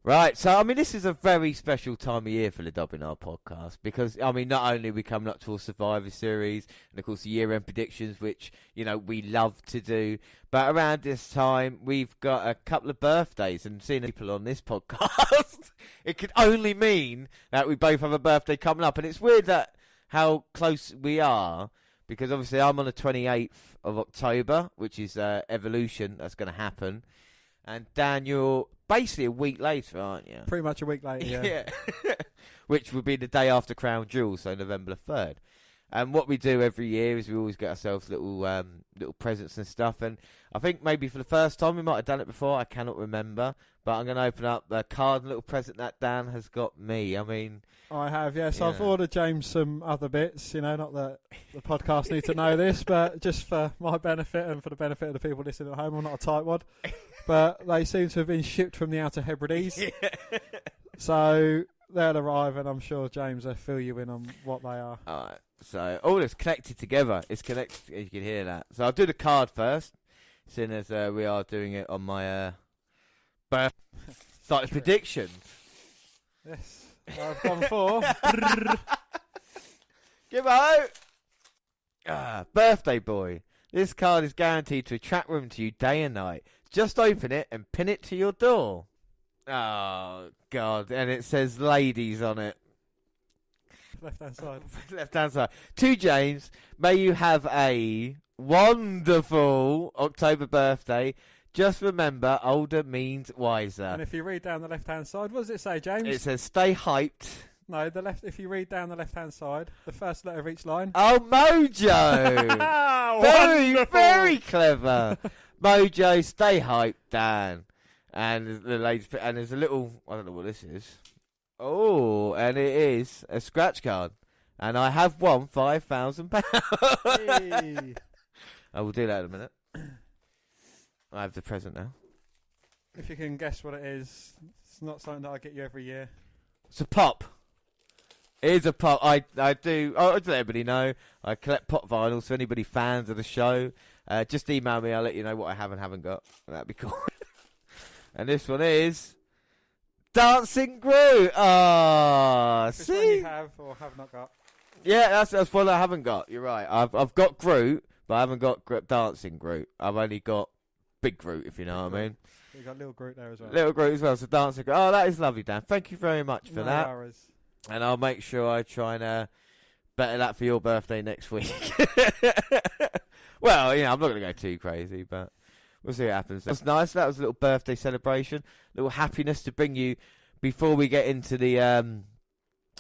Right, so, I mean, this is a very special time of year for the WNR podcast because, I mean, not only are we coming up to a Survivor Series and, of course, the year-end predictions, which, you know, we love to do, but around this time, we've got a couple of birthdays, and seeing people on this podcast, it could only mean that we both have a birthday coming up, and it's weird that how close we are, because, obviously, I'm on the 28th of October, which is Evolution, that's going to happen, and Dan, you're basically a week later, aren't you? Pretty much a week later, yeah. Which would be the day after Crown Jewel, so November the 3rd. And what we do every year is we always get ourselves little presents and stuff. And I think maybe for the first time, we might have done it before, I cannot remember. But I'm going to open up the card and little present that Dan has got me. I mean... I have, yes. I've ordered James some other bits, you know, not that the podcast need to know this, but just for my benefit and for the benefit of the people listening at home. I'm not a tightwad. But they seem to have been shipped from the Outer Hebrides. Yeah. So they'll arrive, and I'm sure James will fill you in on what they are. All right. So all it's connected together. It's connected. You can hear that. So I'll do the card first, seeing as we are doing it on my birth. Start predictions. Yes. I've gone for. Give out. Birthday boy. This card is guaranteed to attract women to you day and night. Just open it and pin it to your door. Oh, God. And it says ladies on it. Left-hand side. Left-hand side. To James, may you have a wonderful October birthday. Just remember, older means wiser. And if you read down the left-hand side, what does it say, James? It says stay hyped. No, the left. If you read down the left-hand side, the first letter of each line. Oh, Mojo! Very, very clever. Mojo, stay hyped, Dan. And the ladies, and there's a little, I don't know what this is. Oh, and it is a scratch card. And I have won £5,000. Hey. I will do that in a minute. I have the present now. If you can guess what it is, it's not something that I get you every year. It's a pop. It is a pop. I do. Oh, I'll let everybody know. I collect pop vinyls. So anybody fans of the show, just email me. I'll let you know what I have and haven't got. That'd be cool. And this one is Dancing Groot. Ah, see, one you have or have not got. Yeah, that's one I haven't got. You're right. I've got Groot, but I haven't got Dancing Groot. I've only got Big Groot, if you know what I mean. You got Little Groot there as well. Little Groot as well. So Dancing Groot. Oh, that is lovely, Dan. Thank you very much for that. Worries. And I'll make sure I try and better that for your birthday next week. Well, you know, I'm not going to go too crazy, but we'll see what happens. That was nice. That was a little birthday celebration, little happiness to bring you before we get into the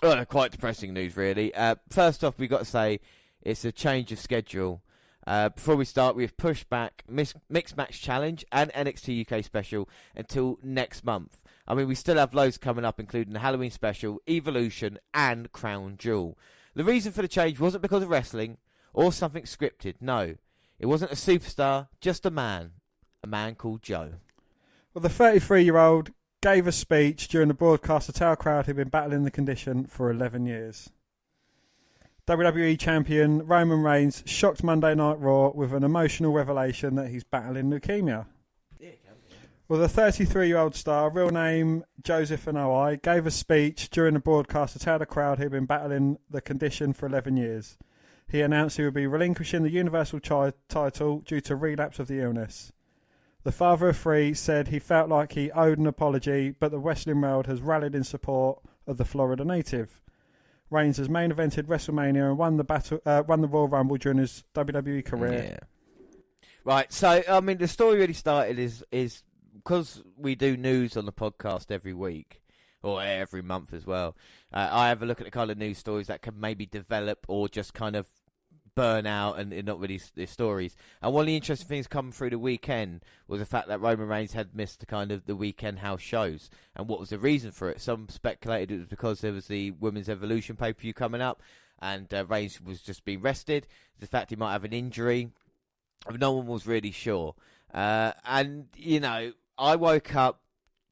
quite depressing news, really. First off, we've got to say it's a change of schedule. Before we start, we've pushed back Mixed Match Challenge and NXT UK Special until next month. I mean, we still have loads coming up, including the Halloween Special, Evolution, and Crown Jewel. The reason for the change wasn't because of wrestling or something scripted. No, it wasn't a superstar, just a man called Joe. Well, the 33-year-old gave a speech during the broadcast to tell a crowd he'd been battling the condition for 11 years. WWE Champion Roman Reigns shocked Monday Night Raw with an emotional revelation that he's battling leukemia. Well, the 33-year-old star, real name Joseph Anoi, gave a speech during the broadcast to tell the crowd he'd been battling the condition for 11 years. He announced he would be relinquishing the Universal title due to relapse of the illness. The father of three said he felt like he owed an apology, but the wrestling world has rallied in support of the Florida native. Reigns has main evented WrestleMania and won the Royal Rumble during his WWE career. Yeah. Right, so, I mean, the story really started is because we do news on the podcast every week, or every month as well, I have a look at the kind of news stories that can maybe develop or just kind of burn out and not really the stories. And one of the interesting things coming through the weekend was the fact that Roman Reigns had missed the weekend house shows. And what was the reason for it? Some speculated it was because there was the Women's Evolution pay-per-view coming up, and Reigns was just being rested. The fact he might have an injury, no one was really sure. And, you know, I woke up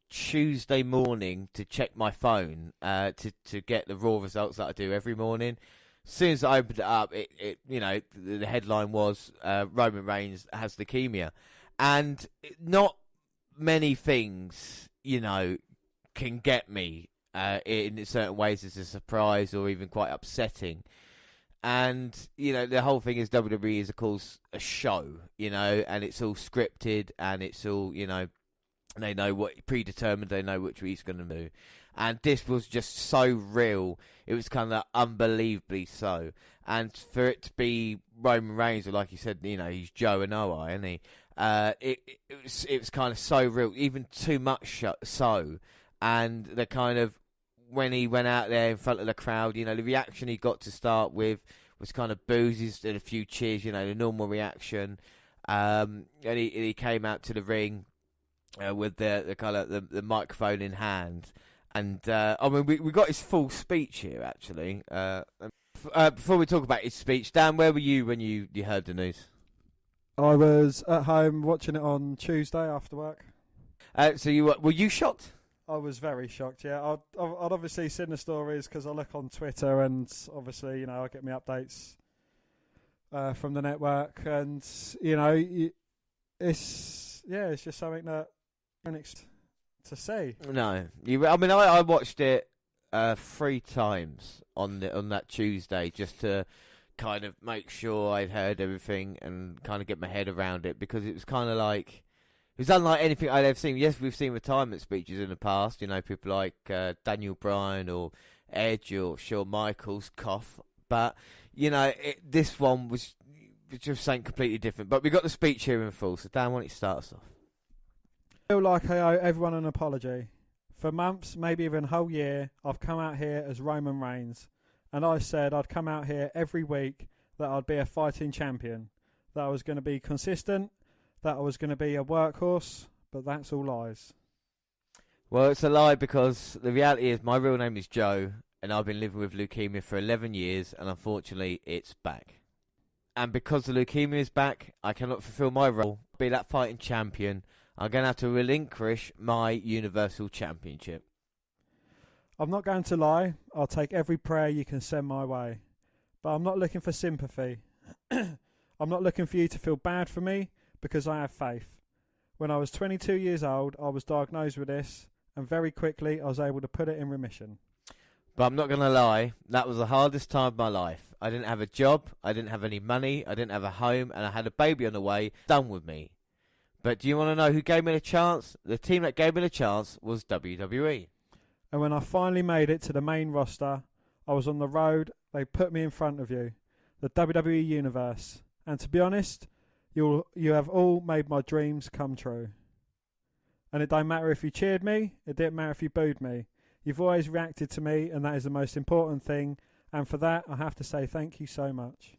Tuesday morning to check my phone to get the Raw results that I do every morning. As soon as I opened it up, it you know, the headline was Roman Reigns has leukemia. And not many things, you know, can get me in certain ways as a surprise or even quite upsetting. And, you know, the whole thing is WWE is, of course, a show, you know, and it's all scripted and it's all, you know, they know what predetermined, they know which he's going to do. And this was just so real. It was kind of unbelievably so. And for it to be Roman Reigns, or like you said, you know, he's Joe and I, isn't he? It was kind of so real, even too much so. And the kind of, when he went out there in front of the crowd, you know, the reaction he got to start with was kind of boos and a few cheers, you know, the normal reaction. And he came out to the ring with the kind of the microphone in hand. And I mean, we got his full speech here, actually. Before we talk about his speech, Dan, where were you when you heard the news? I was at home watching it on Tuesday after work. So were you shocked? I was very shocked, yeah. I'd obviously seen the stories because I look on Twitter and obviously, you know, I get my updates from the network. And, you know, it's just something that to see. No. I watched it 3 times on that Tuesday just to kind of make sure I'd heard everything and kind of get my head around it, because it was kind of like, it was unlike anything I'd ever seen. Yes, we've seen retirement speeches in the past, you know, people like Daniel Bryan or Edge or Shawn Michaels, cough. But, you know, this one was just something completely different. But we got the speech here in full, so Dan, why don't you start us off? I feel like I owe everyone an apology. For months, maybe even a whole year, I've come out here as Roman Reigns. And I said I'd come out here every week, that I'd be a fighting champion, that I was going to be consistent, that I was going to be a workhorse, but that's all lies. Well, it's a lie, because the reality is my real name is Joe, and I've been living with leukemia for 11 years, and unfortunately it's back. And because the leukemia is back, I cannot fulfill my role, be that fighting champion. I'm going to have to relinquish my Universal Championship. I'm not going to lie, I'll take every prayer you can send my way. But I'm not looking for sympathy. I'm not looking for you to feel bad for me, because I have faith. When I was 22 years old, I was diagnosed with this, and very quickly I was able to put it in remission. But I'm not going to lie, that was the hardest time of my life. I didn't have a job, I didn't have any money, I didn't have a home, and I had a baby on the way, done with me. But do you want to know who gave me the chance? The team that gave me the chance was WWE. And when I finally made it to the main roster, I was on the road, they put me in front of you, the WWE Universe. And to be honest, you have all made my dreams come true. And it don't matter if you cheered me, it didn't matter if you booed me. You've always reacted to me, and that is the most important thing. And for that, I have to say thank you so much.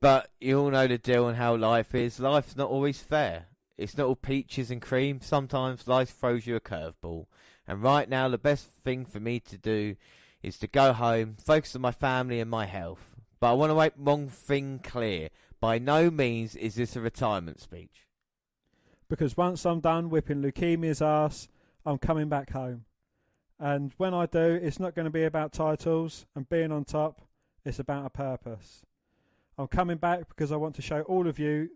But you all know the deal and how life is. Life's not always fair. It's not all peaches and cream. Sometimes life throws you a curveball. And right now, the best thing for me to do is to go home, focus on my family and my health. But I want to make one thing clear. By no means is this a retirement speech. Because once I'm done whipping leukemia's ass, I'm coming back home. And when I do, it's not going to be about titles and being on top. It's about a purpose. I'm coming back because I want to show all of you,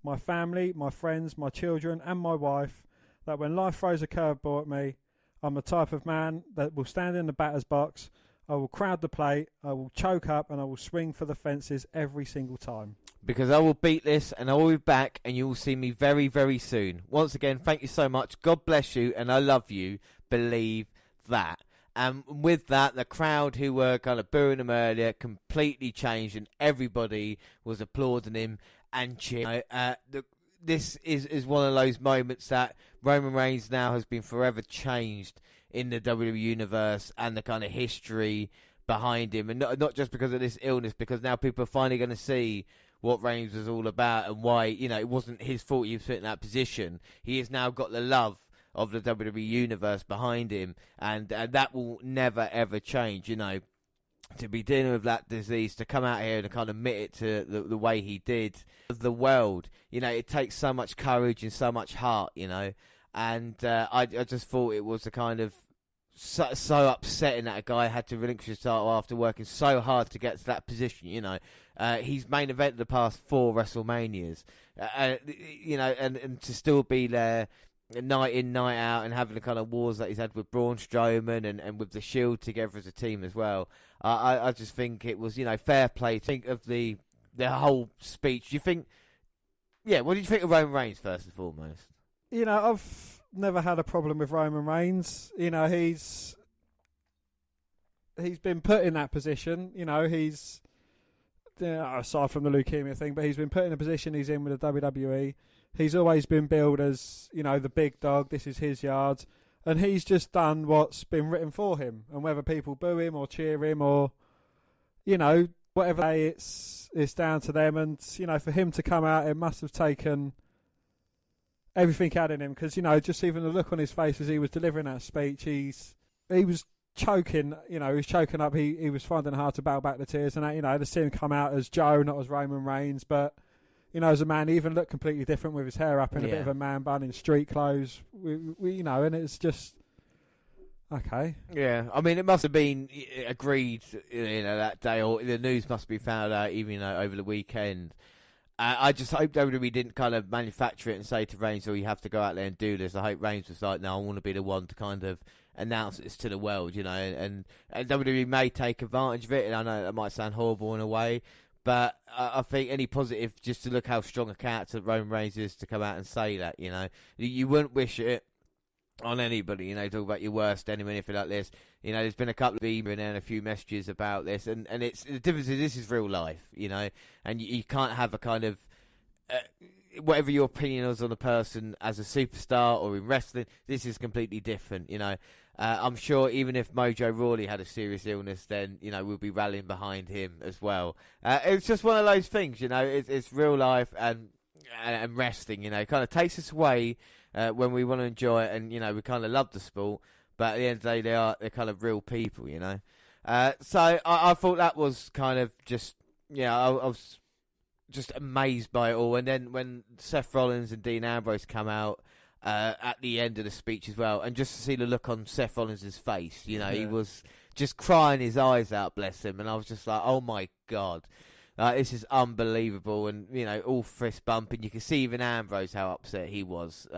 my family, my friends, my children and my wife, that when life throws a curveball at me, I'm the type of man that will stand in the batter's box, I will crowd the plate, I will choke up and I will swing for the fences every single time. Because I will beat this and I will be back and you will see me very, very soon. Once again, thank you so much. God bless you and I love you. Believe that. And with that, the crowd who were kind of booing him earlier completely changed and everybody was applauding him and cheering. This is one of those moments that Roman Reigns now has been forever changed in the WWE Universe and the kind of history behind him. And not just because of this illness, because now people are finally going to see what Reigns was all about and why, you know, it wasn't his fault he was put in that position. He has now got the love of the WWE Universe behind him, and that will never, ever change, you know. To be dealing with that disease, to come out here and kind of admit it to the way he did, the world, you know, it takes so much courage and so much heart, you know. And I just thought it was a kind of so upsetting that a guy had to relinquish his title after working so hard to get to that position, you know. He's main evented the past 4 WrestleManias, you know, and to still be there, night in, night out, and having the kind of wars that he's had with Braun Strowman and with the Shield together as a team as well. I just think it was, fair play. Think of the whole speech. Do you think? Yeah, what did you think of Roman Reigns first and foremost? I've never had a problem with Roman Reigns. He's been put in that position. He's aside from the leukemia thing, but he's been put in a position he's in with the WWE. He's always been billed as, the big dog. This is his yard. And he's just done what's been written for him. And whether people boo him or cheer him or, whatever day it's down to them. And, for him to come out, it must have taken everything he had in him. Because, just even the look on his face as he was delivering that speech, he was choking, he was choking up. He was finding it hard to battle back the tears. And, to see him come out as Joe, not as Roman Reigns. But, as a man, he even looked completely different with his hair up in a bit of a man bun in street clothes. And it's just okay. Yeah, I mean, it must have been agreed, that day, or the news must be found out even over the weekend. I just hope WWE didn't kind of manufacture it and say to Reigns, "Oh, you have to go out there and do this." I hope Reigns was like, "No, I want to be the one to kind of announce this to the world," and WWE may take advantage of it. And I know that might sound horrible in a way. But I think any positive, just to look how strong a character Roman Reigns is, to come out and say that, you wouldn't wish it on anybody, talk about your worst enemy, anything like this. There's been a couple of emails and a few messages about this, and it's the difference is this is real life, and you can't have a kind of whatever your opinion is on a person as a superstar or in wrestling. This is completely different, I'm sure even if Mojo Rawley had a serious illness, then, we'll be rallying behind him as well. It's just one of those things, it's real life and wrestling, it kind of takes us away when we want to enjoy it, and, we kind of love the sport, but at the end of the day, they're kind of real people, So I thought that was kind of just, I was just amazed by it all. And then when Seth Rollins and Dean Ambrose come out, at the end of the speech as well, and just to see the look on Seth Rollins' face, he was just crying his eyes out, bless him, and I was just like, oh my god, this is unbelievable, and all fist bumping. You can see even Ambrose how upset he was,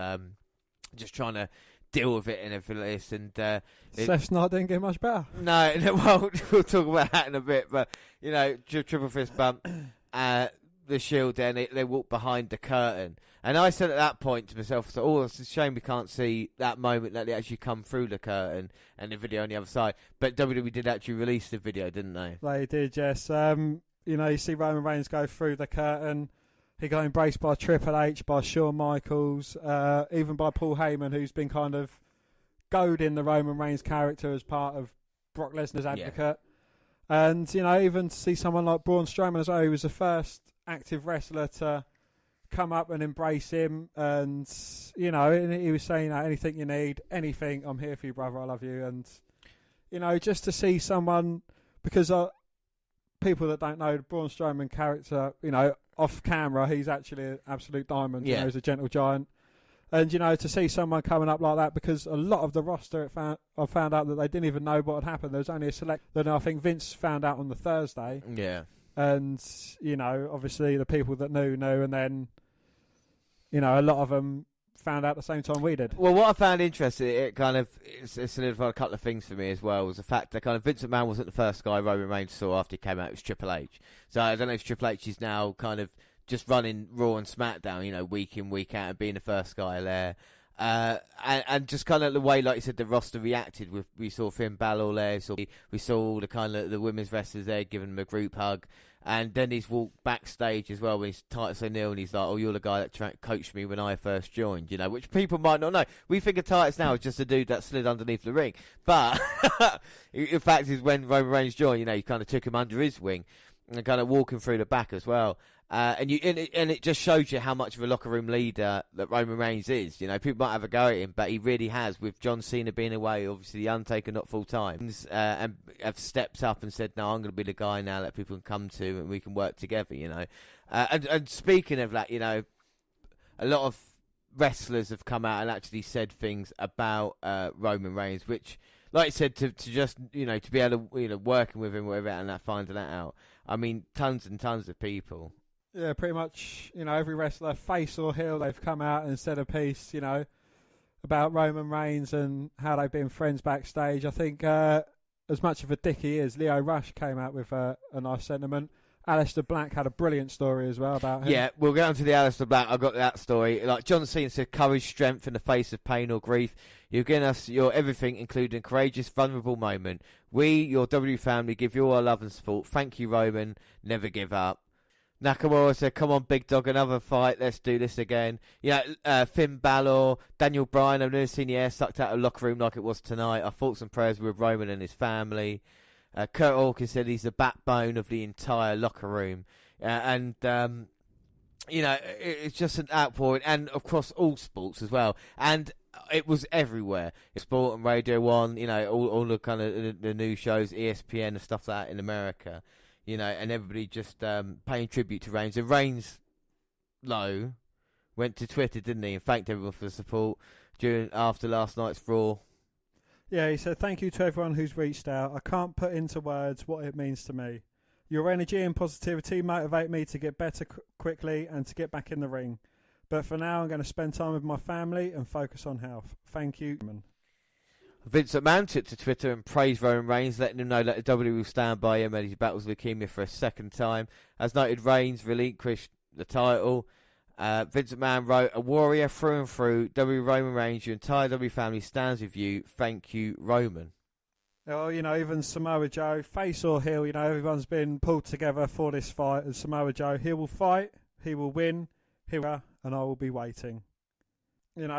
just trying to deal with it and everything like this, and Seth's not didn't get much better. No, well, we'll talk about that in a bit, but triple fist bump, the Shield, then they walk behind the curtain. And I said at that point to myself, it's a shame we can't see that moment that they actually come through the curtain and the video on the other side. But WWE did actually release the video, didn't they? They did, yes. You see Roman Reigns go through the curtain. He got embraced by Triple H, by Shawn Michaels, even by Paul Heyman, who's been kind of goading the Roman Reigns character as part of Brock Lesnar's advocate. Yeah. And, even to see someone like Braun Strowman as well, who was the first active wrestler to come up and embrace him, and and he was saying, anything you need, anything, I'm here for you, brother, I love you. And just to see someone, because people that don't know the Braun Strowman character, off camera he's actually an absolute diamond. He's a gentle giant, and to see someone coming up like that, because a lot of the roster I found out that they didn't even know what had happened. There was only a select that I think Vince found out on the Thursday. And obviously the people that knew, and then a lot of them found out at the same time we did. Well, what I found interesting, it kind of solidified a couple of things for me as well, was the fact that kind of Vince McMahon wasn't the first guy Roman Reigns saw after he came out. It was Triple H. So I don't know if Triple H is now kind of just running Raw and SmackDown, week in, week out, and being the first guy there. And just kind of the way, like you said, the roster reacted. We saw Finn Balor there, we saw all the kind of the women's wrestlers there giving him a group hug. And then he's walked backstage as well when he's Titus O'Neil, and he's like, "Oh, you're the guy that coached me when I first joined," which people might not know. We think of Titus now as just a dude that slid underneath the ring, but in fact, is when Roman Reigns joined, he kind of took him under his wing and kind of walking through the back as well. And it just shows you how much of a locker room leader that Roman Reigns is. People might have a go at him, but he really has. With John Cena being away, obviously the Undertaker not full time, and have stepped up and said, "No, I'm going to be the guy now that people can come to, and we can work together." And speaking of that, a lot of wrestlers have come out and actually said things about Roman Reigns, which, like I said, to just to be able to working with him, whatever, and finding that out. I mean, tons and tons of people. Yeah, pretty much, every wrestler, face or heel, they've come out and said a piece, about Roman Reigns and how they've been friends backstage. I think as much of a dick he is, Leo Rush came out with a nice sentiment. Aleister Black had a brilliant story as well about him. Yeah, we'll get on to the Aleister Black. I got that story. Like John Cena said, courage, strength in the face of pain or grief. You've given us your everything, including a courageous, vulnerable moment. We, your W family, give you all our love and support. Thank you, Roman. Never give up. Nakamura said, come on, big dog, another fight. Let's do this again. Finn Balor, Daniel Bryan, I've never seen the air sucked out of the locker room like it was tonight. Our thoughts and prayers with Roman and his family. Kurt Hawkins said he's the backbone of the entire locker room. It's just an outpouring, and across all sports as well. And it was everywhere. Sport and Radio 1, all the kind of the news shows, ESPN and stuff like that in America. And everybody just paying tribute to Reigns. And Reigns, went to Twitter, didn't he, and thanked everyone for the support after last night's Raw. Yeah, he said, thank you to everyone who's reached out. I can't put into words what it means to me. Your energy and positivity motivate me to get better quickly and to get back in the ring. But for now, I'm going to spend time with my family and focus on health. Thank you. Vince McMahon took to Twitter and praised Roman Reigns, letting him know that the WWE will stand by him as he battles leukemia for a second time. As noted, Reigns relinquished the title. Vince McMahon wrote, a warrior through and through, Roman Reigns, your entire W family stands with you. Thank you, Roman. Oh, even Samoa Joe, face or heel, everyone's been pulled together for this fight. And Samoa Joe, he will fight, he will win, and I will be waiting.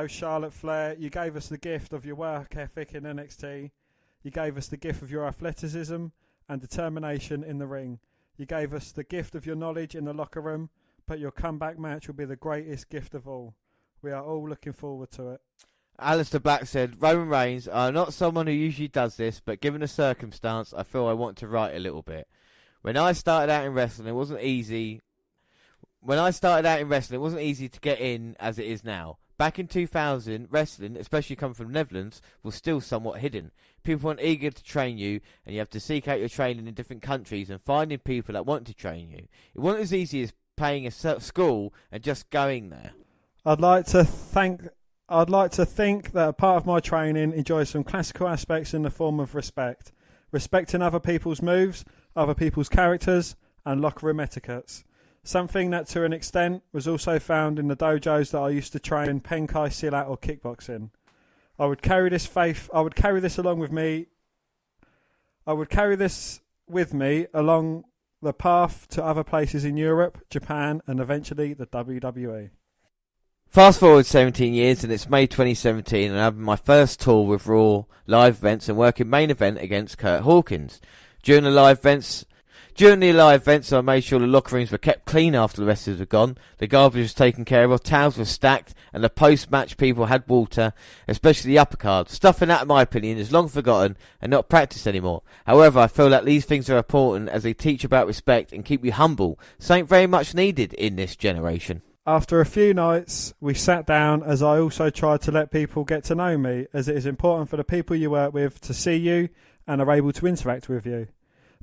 Charlotte Flair, you gave us the gift of your work ethic in NXT. You gave us the gift of your athleticism and determination in the ring. You gave us the gift of your knowledge in the locker room. But your comeback match will be the greatest gift of all. We are all looking forward to it. Aleister Black said, Roman Reigns, I'm not someone who usually does this, but given the circumstance, I feel I want to write a little bit. When I started out in wrestling, it wasn't easy. It wasn't easy to get in as it is now. Back in 2000, wrestling, especially coming from the Netherlands, was still somewhat hidden. People weren't eager to train you, and you have to seek out your training in different countries and finding people that want to train you. It wasn't as easy as paying a school and just going there. I'd like to think that a part of my training enjoys some classical aspects in the form of respect. Respecting other people's moves, other people's characters, and locker room etiquettes. Something that to an extent was also found in the dojos that I used to train in Penkai Silat or kickboxing. I would carry this with me along the path to other places in Europe, Japan, and eventually the WWE. Fast forward 17 years and it's May 2017 and I'm having my first tour with Raw live events and working main event against Kurt Hawkins. During the live events, I made sure the locker rooms were kept clean after the wrestlers were gone, the garbage was taken care of, towels were stacked, and the post-match people had water, especially the upper card. Stuff in that, in my opinion, is long forgotten and not practiced anymore. However, I feel that these things are important as they teach about respect and keep you humble, something very much needed in this generation. After a few nights, we sat down as I also tried to let people get to know me, as it is important for the people you work with to see you and are able to interact with you.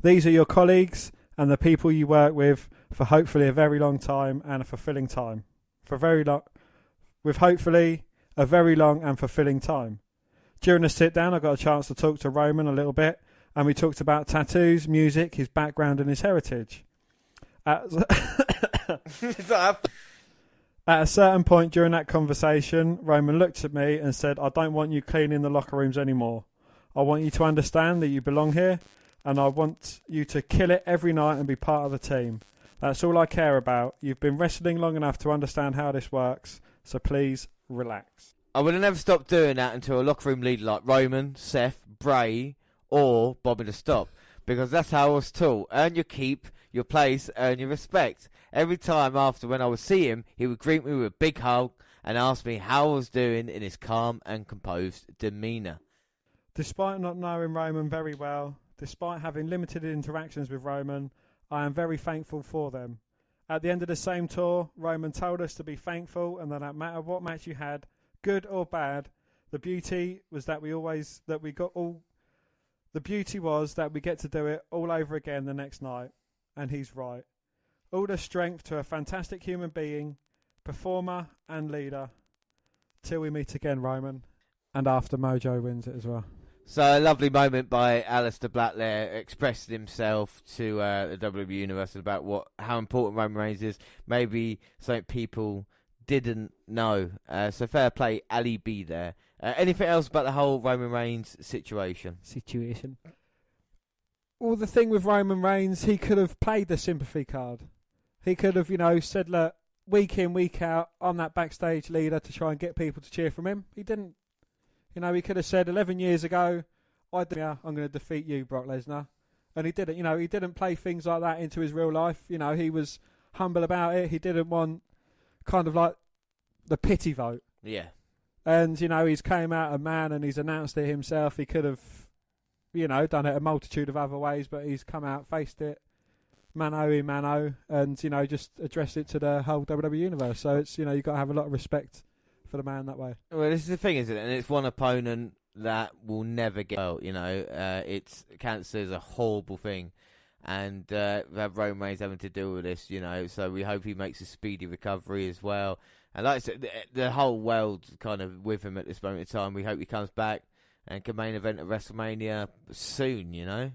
These are your colleagues and the people you work with for hopefully a very long time and a fulfilling time. With hopefully a very long and fulfilling time. During the sit down, I got a chance to talk to Roman a little bit, and we talked about tattoos, music, his background and his heritage. At a certain point during that conversation, Roman looked at me and said, I don't want you cleaning the locker rooms anymore. I want you to understand that you belong here, and I want you to kill it every night and be part of the team. That's all I care about. You've been wrestling long enough to understand how this works, so please relax. I would have never stopped doing that until a locker room leader like Roman, Seth, Bray, or Bobby to stop, because that's how I was taught. Earn your keep, your place, earn your respect. Every time after when I would see him, he would greet me with a big hug and ask me how I was doing in his calm and composed demeanour. Despite not knowing Roman very well, despite having limited interactions with Roman, I am very thankful for them. At the end of the same tour, Roman told us to be thankful and that no matter what match you had, good or bad, the beauty was that we get to do it all over again the next night. And he's right. All the strength to a fantastic human being, performer and leader. Till we meet again, Roman. And after Mojo wins it as well. So a lovely moment by Aleister Black there, expressing himself to the WWE Universe about how important Roman Reigns is. Maybe something people didn't know. So fair play, Ali B there. Anything else about the whole Roman Reigns situation? Well, the thing with Roman Reigns, he could have played the sympathy card. He could have, said, look, week in, week out, I'm that backstage leader to try and get people to cheer from him. He didn't. He could have said 11 years ago, I'm going to defeat you, Brock Lesnar. And he didn't. He didn't play things like that into his real life. He was humble about it. He didn't want kind of like the pity vote. Yeah. And, he's came out a man and he's announced it himself. He could have, done it a multitude of other ways, but he's come out, faced it, mano a mano, and, just addressed it to the whole WWE Universe. So it's, you've got to have a lot of respect for the man that way. Well, this is the thing, isn't it? And it's one opponent that will never get well. It's cancer is a horrible thing, and Roman Reigns having to deal with this. So we hope he makes a speedy recovery as well. And like I said, the whole world's kind of with him at this moment in time. We hope he comes back and can main event at WrestleMania soon.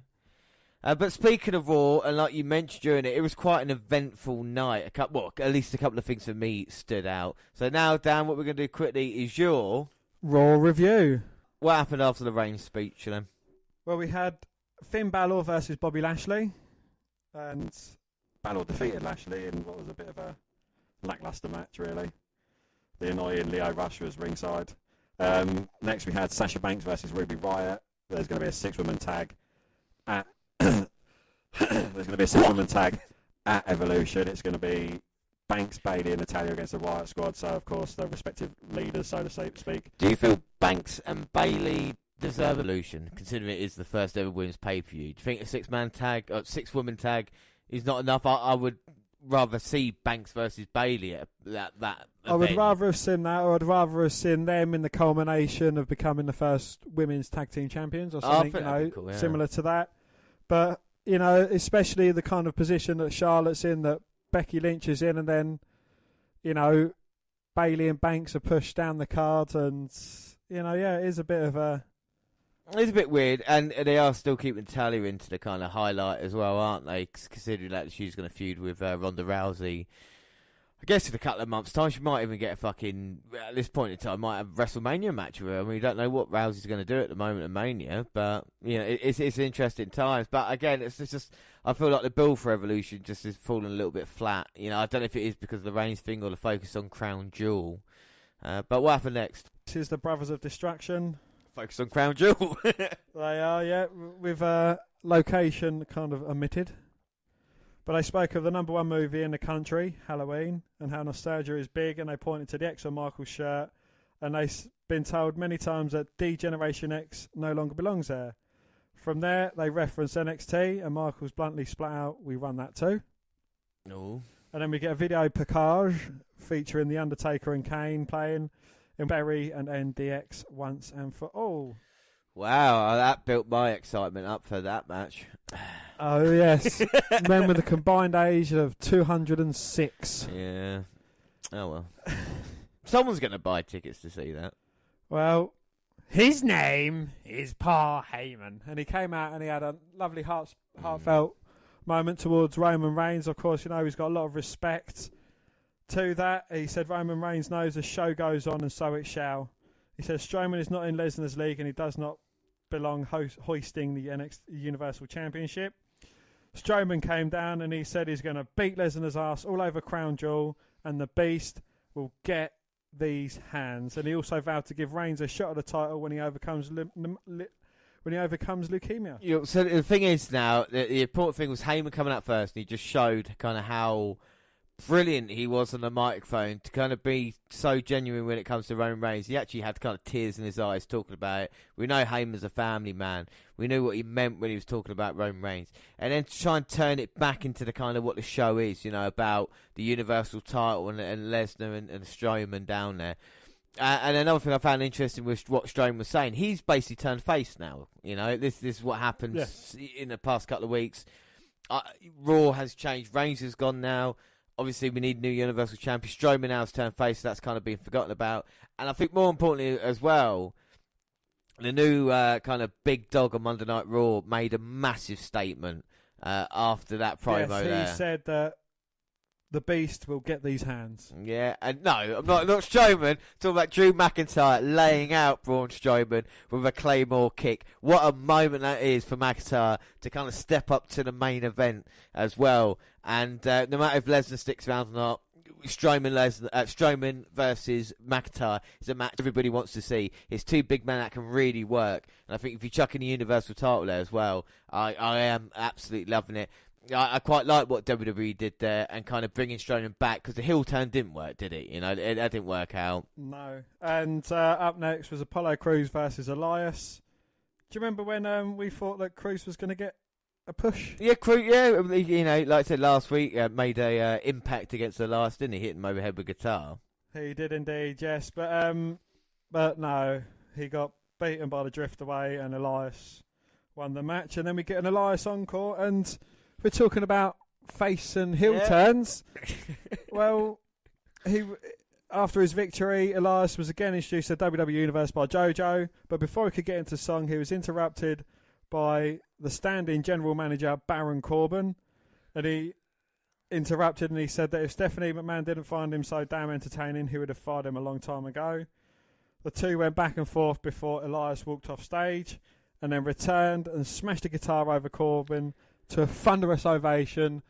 But speaking of Raw, and like you mentioned during it was quite an eventful night. At least a couple of things for me stood out. So now, Dan, what we're going to do quickly is your Raw review. What happened after the Reigns speech, Well, we had Finn Balor versus Bobby Lashley, and Balor defeated Lashley in what was a bit of a lackluster match, really. The annoying Lio Rush was ringside. Next, we had Sasha Banks versus Ruby Riott. There's going to be a six-woman tag at Evolution. It's going to be Banks, Bayley, and Natalya against the Riott Squad. So, of course, the respective leaders, so to speak. Do you feel Banks and Bayley deserve Evolution, considering it is the first ever women's pay-per-view? Do you think a six-woman tag is not enough? I would rather see Banks versus Bayley at that event. I would rather have seen that, or I'd rather have seen them in the culmination of becoming the first women's tag team champions or something, cool, yeah. Similar to that. But, especially the kind of position that Charlotte's in, that Becky Lynch is in, and then, Bayley and Banks are pushed down the card, and, it is a bit of a... It's a bit weird, and they are still keeping Talia into the kind of highlight as well, aren't they? Considering that she's going to feud with Ronda Rousey. I guess in a couple of months' time, she might even get a fucking, at this point in time, might have a WrestleMania match with her. I mean, we don't know what Rousey's going to do at the moment at Mania, but, it's interesting times. But again, it's just, I feel like the bill for Evolution just is falling a little bit flat. I don't know if it is because of the Reigns thing or the focus on Crown Jewel. But what happened next? This is the Brothers of Destruction. Focus on Crown Jewel. They are, yeah, with location kind of omitted. But they spoke of the #1 movie in the country, Halloween, and how nostalgia is big, and they pointed to the X on Michael's shirt, and they've been told many times that D-Generation X no longer belongs there. From there, they referenced NXT, and Michael's bluntly splat out, "We run that too." No. And then we get a video package featuring The Undertaker and Kane playing in Berry and NDX once and for all. Wow, that built my excitement up for that match. Oh, yes. Men with a combined age of 206. Yeah. Oh, well. Someone's going to buy tickets to see that. Well, his name is Paul Heyman. And he came out and he had a lovely heartfelt moment towards Roman Reigns. Of course, he's got a lot of respect to that. He said Roman Reigns knows the show goes on and so it shall. He says Strowman is not in Lesnar's league and he does not belong hoisting the NXT Universal Championship. Strowman came down and he said he's going to beat Lesnar's ass all over Crown Jewel and the Beast will get these hands. And he also vowed to give Reigns a shot at the title when he overcomes leukemia. So the thing is now, the important thing was Heyman coming out first, and he just showed kind of how brilliant he was on the microphone to kind of be so genuine when it comes to Roman Reigns. He actually had kind of tears in his eyes talking about it. We know Heyman's a family man. We knew what he meant when he was talking about Roman Reigns. And then to try and turn it back into the kind of what the show is, about the Universal title and Lesnar and Strowman down there. And another thing I found interesting was what Strowman was saying. He's basically turned face now. This is what happens in the past couple of weeks. Raw has changed. Reigns has gone now. Obviously, we need new Universal Champion. Strowman now has turned face, so that's kind of been forgotten about. And I think more importantly as well, The new kind of big dog on Monday Night Raw made a massive statement after that promo there. He said that the Beast will get these hands. Yeah, and no, I'm not Strowman. I'm talking about Drew McIntyre laying out Braun Strowman with a Claymore kick. What a moment that is for McIntyre to kind of step up to the main event as well. And no matter if Lesnar sticks around or not, Strowman versus McIntyre is a match everybody wants to see. It's two big men that can really work. And I think if you chuck in the Universal title there as well, I am absolutely loving it. I quite like what WWE did there and kind of bringing Strowman back because the heel turn didn't work, did it? You know, that didn't work out. No. And up next was Apollo Crews versus Elias. Do you remember when we thought that Crews was going to get a push? Yeah, you know, like I said last week, made a impact against Elias, didn't he? Hit him overhead with guitar. He did indeed, yes. But no, he got beaten by the drift away and Elias won the match. And then we get an Elias encore and we're talking about face and heel turns. Well, after his victory, Elias was again introduced to the WWE Universe by JoJo. But before he could get into song, he was interrupted by the stand-in general manager, Baron Corbin. And he interrupted and he said that if Stephanie McMahon didn't find him so damn entertaining, he would have fired him a long time ago. The two went back and forth before Elias walked off stage and then returned and smashed the guitar over Corbin to a thunderous ovation,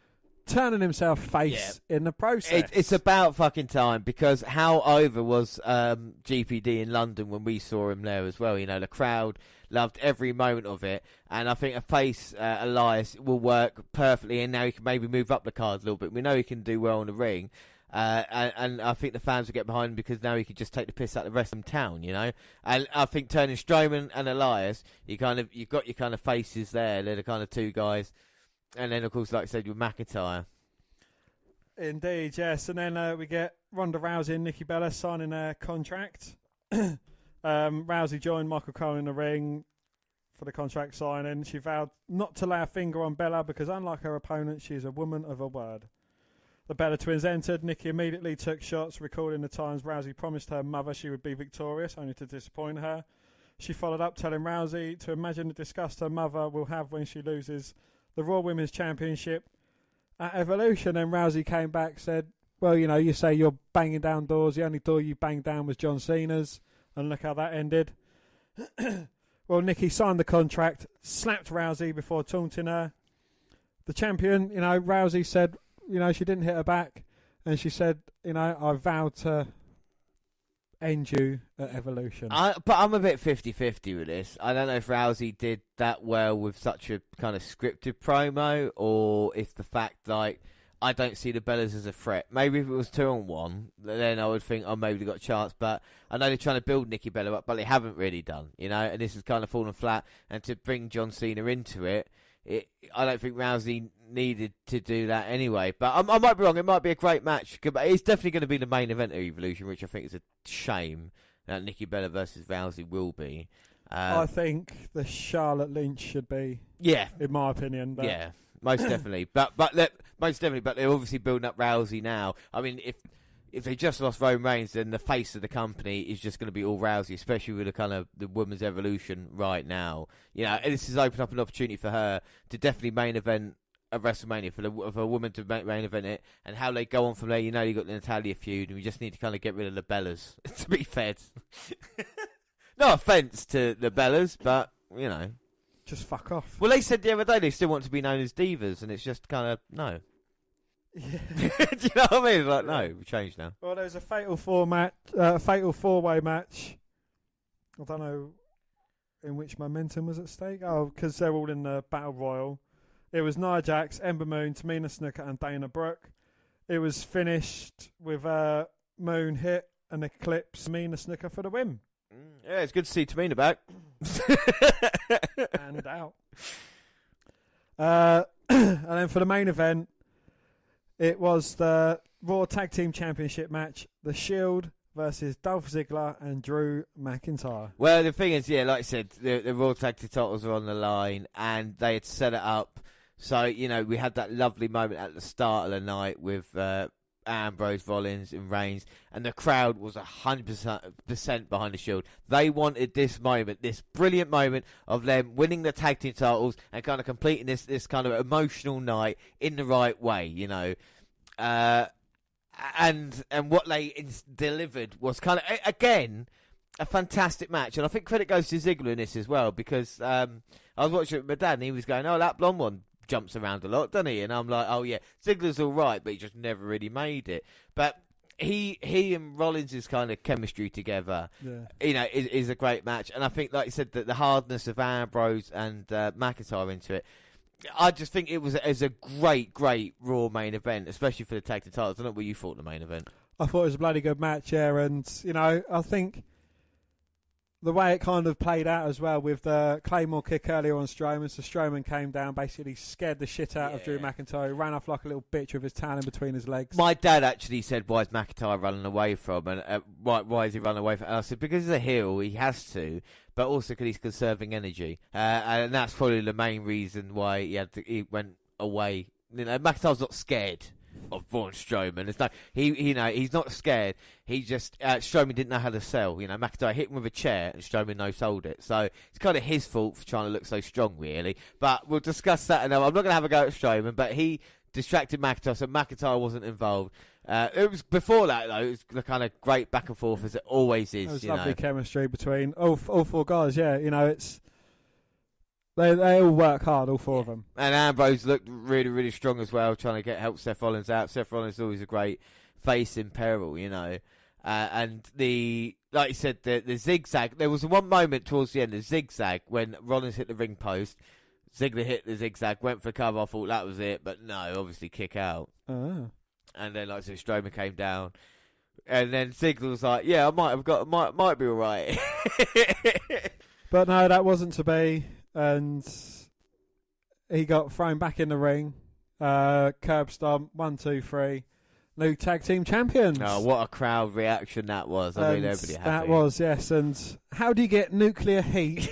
turning himself face in the process. It's about fucking time because how over was GPD in London when we saw him there as well. You know, the crowd loved every moment of it, and I think a face Elias will work perfectly, and now he can maybe move up the card a little bit. We know he can do well in the ring. And I think the fans will get behind him because now he could just take the piss out of the rest of town, you know. And I think turning Strowman and Elias, you've got your kind of faces there. They're the kind of two guys, and then of course, like I said, with McIntyre. Indeed, yes. And then we get Ronda Rousey and Nikki Bella signing their contract. Rousey joined Michael Cole in the ring for the contract signing. She vowed not to lay a finger on Bella because, unlike her opponent, she is a woman of her word. The Bella twins entered. Nikki immediately took shots, recalling the times Rousey promised her mother she would be victorious, only to disappoint her. She followed up, telling Rousey to imagine the disgust her mother will have when she loses the Raw Women's Championship at Evolution. And Rousey came back, said, well, you know, you say you're banging down doors. The only door you banged down was John Cena's. And look how that ended. Well, Nikki signed the contract, slapped Rousey before taunting her. The champion, you know, Rousey said, you know, she didn't hit her back. And she said, you know, I vowed to end you at Evolution. But I'm a bit 50-50 with this. I don't know if Rousey did that well with such a kind of scripted promo, or if the fact, like, I don't see the Bellas as a threat. Maybe if it was 2-on-1, then I would think, oh, maybe they got a chance. But I know they're trying to build Nikki Bella up, but they haven't really done, you know. And this has kind of fallen flat. And to bring John Cena into it, I don't think Rousey needed to do that anyway. But I might be wrong. It might be a great match. But it's definitely going to be the main event of Evolution, which I think is a shame that Nikki Bella versus Rousey will be. I think the Charlotte Lynch should be. Yeah, in my opinion. But. Yeah, most definitely. Most definitely. But they're obviously building up Rousey now. I mean, if they just lost Roman Reigns, then the face of the company is just going to be all Rousey, especially with the kind of the women's evolution right now. You know, and this has opened up an opportunity for her to definitely main event a WrestleMania, for a woman to main event it, and how they go on from there. You know, you got the Natalia feud, and we just need to kind of get rid of the Bellas. To be fair, no offense to the Bellas, but you know, just fuck off. Well, they said the other day they still want to be known as divas, and it's just kind of no. Yeah. Do you know what I mean? It's like, no, we've changed now. Well, there's a fatal four-way match. I don't know in which momentum was at stake. Oh, because they're all in the Battle Royal. It was Nia Jax, Ember Moon, Tamina Snuka, and Dana Brooke. It was finished with Moon hit and Eclipse Tamina Snuka for the win. Yeah, it's good to see Tamina back. And out. And then for the main event, it was the Raw Tag Team Championship match, The Shield versus Dolph Ziggler and Drew McIntyre. Well, the thing is, yeah, like I said, the Raw Tag Team titles are on the line, and they had set it up. So, you know, we had that lovely moment at the start of the night with Ambrose, Rollins and Reigns, and the crowd was 100% behind the Shield. They wanted this moment, this brilliant moment of them winning the tag team titles and kind of completing this kind of emotional night in the right way, you know. And what they delivered was kind of, again, a fantastic match. And I think credit goes to Ziggler in this as well, because I was watching it with my dad and he was going, oh, that blonde one jumps around a lot, doesn't he? And I'm like, oh yeah, Ziggler's all right, but he just never really made it. But he and Rollins' kind of chemistry together, you know, is a great match. And I think, like you said, that the hardness of Ambrose and McIntyre into it, I just think it was a great Raw main event, especially for the tag team titles. I don't know what you thought of the main event. I thought it was a bloody good match, yeah, and you know, I think the way it kind of played out as well with the Claymore kick earlier on Strowman, so Strowman came down, basically scared the shit out of Drew McIntyre, ran off like a little bitch with his tail in between his legs. My dad actually said, why is McIntyre running away from? And why is he running away from? And I said, because he's a heel, he has to, but also because he's conserving energy. And that's probably the main reason why he went away. You know, McIntyre's not scared of Braun Strowman. It's like he's not scared. He just Strowman didn't know how to sell. You know, McIntyre hit him with a chair and Strowman no-sold it. So it's kind of his fault for trying to look so strong, really. But we'll discuss that. And I'm not going to have a go at Strowman, but he distracted McIntyre, so McIntyre wasn't involved. It was before that though. It was the kind of great back and forth as it always is. It was lovely chemistry between all four guys. Yeah, you know, it's. They all work hard, all four of them. And Ambrose looked really, really strong as well, trying to help Seth Rollins out. Seth Rollins is always a great face in peril, you know. And like you said, the zigzag. There was one moment towards the end, the zigzag, when Rollins hit the ring post. Ziggler hit the zigzag, went for cover. I thought that was it, but no, obviously kick out. Oh. And then, like I said, Strowman came down. And then Ziggler was like, yeah, might be all right. But no, that wasn't to be. And he got thrown back in the ring. Curb stomp, 1, 2, 3. New tag team champions. Oh, what a crowd reaction that was. I mean, everybody happy. That was, yes. And how do you get nuclear heat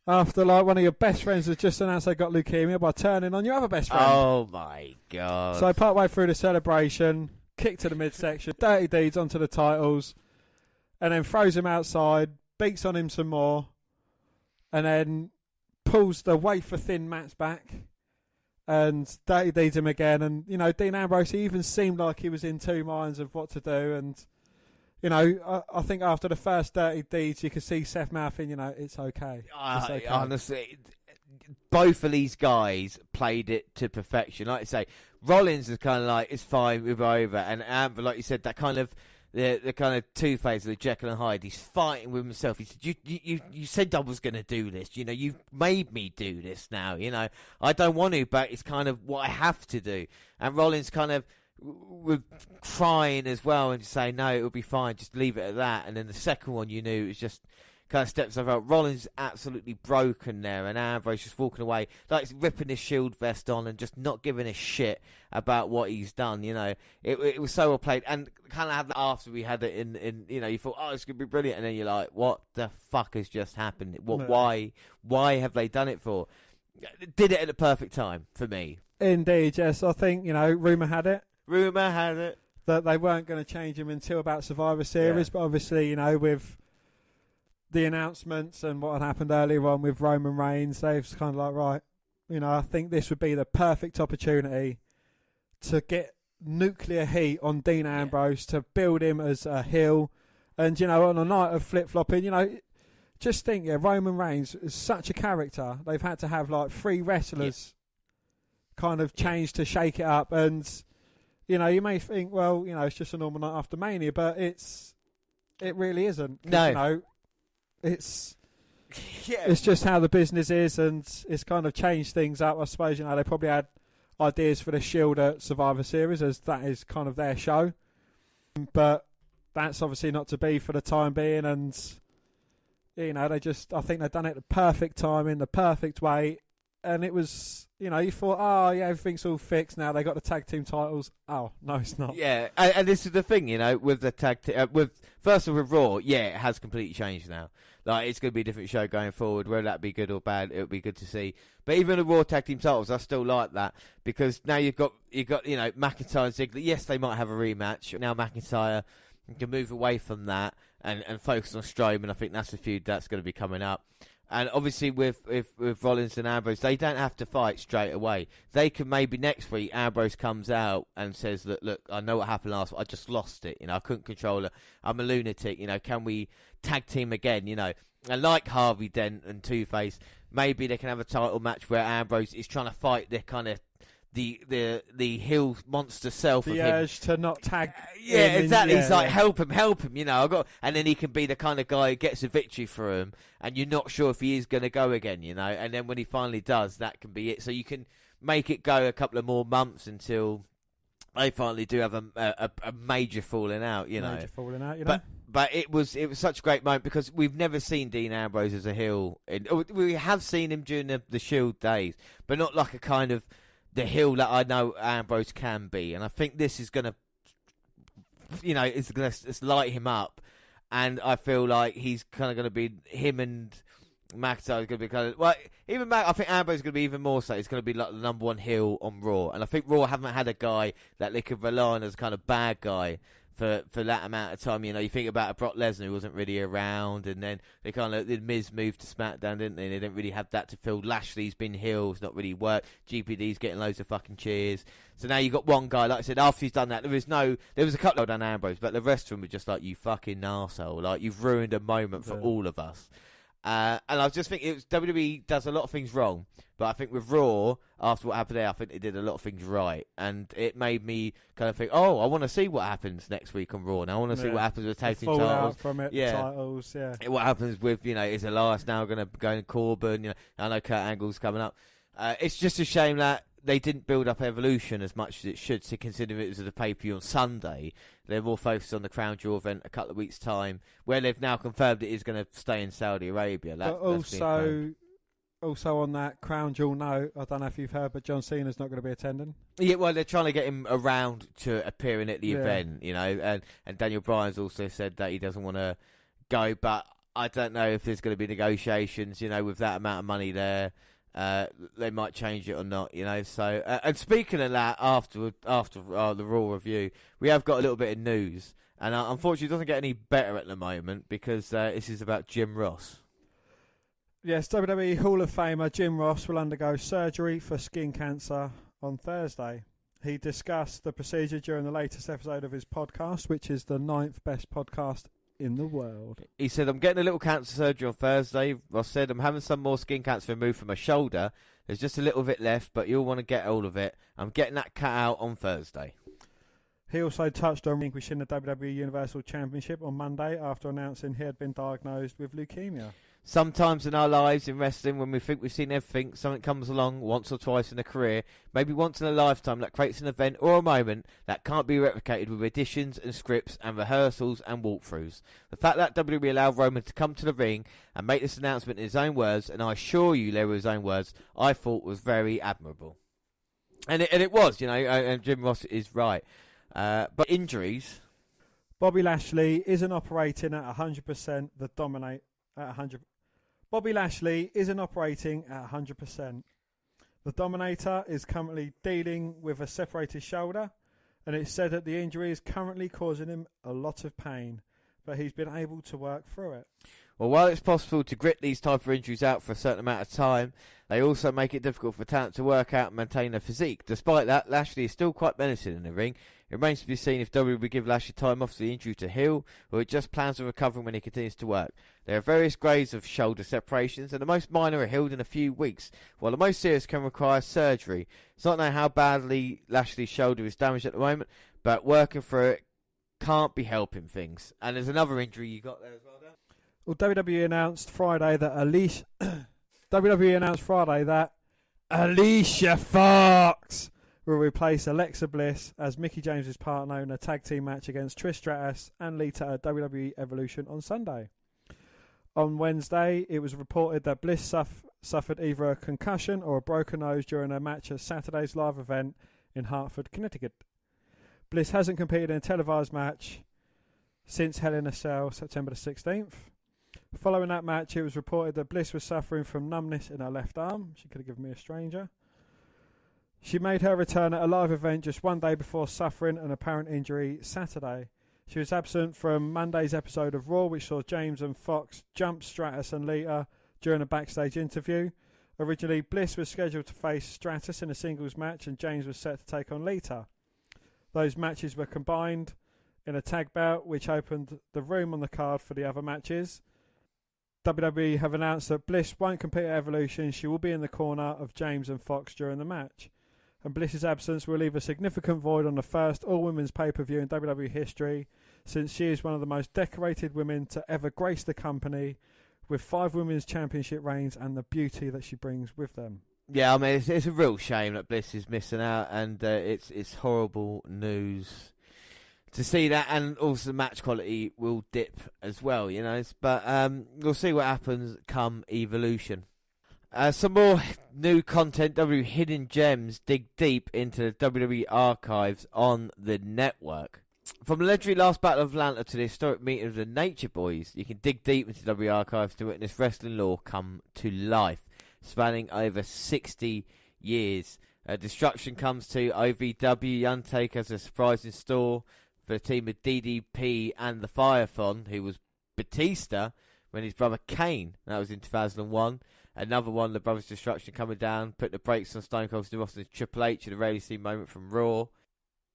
after like one of your best friends has just announced they got leukemia by turning on your other best friend? Oh, my God. So partway through the celebration, kick to the midsection, dirty deeds onto the titles, and then throws him outside, beats on him some more, and then pulls the wafer-thin mats back and dirty deeds him again. And, you know, Dean Ambrose, he even seemed like he was in two minds of what to do. And, you know, I think after the first dirty deeds, you could see Seth mouthing, you know, it's okay. It's okay. Honestly, both of these guys played it to perfection. Like I say, Rollins is kind of like, it's fine, we're over. And Amber, like you said, that kind of... The kind of two-phase of the Jekyll and Hyde. He's fighting with himself. He said, "You said I was going to do this. You know, you've made me do this now. You know, I don't want to, but it's kind of what I have to do." And Rollins kind of with crying as well and just saying, "No, it'll be fine. Just leave it at that." And then the second one, you knew it was just kind of steps over. Rollins absolutely broken there, and Ambrose just walking away, like ripping his Shield vest on and just not giving a shit about what he's done. You know, it was so well played, and kind of had that after we had it in you know, you thought, oh, it's gonna be brilliant, and then you're like, what the fuck has just happened? Why have they done it for? Did it at the perfect time for me. Indeed, yes. I think, you know, rumour had it that they weren't going to change him until about Survivor Series, but obviously, you know, with the announcements and what had happened earlier on with Roman Reigns, they've kind of like, right, you know, I think this would be the perfect opportunity to get nuclear heat on Dean Ambrose, to build him as a heel. And, you know, on a night of flip-flopping, you know, just think, Roman Reigns is such a character. They've had to have like 3 wrestlers kind of change to shake it up. And, you know, you may think, well, you know, it's just a normal night after Mania, but it really isn't. No. You know, it's just how the business is, and it's kind of changed things up. I suppose, you know, they probably had ideas for the Shield at Survivor Series, as that is kind of their show, but that's obviously not to be for the time being. And, you know, I think they've done it at the perfect time, in the perfect way. And it was, you know, you thought, oh yeah, everything's all fixed now, they got the tag team titles. Oh no, it's not. Yeah, and this is the thing, you know, with the tag team, first of all, with Raw, it has completely changed now. Like, it's going to be a different show going forward. Whether that be good or bad, it'll be good to see. But even the Raw Tag Team titles, I still like that, because now you've got McIntyre and Ziggler. Yes, they might have a rematch. Now McIntyre can move away from that and focus on Strowman. I think that's the feud that's going to be coming up. And obviously with Rollins and Ambrose, they don't have to fight straight away. They can maybe next week, Ambrose comes out and says, look, I know what happened last week. I just lost it. I couldn't control it. I'm a lunatic. Can we tag team again? And like Harvey Dent and Two-Face, maybe they can have a title match where Ambrose is trying to fight the kind of the heel monster self of him. The urge to not tag. Yeah, exactly. He's like, help him. And then he can be the kind of guy who gets a victory for him, and you're not sure if he is going to go again, And then when he finally does, that can be it. So you can make it go a couple of more months until they finally do have a major falling out, Major falling out, But it was such a great moment, because we've never seen Dean Ambrose as a heel. We have seen him during the Shield days, but not like a kind of the heel that I know Ambrose can be. And I think this is going to, it's going to light him up. And I feel like he's kind of going to be, him and McIntyre is going to be kind of, well, I think Ambrose is going to be even more so. He's going to be like the number one heel on Raw. And I think Raw haven't had a guy that they could rely on as a kind of bad guy for that amount of time. You think about a Brock Lesnar who wasn't really around, and then the Miz moved to SmackDown, didn't they? They didn't really have that to fill. Lashley's been heels, not really worked. GPD's getting loads of fucking cheers. So now you got one guy, like I said, after he's done that, there was a couple done Ambrose, but the rest of them were just like, you fucking arsehole. Like, you've ruined a moment for all of us. And I just think WWE does a lot of things wrong, but I think with Raw, after what happened there, I think they did a lot of things right, and it made me kind of think, I want to see what happens next week on Raw. And I want to see what happens with tag team titles. From it, titles, what happens with is Elias now going to go in Corbin? I know Kurt Angle's coming up. It's just a shame that they didn't build up Evolution as much as it should, to consider it was a pay-per-view on Sunday. They're more focused on the Crown Jewel event a couple of weeks' time, where they've now confirmed it is going to stay in Saudi Arabia. But also on that Crown Jewel note, I don't know if you've heard, but John Cena's not going to be attending. Yeah, well, they're trying to get him around to appearing at the event, and Daniel Bryan's also said that he doesn't want to go, but I don't know if there's going to be negotiations, with that amount of money there. They might change it or not, So, and speaking of that, after the Raw review, we have got a little bit of news, and unfortunately, it doesn't get any better at the moment, because this is about Jim Ross. Yes, WWE Hall of Famer Jim Ross will undergo surgery for skin cancer on Thursday. He discussed the procedure during the latest episode of his podcast, which is the 9th best podcast in the world. He said, I'm getting a little cancer surgery on Thursday. Ross said, I'm having some more skin cancer removed from my shoulder. There's just a little bit left, but you'll want to get all of it. I'm getting that cut out on Thursday. He also touched on relinquishing the WWE Universal Championship on Monday after announcing he had been diagnosed with leukemia. Sometimes in our lives in wrestling, when we think we've seen everything, something comes along once or twice in a career, maybe once in a lifetime, that creates an event or a moment that can't be replicated with additions and scripts and rehearsals and walkthroughs. The fact that WWE allowed Roman to come to the ring and make this announcement in his own words, and I assure you they were his own words, I thought was very admirable. And it was, and Jim Ross is right. But injuries... Bobby Lashley isn't operating at 100%. Bobby Lashley isn't operating at 100%. The Dominator is currently dealing with a separated shoulder, and it's said that the injury is currently causing him a lot of pain, but he's been able to work through it. Well, while it's possible to grit these type of injuries out for a certain amount of time, they also make it difficult for talent to work out and maintain their physique. Despite that, Lashley is still quite menacing in the ring. It remains to be seen if WWE will give Lashley time off the injury to heal, or it just plans on recovering when he continues to work. There are various grades of shoulder separations, and the most minor are healed in a few weeks, while the most serious can require surgery. It's not known how badly Lashley's shoulder is damaged at the moment, but working through it can't be helping things. And there's another injury you got there as well, Dan? Well, WWE announced Friday that Alicia Fox will replace Alexa Bliss as Mickie James' partner in a tag team match against Trish Stratus and Lita at WWE Evolution on Sunday. On Wednesday, it was reported that Bliss suffered either a concussion or a broken nose during a match at Saturday's live event in Hartford, Connecticut. Bliss hasn't competed in a televised match since Hell in a Cell, September the 16th. Following that match, it was reported that Bliss was suffering from numbness in her left arm. She could have given me a stranger. She made her return at a live event just one day before suffering an apparent injury Saturday. She was absent from Monday's episode of Raw, which saw James and Fox jump Stratus and Lita during a backstage interview. Originally, Bliss was scheduled to face Stratus in a singles match, and James was set to take on Lita. Those matches were combined in a tag bout, which opened the room on the card for the other matches. WWE have announced that Bliss won't compete at Evolution. She will be in the corner of James and Fox during the match. And Bliss's absence will leave a significant void on the first all-women's pay-per-view in WWE history, since she is one of the most decorated women to ever grace the company, with 5 women's championship reigns and the beauty that she brings with them. Yeah, I mean, it's a real shame that Bliss is missing out, and it's horrible news to see that, and also the match quality will dip as well, you know. But we'll see what happens come Evolution. Some more new content. WWE Hidden Gems dig deep into the WWE archives on the network. From the legendary last Battle of Atlanta to the historic meeting of the Nature Boys, you can dig deep into WWE archives to witness wrestling lore come to life, spanning over 60 years. Destruction comes to OVW. Undertaker has a surprise in store for the team of DDP and the Firethon, who was Batista when his brother Kane. That was in 2001. Another one, the Brothers Destruction coming down, put the brakes on Stone Cold Steve Austin's Triple H in a rarely seen moment from Raw.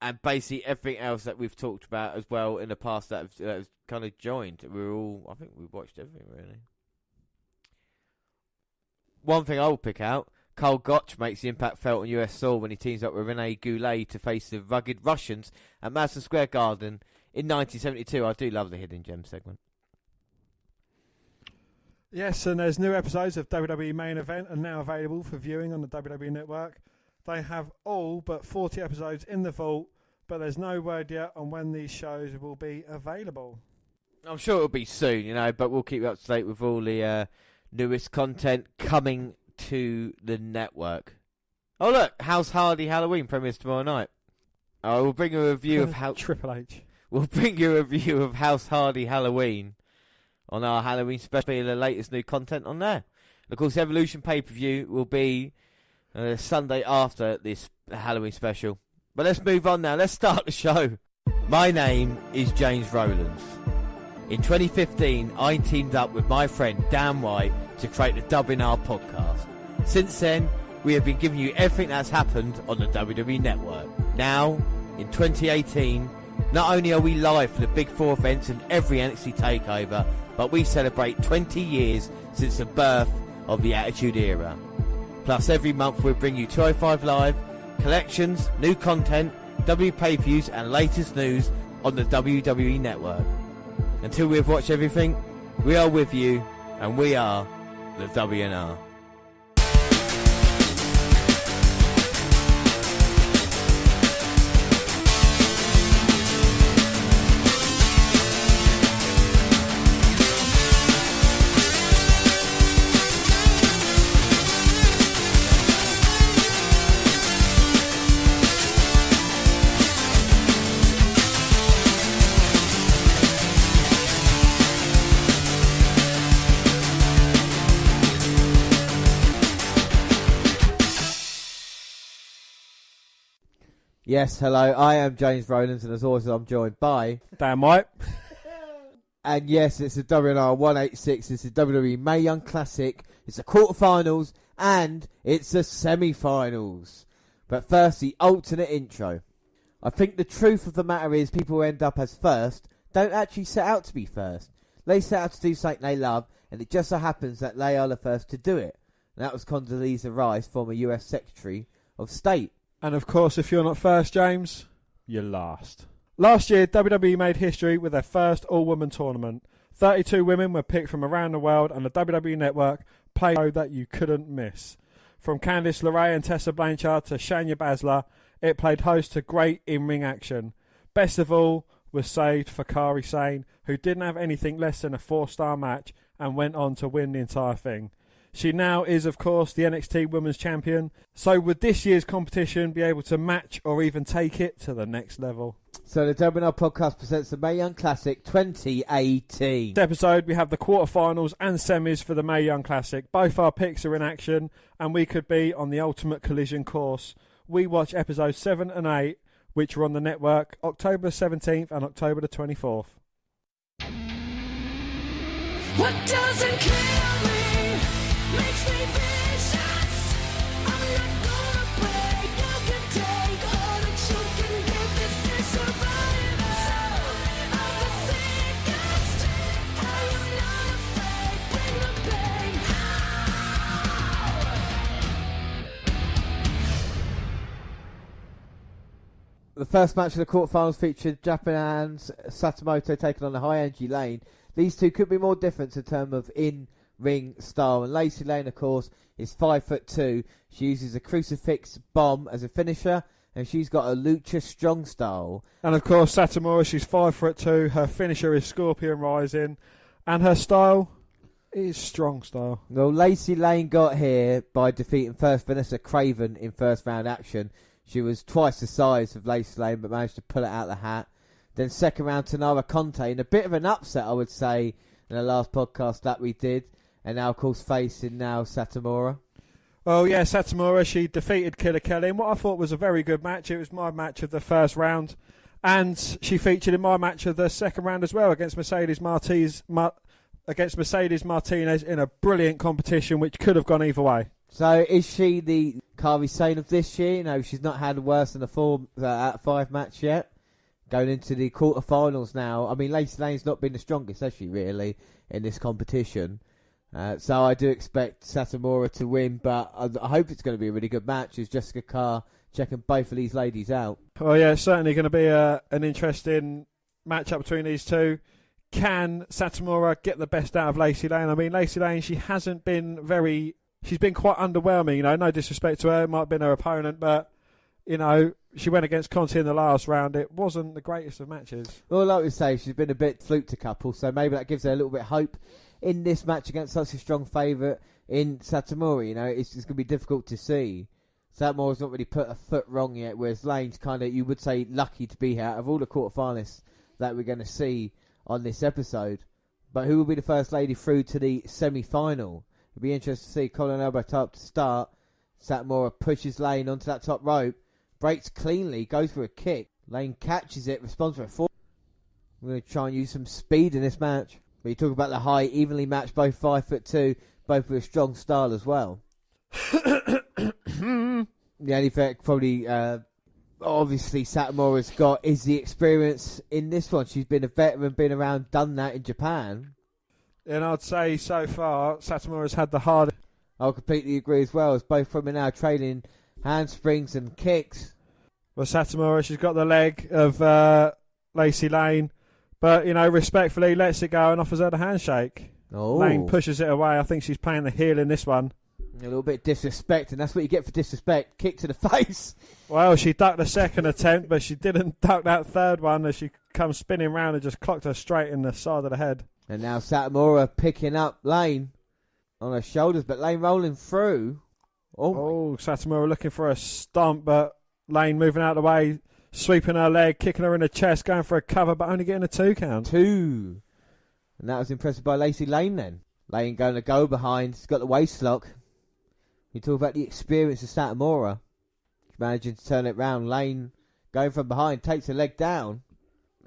And basically everything else that we've talked about as well in the past that has kind of joined. I think we watched everything really. One thing I will pick out, Karl Gotch makes the impact felt on US soil when he teams up with Rene Goulet to face the rugged Russians at Madison Square Garden in 1972. I do love the Hidden Gem segment. Yes, and there's new episodes of WWE Main Event are now available for viewing on the WWE Network. They have all but 40 episodes in the vault, but there's no word yet on when these shows will be available. I'm sure it'll be soon, you know, but we'll keep you up to date with all the newest content coming to the network. Oh look, House Hardy Halloween premieres tomorrow night. We'll bring you a review of how Triple H. We'll bring you a review of House Hardy Halloween on our Halloween special, the latest new content on there. And of course, the Evolution pay-per-view will be Sunday after this Halloween special. But let's move on now. Let's start the show. My name is James Rowlands. In 2015, I teamed up with my friend Dan White to create the WNR podcast. Since then, we have been giving you everything that's happened on the WWE Network. Now, in 2018, not only are we live for the Big Four events and every NXT takeover, but we celebrate 20 years since the birth of the Attitude Era. Plus, every month we'll bring you 205 Live, collections, new content, W pay-per-views and latest news on the WWE Network. Until we've watched everything, we are with you, and we are the WNR. Yes, hello, I am James Rowlands, and as always I'm joined by Dan White. And yes, it's the WNR186, it's the WWE Mae Young Classic, it's the quarterfinals, and it's the semi-finals. But first, the alternate intro. I think the truth of the matter is people who end up as first don't actually set out to be first. They set out to do something they love, and it just so happens that they are the first to do it. And that was Condoleezza Rice, former US Secretary of State. And of course, if you're not first, James, you're last. Last year, WWE made history with their first all-woman tournament. 32 women were picked from around the world, and the WWE Network played a show that you couldn't miss. From Candice LeRae and Tessa Blanchard to Shayna Baszler, it played host to great in-ring action. Best of all was saved for Kairi Sane, who didn't have anything less than a 4-star match and went on to win the entire thing. She now is, of course, the NXT Women's Champion. So would this year's competition be able to match or even take it to the next level? So the WNR podcast presents the Mae Young Classic 2018. This episode, we have the quarterfinals and semis for the Mae Young Classic. Both our picks are in action, and we could be on the ultimate collision course. We watch episodes 7 and 8, which are on the network October 17th and October the 24th. What doesn't kill me makes me vicious. I'm not gonna break. You can take all that you can give. This is survival of the sickest. I am not afraid. Bring the pain. The first match of the quarterfinals featured Japan's Satomoto taking on the high energy Lane. These two could be more different in terms of in-ring style. And Lacey Lane, of course, is 5'2". She uses a crucifix bomb as a finisher, and she's got a lucha strong style. And of course, Satomura, she's 5'2". Her finisher is Scorpion Rising, and her style is strong style. Well, Lacey Lane got here by defeating first Vanessa Craven in first round action. She was twice the size of Lacey Lane, but managed to pull it out of the hat. Then second round, Tanara Conte, in a bit of an upset, I would say, in the last podcast that we did. And now, of course, facing now Satomura. Well, yeah, Satomura, she defeated Killer Kelly in what I thought was a very good match. It was my match of the first round. And she featured in my match of the second round as well against Mercedes Martinez in a brilliant competition, which could have gone either way. So is she the Kairi Sane of this year? You know, she's not had worse than a 4 out of 5 match yet. Going into the quarterfinals now. I mean, Lacey Lane's not been the strongest, has she, really, in this competition? So I do expect Satomura to win, but I hope it's going to be a really good match. Is Jessica Carr checking both of these ladies out? Oh, yeah, it's certainly going to be an interesting matchup between these two. Can Satomura get the best out of Lacey Lane? I mean, Lacey Lane, she's been quite underwhelming, you know, no disrespect to her, it might have been her opponent, but, you know, she went against Conti in the last round. It wasn't the greatest of matches. Well, like we say, she's been a bit fluked a couple, so maybe that gives her a little bit of hope in this match against such a strong favourite in Satomura. You know, it's going to be difficult to see. Satomura's not really put a foot wrong yet, whereas Lane's kind of, you would say, lucky to be here out of all the quarterfinalists that we're going to see on this episode. But who will be the first lady through to the semi-final? It'll be interesting to see. Colin elbow top to start. Satomura pushes Lane onto that top rope. Breaks cleanly. Goes for a kick. Lane catches it. Responds for a fall. We're going to try and use some speed in this match. But you talk about the height. Evenly matched. Both 5'2". Both with a strong style as well. The only thing probably obviously Satomura's got is the experience in this one. She's been a veteran. Been around. Done that in Japan. And I'd say so far, Satomura's had the hardest. I'll completely agree as well, as both of them are now training handsprings and kicks. Well, Satomura, she's got the leg of Lacey Lane, but, you know, respectfully lets it go and offers her the handshake. Oh. Lane pushes it away. I think she's playing the heel in this one. A little bit of disrespect, and that's what you get for disrespect. Kick to the face. Well, she ducked the second attempt, but she didn't duck that third one as she comes spinning round and just clocked her straight in the side of the head. And now Satomura picking up Lane on her shoulders, but Lane rolling through. Oh, Satomura looking for a stomp, but Lane moving out of the way, sweeping her leg, kicking her in the chest, going for a cover, but only getting a 2 count. 2. And that was impressive by Lacey Lane then. Lane going to go behind. She's got the waist lock. You talk about the experience of Satomura. She's managing to turn it round. Lane going from behind, takes her leg down.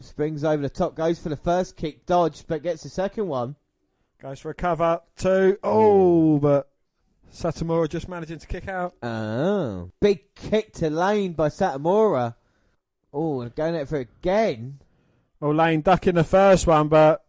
Springs over the top, goes for the first kick, dodge, but gets the second one. Goes for a cover, 2. Oh, but Satomura just managing to kick out. Oh. Big kick to Lane by Satomura. Oh, going at it for again. Well, Lane ducking the first one, but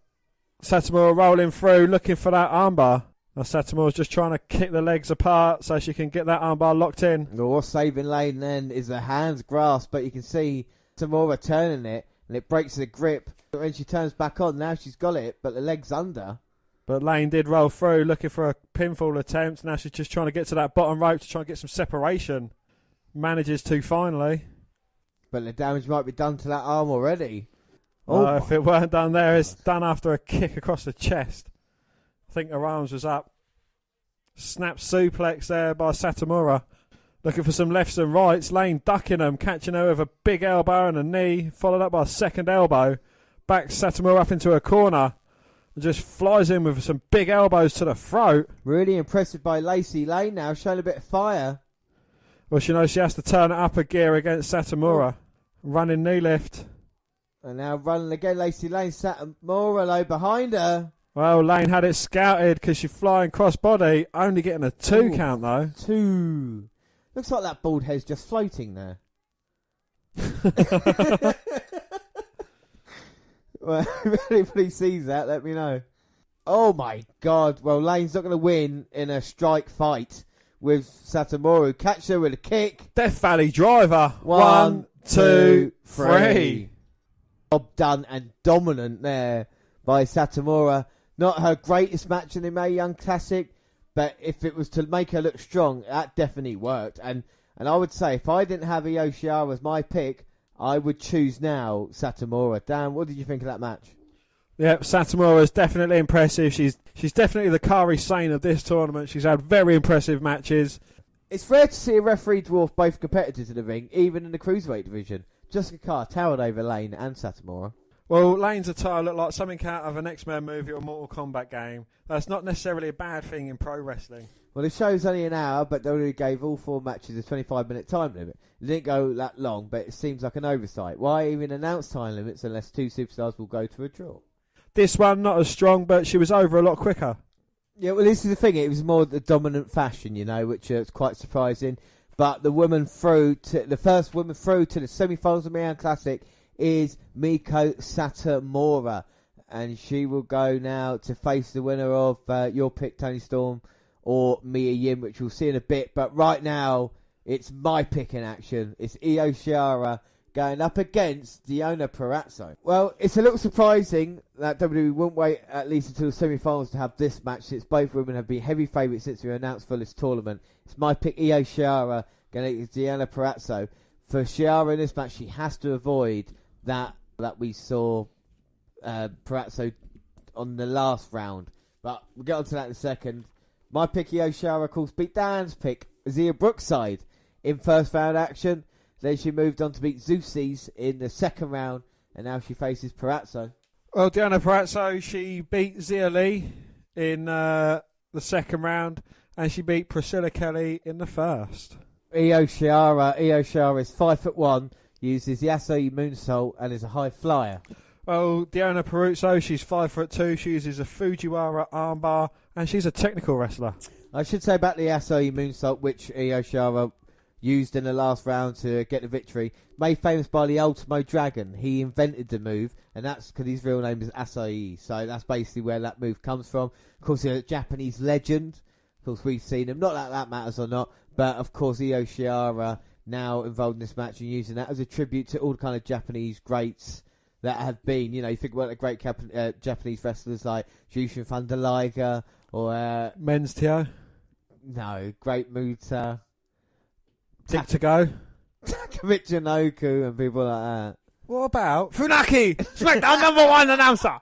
Satomura rolling through, looking for that armbar. Now Satomura's just trying to kick the legs apart so she can get that armbar locked in. Well, what's saving Lane then is the hands grasp, but you can see Satomura turning it, and it breaks the grip. But when she turns back on, now she's got it, but the leg's under. But Lane did roll through, looking for a pinfall attempt. Now she's just trying to get to that bottom rope to try and get some separation. Manages to finally. But the damage might be done to that arm already. Oh, if it weren't done there, it's done after a kick across the chest. I think her arms was up. Snap suplex there by Satomura. Looking for some lefts and rights. Lane ducking them, catching her with a big elbow and a knee, followed up by a second elbow. Backs Satomura up into a corner and just flies in with some big elbows to the throat. Really impressive by Lacey Lane now, showing a bit of fire. Well, she knows she has to turn it up a gear against Satomura. Running knee lift. And now running again, Lacey Lane. Satomura low behind her. Well, Lane had it scouted because she's flying cross body, only getting a 2 count though. 2. Looks like that bald head's just floating there. Well, if anybody sees that, let me know. Oh my God. Well, Lane's not going to win in a strike fight with Satomura. Catch her with a kick. Death Valley driver. 1, 2, 3. Job done and dominant there by Satomura. Not her greatest match in the Mae Young Classic, but if it was to make her look strong, that definitely worked. And I would say if I didn't have Io Shirai as my pick, I would choose now Satomura. Dan, what did you think of that match? Yep, Satomura is definitely impressive. She's definitely the Kairi Sane of this tournament. She's had very impressive matches. It's rare to see a referee dwarf both competitors in the ring, even in the cruiserweight division. Jessica Carr towered over Lane and Satomura. Well, Lane's attire looked like something out of an X-Men movie or Mortal Kombat game. That's not necessarily a bad thing in pro wrestling. Well, the show's only an hour, but WWE gave all 4 matches a 25-minute time limit. It didn't go that long, but it seems like an oversight. Why even announce time limits unless 2 superstars will go to a draw? This one, not as strong, but she was over a lot quicker. Yeah, well, this is the thing. It was more the dominant fashion, which is quite surprising. But the first woman through to the semi-finals of the Mae Young Classic is Miko Satomura. And she will go now to face the winner of your pick, Tony Storm, or Mia Yim, which we'll see in a bit. But right now, it's my pick in action. It's Io Shirai going up against Deonna Purrazzo. Well, it's a little surprising that WWE won't wait at least until the semi-finals to have this match, since both women have been heavy favourites since we announced for this tournament. It's my pick, Io Shirai going against Deonna Purrazzo. For Shirai in this match, she has to avoid that we saw Purrazzo on the last round. But we'll get on to that in a second. My pick, Io Shirai, of course, beat Dan's pick, Zia Brookside, in first round action. Then she moved on to beat Zeusis in the second round, and now she faces Purrazzo. Well, Deonna Purrazzo, she beat Zia Lee in the second round, and she beat Priscilla Kelly in the first. Io Shirai is 5'1", uses the Asai moonsault, and is a high flyer. Well, Deonna Purrazzo, she's 5'2", she uses a Fujiwara armbar, and she's a technical wrestler. I should say about the Asai moonsault, which Io Shirai used in the last round to get the victory, made famous by the Ultimo Dragon. He invented the move, and that's because his real name is Asai, so that's basically where that move comes from. Of course, he's a Japanese legend. Of course, we've seen him. Not that that matters or not, but of course, Io Shirai now involved in this match and using that as a tribute to all the kind of Japanese greats that have been. You think about the great Japanese wrestlers like Jushin Thunder Liger or Men's Tio. No, Great Muta. Dick to go. Michinoku and people like that. What about Funaki, SmackDown #1 announcer?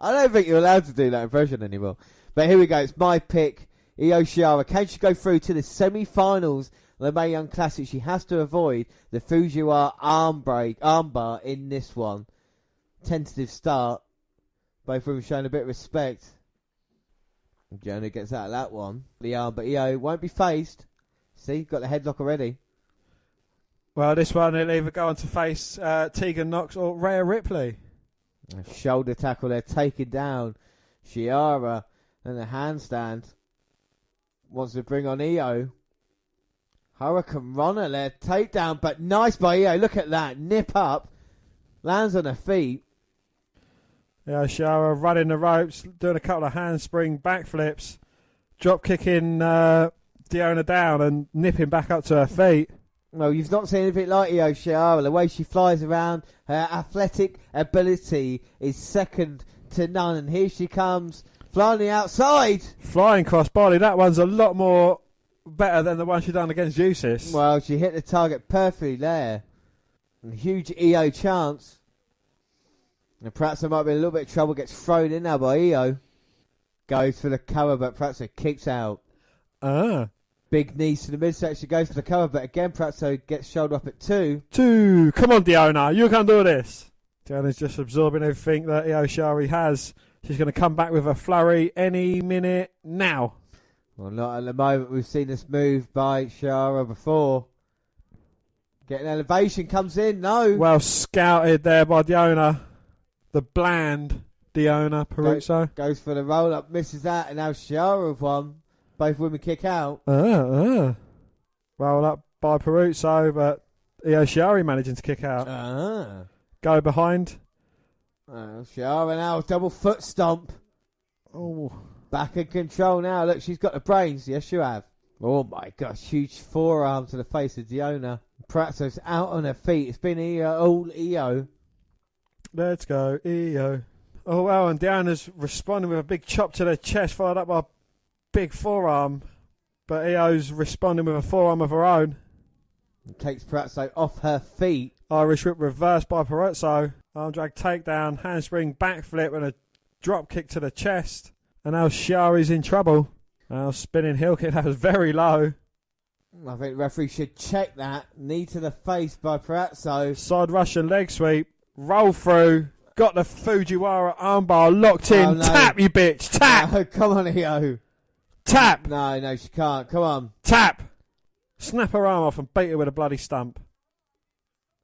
I don't think you're allowed to do that impression anymore. But here we go. It's my pick, Io Shirai. Can she go through to the semi-finals of the Mae Young Classic? She has to avoid the Fujiwara armbar in this one. Tentative start. Both of them showing a bit of respect. Jonah gets out of that one. The arm, but Io won't be faced. See, got the headlock already. Well, this one, he'll either go on to face Tegan Knox or Rhea Ripley. A shoulder tackle there, taking down Shirai. And the handstand wants to bring on Io. Hurricane Runner there, takedown, but nice by Io. Look at that, nip up. Lands on her feet. Yeah, Shirai running the ropes, doing a couple of handspring backflips, drop kicking Deonna down and nipping back up to her feet. Well, you've not seen anything like Io Shirai. The way she flies around, her athletic ability is second to none. And here she comes, flying the outside. Flying cross body, that one's a lot more better than the one she done against Zeusis. Well, she hit the target perfectly there. And huge Io chance. And perhaps there might be a little bit of trouble, gets thrown in now by Io. Goes for the cover, but Pratso kicks out. Big knees to the midsection, goes for the cover, but again Pratso gets shoulder up at 2. 2. Come on, Diona, you can do this. Diona's just absorbing everything that Io Shirai has. She's going to come back with a flurry any minute now. Well, not at the moment. We've seen this move by Shirai before. Getting elevation, comes in, no. Well scouted there by Diona. The bland Diona Peruzzo. Goes for the roll up, misses that, and now Shirai with one. Both women kick out. Roll up by Peruzzo, but Io Shirai managing to kick out. Go behind. Shirai now, double foot stomp. Oh. Back in control now. Look, she's got the brains. Yes, you have. Oh my gosh, huge forearm to the face of Diona. Pratso's out on her feet. It's been all Io. Let's go, Io. Oh, well, and Diona's responding with a big chop to the chest, followed up by a big forearm. But Io's responding with a forearm of her own. It takes Pratso off her feet. Irish whip reversed by Peruzzo. Arm drag takedown, handspring backflip, and a drop kick to the chest. And now Shiari's in trouble. Now spinning heel kick, that was very low. I think the referee should check that. Knee to the face by Pratso. Side Russian leg sweep. Roll through. Got the Fujiwara armbar locked in. Oh, no. Tap, you bitch. Tap. Oh, come on, Io. Tap. No, she can't. Come on. Tap. Snap her arm off and beat her with a bloody stump.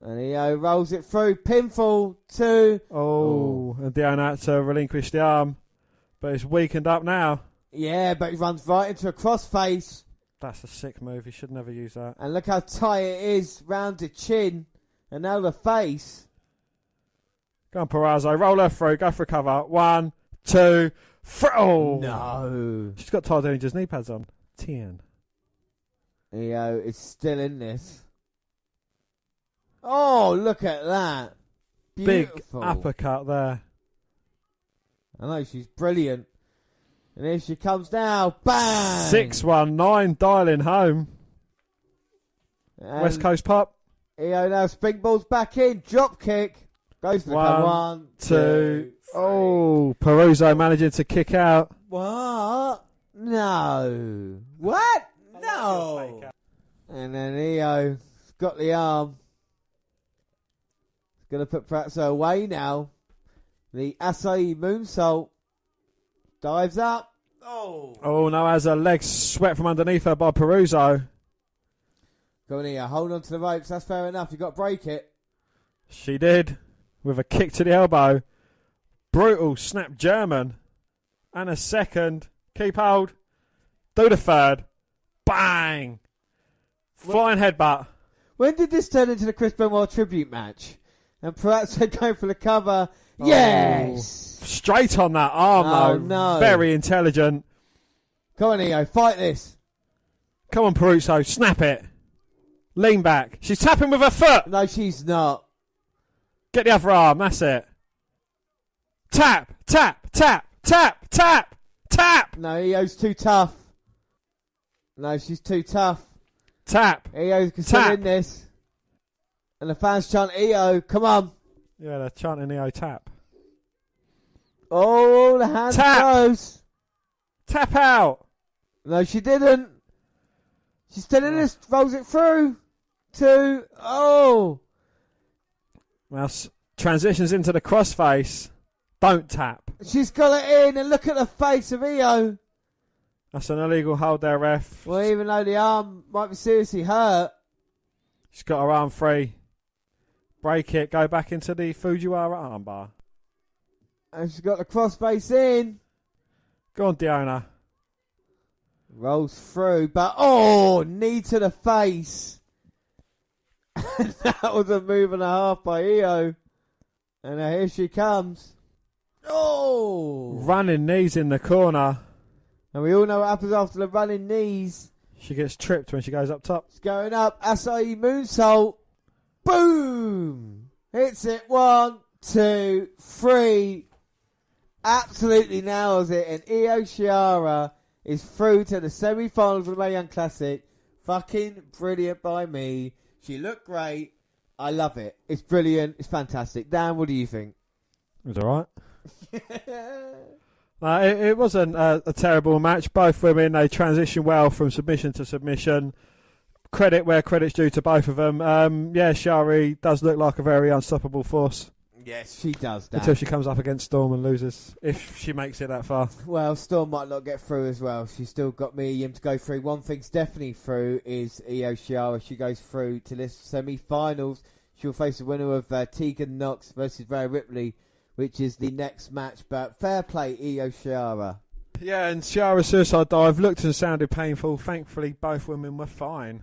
And Io rolls it through. Pinfall 2. Oh. And Diona had to relinquish the arm. But it's weakened up now. Yeah, but he runs right into a crossface. That's a sick move. He should never use that. And look how tight it is. Round the chin. And now the face. Go on, Peruzzo. Roll her through. Go for a cover. 1, 2, 3. Oh. No. She's got Todd Dillinger's knee pads on. 10. Io is still in this. Oh, look at that. Beautiful. Big uppercut there. I know, she's brilliant. And here she comes now. Bang! 619, dialing home. And West Coast pop. Io now springballs back in. Drop kick. Goes for the count. 1, 2. Oh, Peruzzo managing to kick out. What? No. What? No. And then Io's got the arm. He's going to put Pratso away now. The Acai moonsault. Dives up. Oh, now has her legs swept from underneath her by Peruzzo. Go on, Io. Hold on to the ropes. That's fair enough. You've got to break it. She did. With a kick to the elbow. Brutal snap German. And a second. Keep hold. Do the third. Bang. Flying headbutt. When did this turn into the Chris Benoit tribute match? And Pratso going for the cover. Yes! Straight on that arm, though. No. Very intelligent. Come on, Io. Fight this. Come on, Peruzzo. Snap it. Lean back. She's tapping with her foot. No, she's not. Get the other arm. That's it. Tap, tap, tap, tap, tap, tap. No, Io's too tough. No, she's too tough. Tap. Io's still Tap. in this. And the fans chant, Io, come on. Yeah, they're chanting Io tap. Oh, the hands Tap. close. Tap out. No, she didn't. She's still in this. Rolls it through. 2. Oh. Now transitions into the crossface. Don't tap. She's got it in. And look at the face of Io. That's an illegal hold there, ref. Well, even though the arm might be seriously hurt. She's got her arm free. Break it. Go back into the Fujiwara armbar. And she's got the crossface in. Go on, Diona. Rolls through, but knee to the face. And that was a move and a half by Io. And now here she comes. Oh! Running knees in the corner. And we all know what happens after the running knees. She gets tripped when she goes up top. It's going up. Acai moonsault. Boom! Hits it. 1, 2, 3. Absolutely nails it. And Io Shirai is through to the semi-finals of the Mae Young Classic. Fucking brilliant by me. She looked great. I love it. It's brilliant. It's fantastic. Dan, what do you think? It was alright. It wasn't a terrible match. Both women, they transitioned well from submission to submission. Credit where credit's due to both of them. Shirai does look like a very unstoppable force. Yes, she does that. Until she comes up against Storm and loses, if she makes it that far. Well, Storm might not get through as well. She's still got Mia Yim to go through. One thing's definitely through is Io Shirai. She goes through to this semi-finals. She'll face the winner of Tegan Nox versus Rhea Ripley, which is the next match. But fair play, Io Shirai. Yeah, and Shiara's suicide dive looked and sounded painful. Thankfully, both women were fine.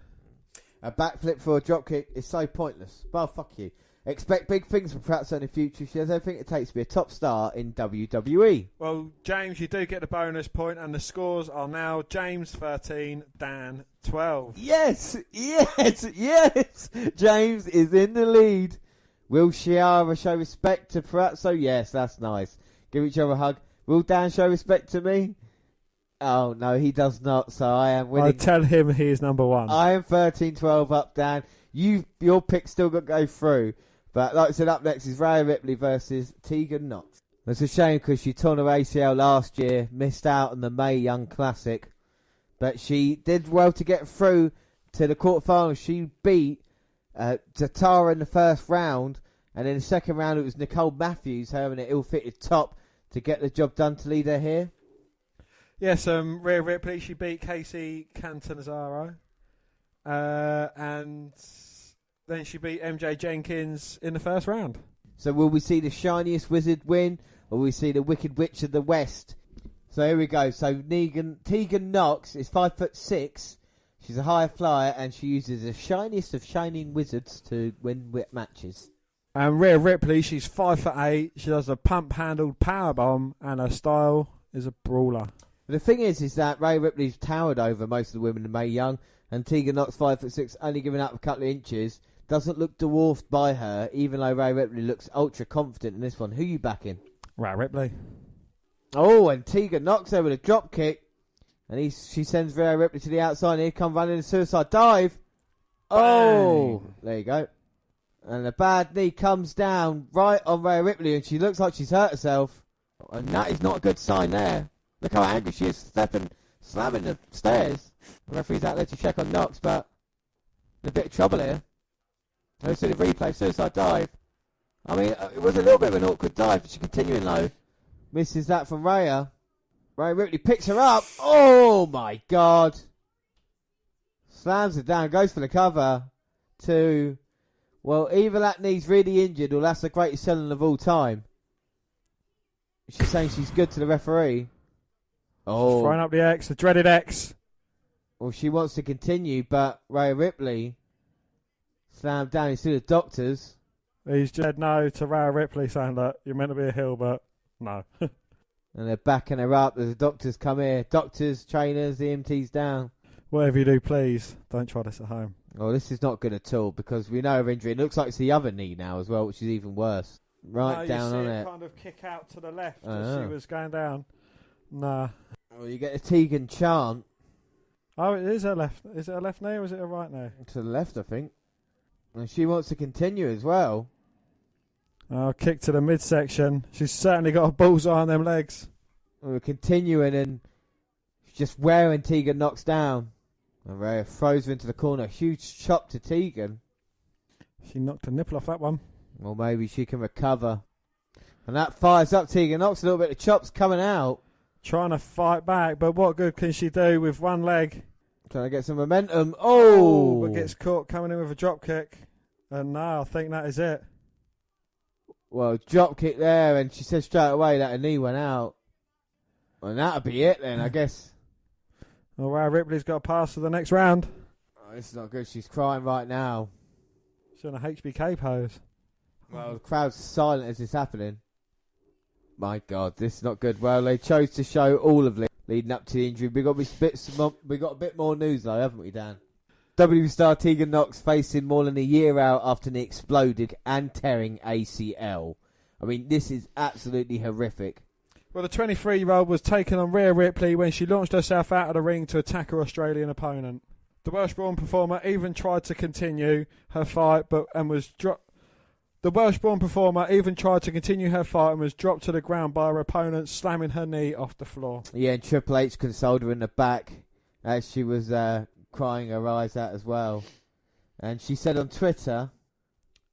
A backflip for a dropkick is so pointless. Well, fuck you. Expect big things from Pratt in the future. She has everything it takes to be a top star in WWE. Well, James, you do get the bonus point, and the scores are now James 13, Dan 12. Yes! James is in the lead. Will Shiara show respect to Palazzo? Yes, that's nice. Give each other a hug. Will Dan show respect to me? Oh, no, he does not, so I am winning. I tell him he is number one. I am 13-12 up, Dan. Your pick still got to go through. But like I said, up next is Rhea Ripley versus Tegan Nox. It's a shame because she torn her ACL last year, missed out on the Mae Young Classic. But she did well to get through to the quarterfinals. She beat Zatara in the first round. And in the second round, it was Nicole Matthews, her in an ill-fitted top, to get the job done to lead her here. Yes, Rhea Ripley, she beat Casey Catanzaro. And then she beat MJ Jenkins in the first round. So will we see the shiniest wizard win, or will we see the Wicked Witch of the West? So here we go. So Tegan Nox is 5'6". She's a high flyer, and she uses the shiniest of shining wizards to win matches. And Rhea Ripley, she's 5'8". She does a pump-handled powerbomb, and her style is a brawler. The thing is that Rhea Ripley's towered over most of the women in Mae Young, and Tegan Nox, 5'6", only giving up a couple of inches. Doesn't look dwarfed by her, even though Rhea Ripley looks ultra confident in this one. Who you backing? Rhea Ripley. Oh, and Tegan Nox there with a drop kick. And she sends Rhea Ripley to the outside. And here come running a suicide dive. Oh, Bang. There you go. And the bad knee comes down right on Rhea Ripley, and she looks like she's hurt herself. And that is not a good sign there. Look how angry she is, slamming the stairs. The referee's out there to check on Nox, but in a bit of trouble here. Let's see the replay, suicide dive. I mean, it was a little bit of an awkward dive, but she's continuing low. Misses that from Rhea. Rhea Ripley picks her up. Oh my God. Slams her down, goes for the cover. Well, either that knee's really injured or that's the greatest selling of all time. She's saying she's good to the referee. Oh. Throwing up the X, the dreaded X. Well, she wants to continue, but Rhea Ripley slammed down into the doctors. He's just said no to Rhea Ripley, saying that you're meant to be a heel, but no. And they're backing her up. The doctors come here. Doctors, trainers, EMTs down. Whatever you do, please, don't try this at home. Oh, this is not good at all because we know her injury. It looks like it's the other knee now as well, which is even worse. Right down on it. Kind of kick out to the left as she was going down. Nah. Well, you get a Tegan chant. Oh, it is her left. Is it a left knee or is it a right knee? To the left, I think. And she wants to continue as well. Oh, kick to the midsection. She's certainly got a bullseye on them legs. We're continuing and she's just wearing Tegan Nox down. And Rhea throws her into the corner. Huge chop to Tegan. She knocked a nipple off that one. Well, maybe she can recover. And that fires up Tegan Nox. A little bit of chops coming out. Trying to fight back, but what good can she do with one leg? Trying to get some momentum. Oh! But gets caught coming in with a drop kick. And no, I think that is it. Well, drop kick there, and she said straight away that her knee went out. And that'll be it then, I guess. Well, Rhea Ripley's got to pass to the next round. Oh, this is not good. She's crying right now. She's on a HBK pose. Well, the crowd's silent as it's happening. My God, this is not good. Well, they chose to show all of it leading up to the injury. We got a bit more news though, haven't we, Dan? WWE star Tegan Nox facing more than a year out after an exploded and tearing ACL. I mean, this is absolutely horrific. Well, the 23-year-old was taken on Rhea Ripley when she launched herself out of the ring to attack her Australian opponent. The Welsh-born performer even tried to continue her fight, but was The Welsh-born performer even tried to continue her fight and was dropped to the ground by her opponent, slamming her knee off the floor. Yeah, and Triple H consoled her in the back as she was crying her eyes out as well. And she said on Twitter,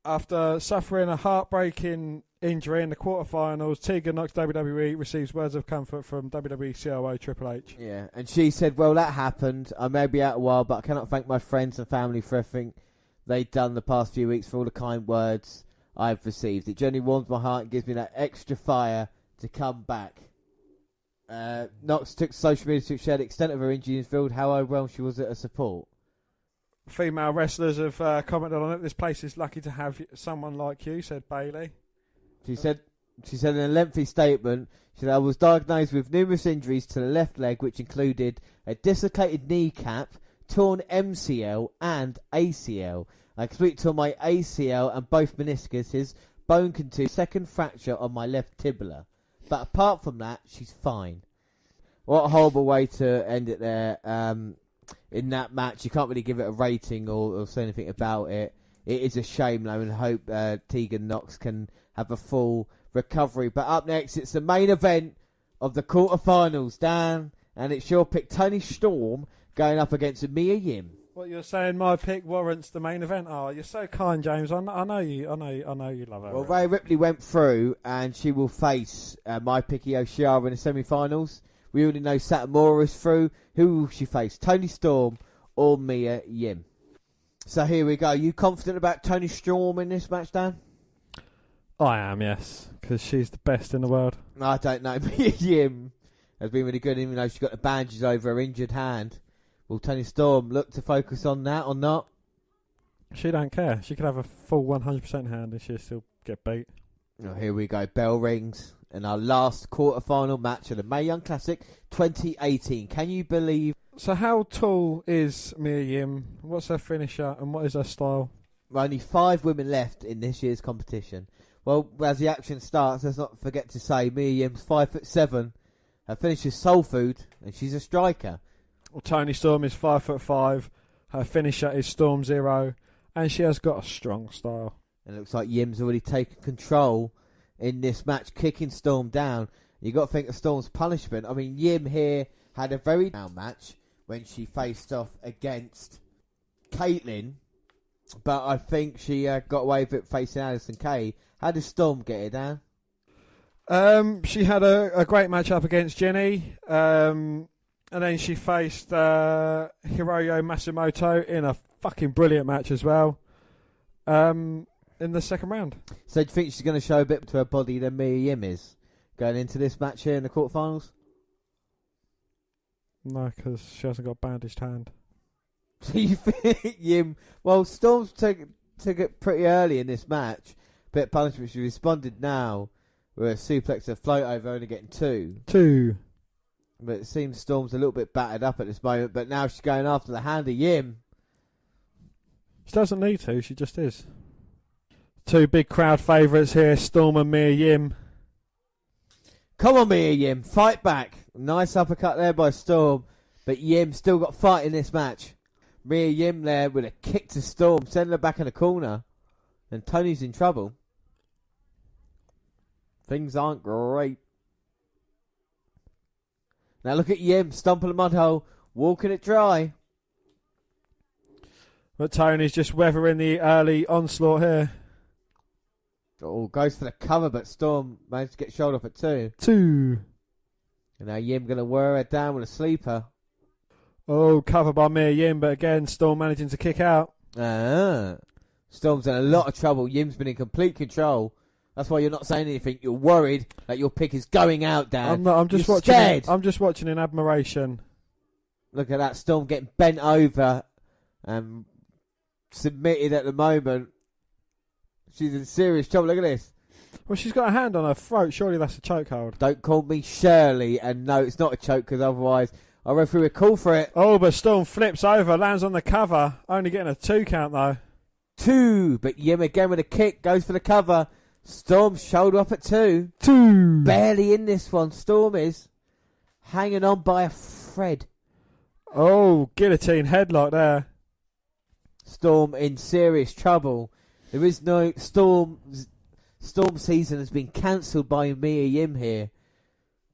after suffering a heartbreaking injury in the quarterfinals, Tegan Knox WWE receives words of comfort from WWE COO Triple H. yeah, and she said, well, that happened. I may be out a while, but I cannot thank my friends and family for everything they've done the past few weeks, for all the kind words I've received. It generally warms my heart and gives me that extra fire to come back. Knox took social media to share the extent of her injury and revealed how overwhelmed she was at her support. Female wrestlers have commented on it. This place is lucky to have someone like you, said Bayley. She said in a lengthy statement, she said, I was diagnosed with numerous injuries to the left leg, which included a dislocated kneecap, torn MCL and ACL. I completely tore my ACL and both meniscuses, bone contusion, second fracture on my left tibia. But apart from that, she's fine. What a horrible way to end it there. In that match, you can't really give it a rating or say anything about it. It is a shame, though, and I hope Tegan Knox can have a full recovery. But up next, it's the main event of the quarterfinals, Dan, and it's your pick, Toni Storm, going up against Mia Yim. What you're saying, my pick warrants the main event. Oh, you're so kind, James. I know you love her. Well, Rhea Ripley went through, and she will face my picky Shirai in the semi-finals. We already know Satomura is through. Who will she face, Toni Storm or Mia Yim? So here we go. You confident about Toni Storm in this match, Dan? I am, yes, because she's the best in the world. I don't know. Mia Yim has been really good, even though she's got the bandages over her injured hand. Will Toni Storm look to focus on that or not? She don't care. She could have a full 100% hand and she'll still get beat. Oh, here we go. Bell rings. And our last quarter-final match of the Mae Young Classic 2018. Can you believe? So how tall is Mia Yim? What's her finisher and what is her style? Only 5 women left in this year's competition. Well, as the action starts, let's not forget to say Mia Yim's 5'7". Her finisher's soul food, and she's a striker. Well, Toni Storm is 5'5". Her finisher is Storm Zero, and she has got a strong style. And it looks like Yim's already taken control in this match, kicking Storm down. You got to think of Storm's punishment. I mean, Yim here had a very down match when she faced off against Caitlyn, but I think she got away with it facing Alison Kay. How did Storm get it down? She had a great match up against Jenny, and then she faced Hiroyo Matsumoto in a fucking brilliant match as well. In the second round. So do you think she's going to show a bit to her body than Mia Yim is going into this match here in the quarterfinals? No, because she hasn't got a bandaged hand. So you think Yim... Well, Storm's took it pretty early in this match. Bit of punishment. She responded now with a suplex and float over, only getting 2. 2. But it seems Storm's a little bit battered up at this moment. But now she's going after the hand of Yim. She doesn't need to. She just is. 2 big crowd favourites here, Storm and Mia Yim. Come on, Mia Yim, fight back. Nice uppercut there by Storm, but Yim still got fight in this match. Mia Yim there with a kick to Storm, sending her back in the corner. And Tony's in trouble. Things aren't great. Now look at Yim, stomping the mud hole, walking it dry. But Tony's just weathering the early onslaught here. Oh, goes for the cover, but Storm managed to get shoulder up at 2. 2. And now Yim going to wear her down with a sleeper. Oh, cover by Mia Yim, but again, Storm managing to kick out. Storm's in a lot of trouble. Yim's been in complete control. That's why you're not saying anything. You're worried that your pick is going out, Dan. I'm not. I'm just you're watching. Scared. I'm just watching in admiration. Look at that Storm getting bent over and submitted at the moment. She's in serious trouble. Look at this. Well, she's got a hand on her throat. Surely that's a chokehold. Don't call me Shirley. And no, it's not a choke because otherwise I'll referee a call for it. Oh, but Storm flips over, lands on the cover. Only getting a 2 count though. 2. But Yim again with a kick. Goes for the cover. Storm shoulder up at 2. 2. Barely in this one. Storm is hanging on by a thread. Oh, guillotine headlock there. Storm in serious trouble. There is no Storm season has been cancelled by Mia Yim here.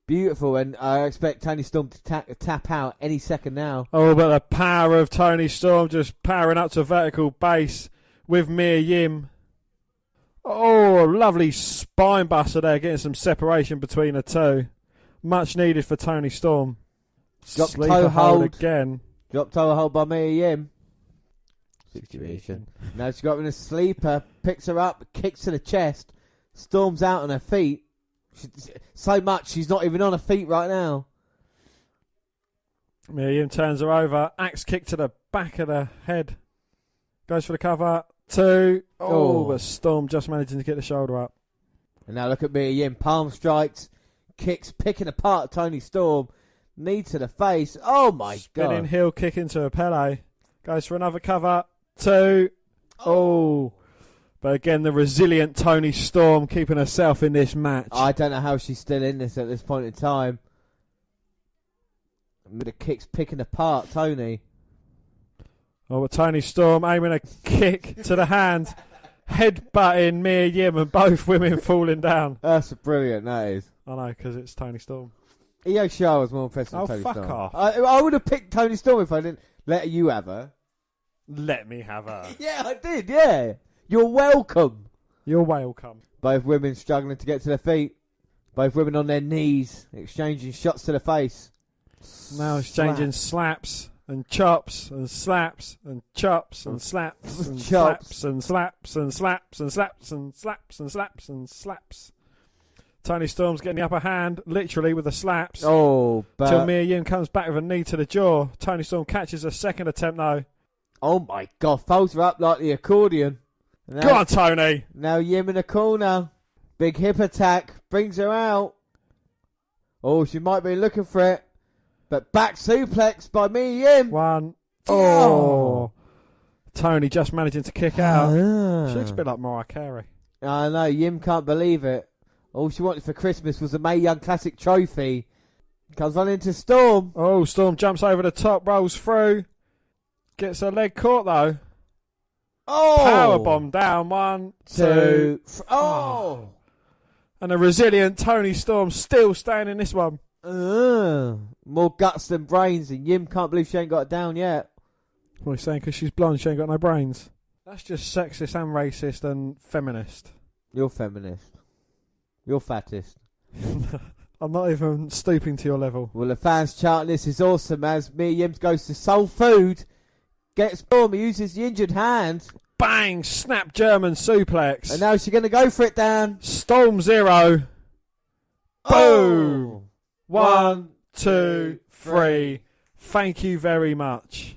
Beautiful, and I expect Toni Storm to tap out any second now. Oh, but the power of Toni Storm just powering up to vertical base with Mia Yim. Oh, lovely spine buster there, getting some separation between the two. Much needed for Toni Storm. Drop Sleeper toe hold again. Drop toe hold by Mia Yim. Situation. Now she's got in a sleeper, picks her up, kicks to the chest, Storm's out on her feet. So much she's not even on her feet right now. Mia Yim turns her over, axe kick to the back of the head. Goes for the cover. 2. Oh, but Storm just managing to get the shoulder up. And now look at Mia Yim. Palm strikes, kicks, picking apart Toni Storm. Knee to the face. Oh my God. Spinning heel kick into a Pele. Goes for another cover. 2. Oh. But again, the resilient Toni Storm keeping herself in this match. I don't know how she's still in this at this point in time. With the kicks picking apart Toni. Oh, but Toni Storm aiming a kick to the hand. Headbutting Mia Yim and both women falling down. That's brilliant, that is. I know, because it's Toni Storm. Io Shirai was more impressive Oh, than Toni fuck Storm. off. I would have picked Toni Storm if I didn't let you have her. Let me have her. Yeah, I did, yeah. You're welcome. You're welcome. Both women struggling to get to their feet. Both women on their knees, exchanging shots to the face. Now exchanging slaps and chops and slaps and chops and slaps and slaps and slaps and slaps and slaps and slaps and slaps and slaps. Toni Storm's getting the upper hand, literally with the slaps. Oh, but Till Mia Yim comes back with a knee to the jaw. Toni Storm catches a second attempt though. oh my God, folds her up like the accordion. Now, Go on, Toni. Now Yim in the corner. Big hip attack, brings her out. Oh, she might be looking for it. But back suplex by Mia Yim. 1. Oh. Toni just managing to kick out. She looks a bit like Mariah Carey. I know, Yim can't believe it. All she wanted for Christmas was a Mae Young Classic trophy. Comes on into Storm. Oh, Storm jumps over the top, rolls through. Gets her leg caught though. Oh! Powerbomb down. 1, 2. Oh! And a resilient Toni Storm still staying in this one. More guts than brains, and Yim can't believe she ain't got it down yet. What are you saying? Because she's blonde, she ain't got no brains. That's just sexist and racist and feminist. You're feminist. You're fattest. I'm not even stooping to your level. Well, the fans chanting this is awesome as Mia Yim goes to Soul Food. Gets Storm, uses the injured hand. Bang! Snap German suplex. And now she's going to go for it, Dan. Storm 0. Oh. Boom! 1, 2, 3. Thank you very much.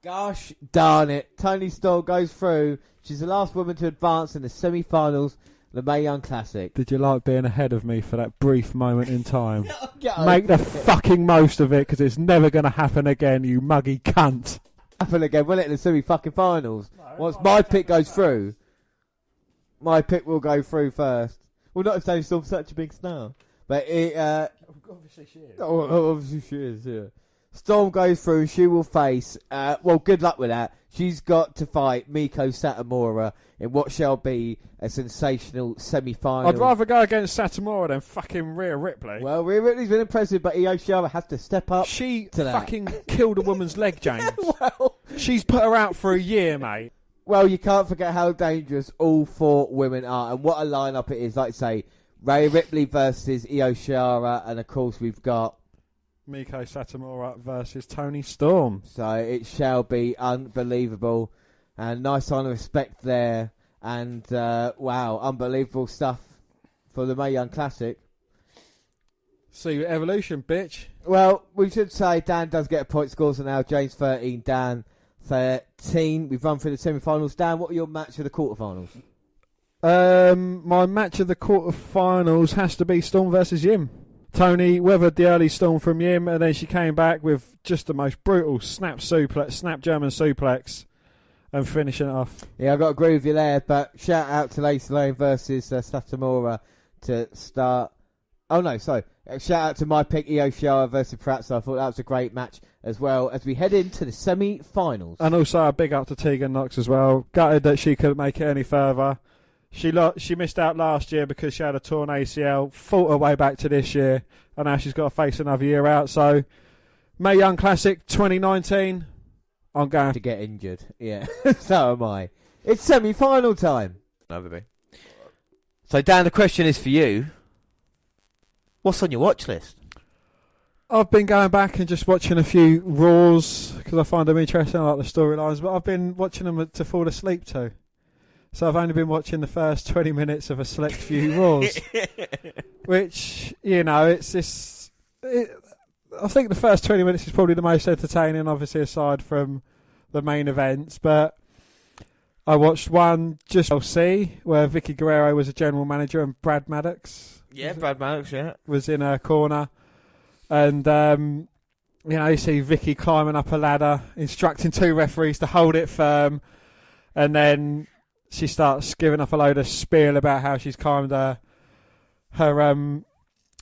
Gosh darn it. Toni Storm goes through. She's the last woman to advance in the semi-finals of the Mae Young Classic. Did you like being ahead of me for that brief moment in time? Get Make the over it. fucking most of it, because it's never going to happen again, you muggy cunt. Happen again, will it, in the semi-finals? Once my pick goes through, my pick will go through first. Well, not if Toni Storm's such a big star. But it, Obviously she is. obviously she is, yeah. Storm goes through, she will face, well, good luck with that. She's got to fight Miko Satomura in what shall be a sensational semi-final. I'd rather go against Satomura than fucking Rhea Ripley. Well, Rhea Ripley's been impressive, but Io Shirai has to step up. She to that. fucking killed a woman's leg, James. well, She's put her out for a year, mate. well, you can't forget how dangerous all 4 women are, and what a lineup it is. Like I say, Rhea Ripley versus Io Shirai, and of course we've got Miko Satomura versus Toni Storm. So it shall be unbelievable. And nice sign of respect there. And wow, unbelievable stuff for the Mae Young Classic. See you at Evolution, bitch. Well, we should say Dan does get a point score, so now James 13, Dan 13. We've run through the semi-finals. Dan, what are your match of the quarterfinals? My match of the quarterfinals has to be Storm versus Yim. Toni weathered the early storm from Yim, and then she came back with just the most brutal snap German suplex, and finishing it off. Yeah, I've got to agree with you there, but shout out to Lacey Lane versus Satomura to start Oh no, so shout out to my pick, Io Shirai versus Pratt. I thought that was a great match as well as we head into the semi-finals. And also a big up to Tegan Knox as well. Gutted that she couldn't make it any further. She missed out last year because she had a torn ACL. Fought her way back to this year, and now she's got to face another year out. So, Mae Young Classic 2019. I'm going to get injured. Yeah, so am I. It's semi-final time. So, Dan, the question is for you. What's on your watch list? I've been going back and just watching a few Raws because I find them interesting. I like the storylines, but I've been watching them to fall asleep to. So I've only been watching the first 20 minutes of a select few Raws, which, you know, it's this. I think the first 20 minutes is probably the most entertaining, obviously, aside from the main events. But I watched one just LC where Vicky Guerrero was a general manager and Brad Maddox. Yeah, Brad Maddox, yeah. Was in her corner. And, you know, you see Vicky climbing up a ladder, instructing two referees to hold it firm. And then she starts giving up a load of spiel about how she's climbed her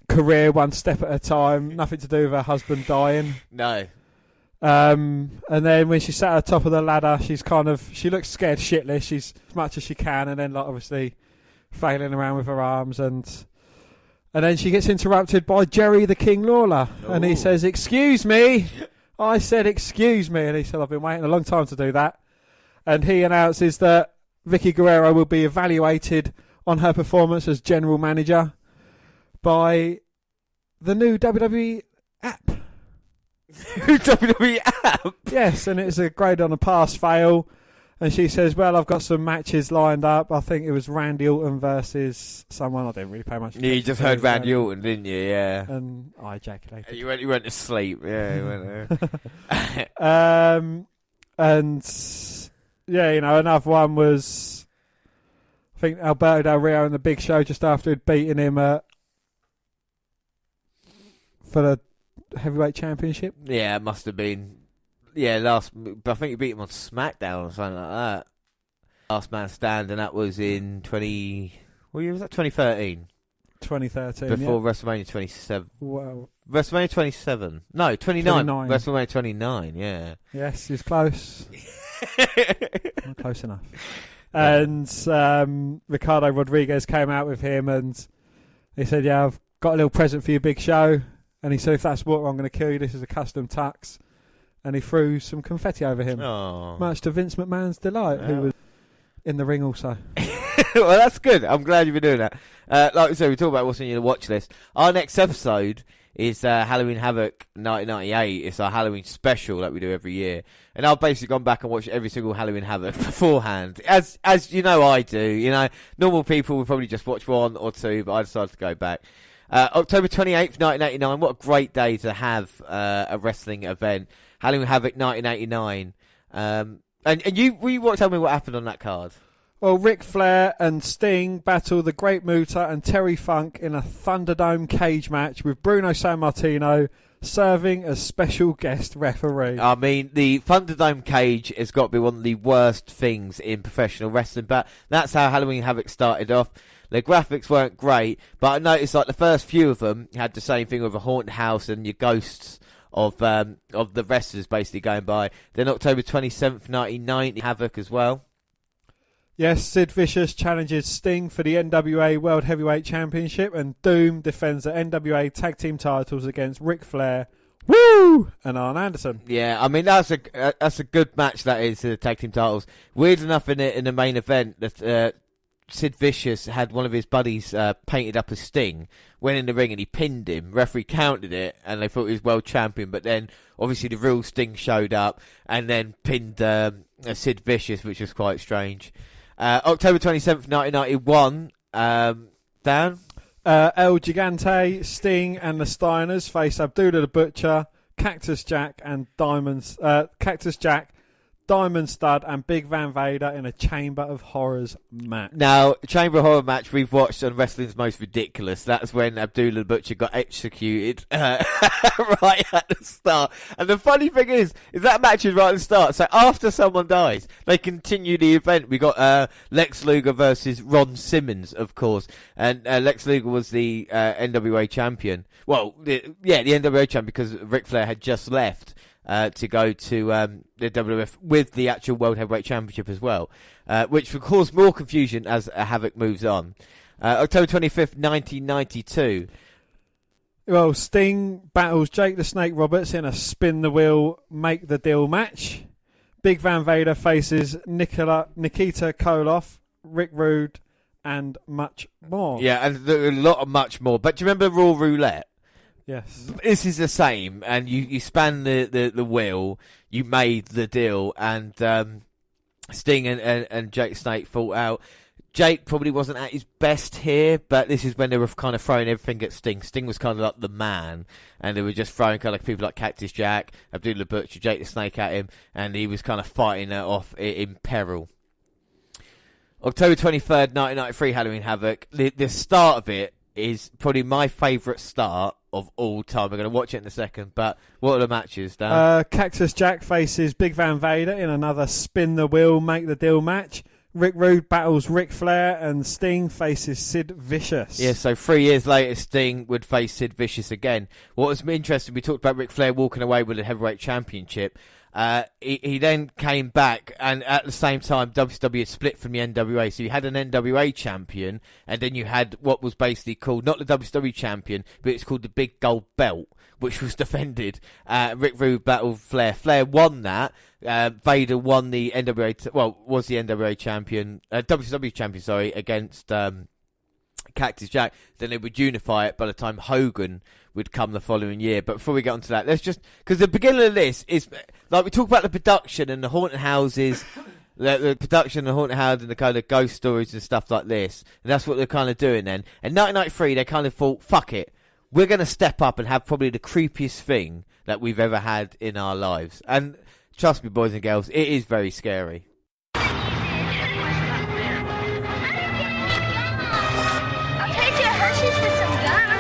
career one step at a time. Nothing to do with her husband dying. No. And then when she sat at the top of the ladder, she looks scared shitless. She's as much as she can, and then like obviously flailing around with her arms, and then she gets interrupted by Jerry the King Lawler, and he says, "Excuse me." I said, "Excuse me," and he said, "I've been waiting a long time to do that." And he announces that Vicky Guerrero will be evaluated on her performance as general manager by the new WWE app. WWE app? Yes, and it's a grade on a pass-fail. And she says, well, I've got some matches lined up. I think it was Randy Orton versus someone. I didn't really pay much attention. Yeah, you just heard Randy Orton, didn't you? Yeah. And I ejaculated. You went to sleep. Yeah, you went there. And, yeah, you know, another one was, I think, Alberto Del Rio in the Big Show just after he'd beaten him for the heavyweight championship. Yeah, it must have been. Yeah, I think he beat him on SmackDown or something like that. Last man standing, that was in what year was that? 2013. 2013. Before yeah. WrestleMania 27. Well, WrestleMania 27. No, 29. WrestleMania 29, yeah. Yes, he's close. Not close enough. And Ricardo Rodriguez came out with him and he said, yeah, I've got a little present for your Big Show. And he said, if that's water, I'm going to kill you. This is a custom tux. And he threw some confetti over him. Oh. Much to Vince McMahon's delight, who was in the ring also. Well, that's good. I'm glad you've been doing that. Like I said, we talk about what's on your watch list. Our next episode is Halloween Havoc 1998. It's our Halloween special that we do every year. And I've basically gone back and watched every single Halloween Havoc beforehand. As you know I do. You know, normal people would probably just watch one or two, but I decided to go back. October 28th, 1989. What a great day to have a wrestling event. Halloween Havoc 1989. And you tell me what happened on that card. Well, Ric Flair and Sting battle the Great Muta and Terry Funk in a Thunderdome cage match with Bruno Sammartino serving as special guest referee. I mean, the Thunderdome cage has got to be one of the worst things in professional wrestling, but that's how Halloween Havoc started off. The graphics weren't great, but I noticed like the first few of them had the same thing with a haunted house and your ghosts of the wrestlers basically going by. Then October 27th, 1990, Havoc as well. Yes, Sid Vicious challenges Sting for the NWA World Heavyweight Championship, and Doom defends the NWA Tag Team titles against Ric Flair, woo, and Arn Anderson. Yeah, I mean that's a good match. That is the tag team titles. Weird enough, in the main event that Sid Vicious had one of his buddies painted up as Sting, went in the ring and he pinned him. Referee counted it and they thought he was world champion, but then obviously the real Sting showed up and then pinned Sid Vicious, which was quite strange. October 27th, 1991. Dan? El Gigante, Sting and the Steiners face Abdullah the Butcher, Cactus Jack and Diamonds. Cactus Jack, Diamond Stud and Big Van Vader in a Chamber of Horrors match. Now, Chamber of Horror match we've watched on Wrestling's Most Ridiculous. That's when Abdullah the Butcher got executed right at the start. And the funny thing is that match is right at the start. So after someone dies, they continue the event. We got Lex Luger versus Ron Simmons, of course. And Lex Luger was the NWA champion. Well, the NWA champion, because Ric Flair had just left to go to the WWF with the actual World Heavyweight Championship as well, which will cause more confusion as Havoc moves on. October 25th, 1992. Well, Sting battles Jake the Snake Roberts in a spin the wheel, make the deal match. Big Van Vader faces Nikita Koloff, Rick Rude, and much more. Yeah, and a lot of much more. But do you remember Raw Roulette? Yes. This is the same, and you span the wheel, you made the deal, and Sting and Jake Snake fought out. Jake probably wasn't at his best here, but this is when they were kind of throwing everything at Sting. Sting was kind of like the man, and they were just throwing kind of like people like Cactus Jack, Abdullah Butcher, Jake the Snake at him, and he was kind of fighting it off in peril. October 23rd, 1993, Halloween Havoc. The start of it is probably my favourite start of all time. We're going to watch it in a second, but what are the matches, Dan? Cactus Jack faces Big Van Vader in another spin the wheel, make the deal match. Rick Rude battles Ric Flair, and Sting faces Sid Vicious. Yeah, so 3 years later, Sting would face Sid Vicious again. What was interesting, we talked about Ric Flair walking away with the heavyweight championship. He then came back, and at the same time, WCW had split from the NWA. So you had an NWA champion, and then you had what was basically called, not the WCW champion, but it's called the Big Gold Belt, which was defended. Rick Rude battled Flair. Flair won that. Vader won the NWA, was the NWA champion, WCW champion, sorry, against Cactus Jack. Then they would unify it by the time Hogan would come the following year. But before we get onto that, let's just, because the beginning of this is, like, we talk about the production and the haunted houses, the production and the haunted house and the kind of ghost stories and stuff like this. And that's what they're kind of doing then. In 1993, they kind of thought, fuck it, we're going to step up and have probably the creepiest thing that we've ever had in our lives. And trust me, boys and girls, it is very scary. I'll trade you a Hershey's for some gum.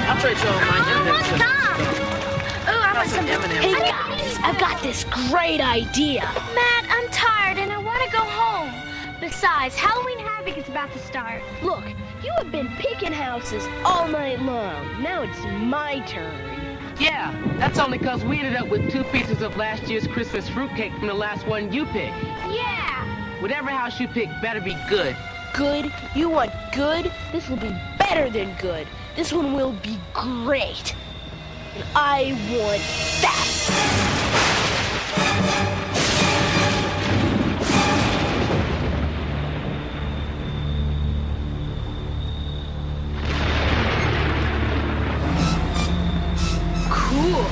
I'll trade you all my I M&Ms. want gum. Ooh, I want some M&Ms. Hey guys, I've got this great idea. Matt, I'm tired and I want to go home. Besides, Halloween Havoc is about to start. Look, you have been picking houses all night long. Now it's my turn. Yeah, that's only because we ended up with 2 pieces of last year's Christmas fruitcake from the last one you picked. Yeah. Whatever house you pick better be good. Good? You want good? This will be better than good. This one will be great. And I want that. Cool.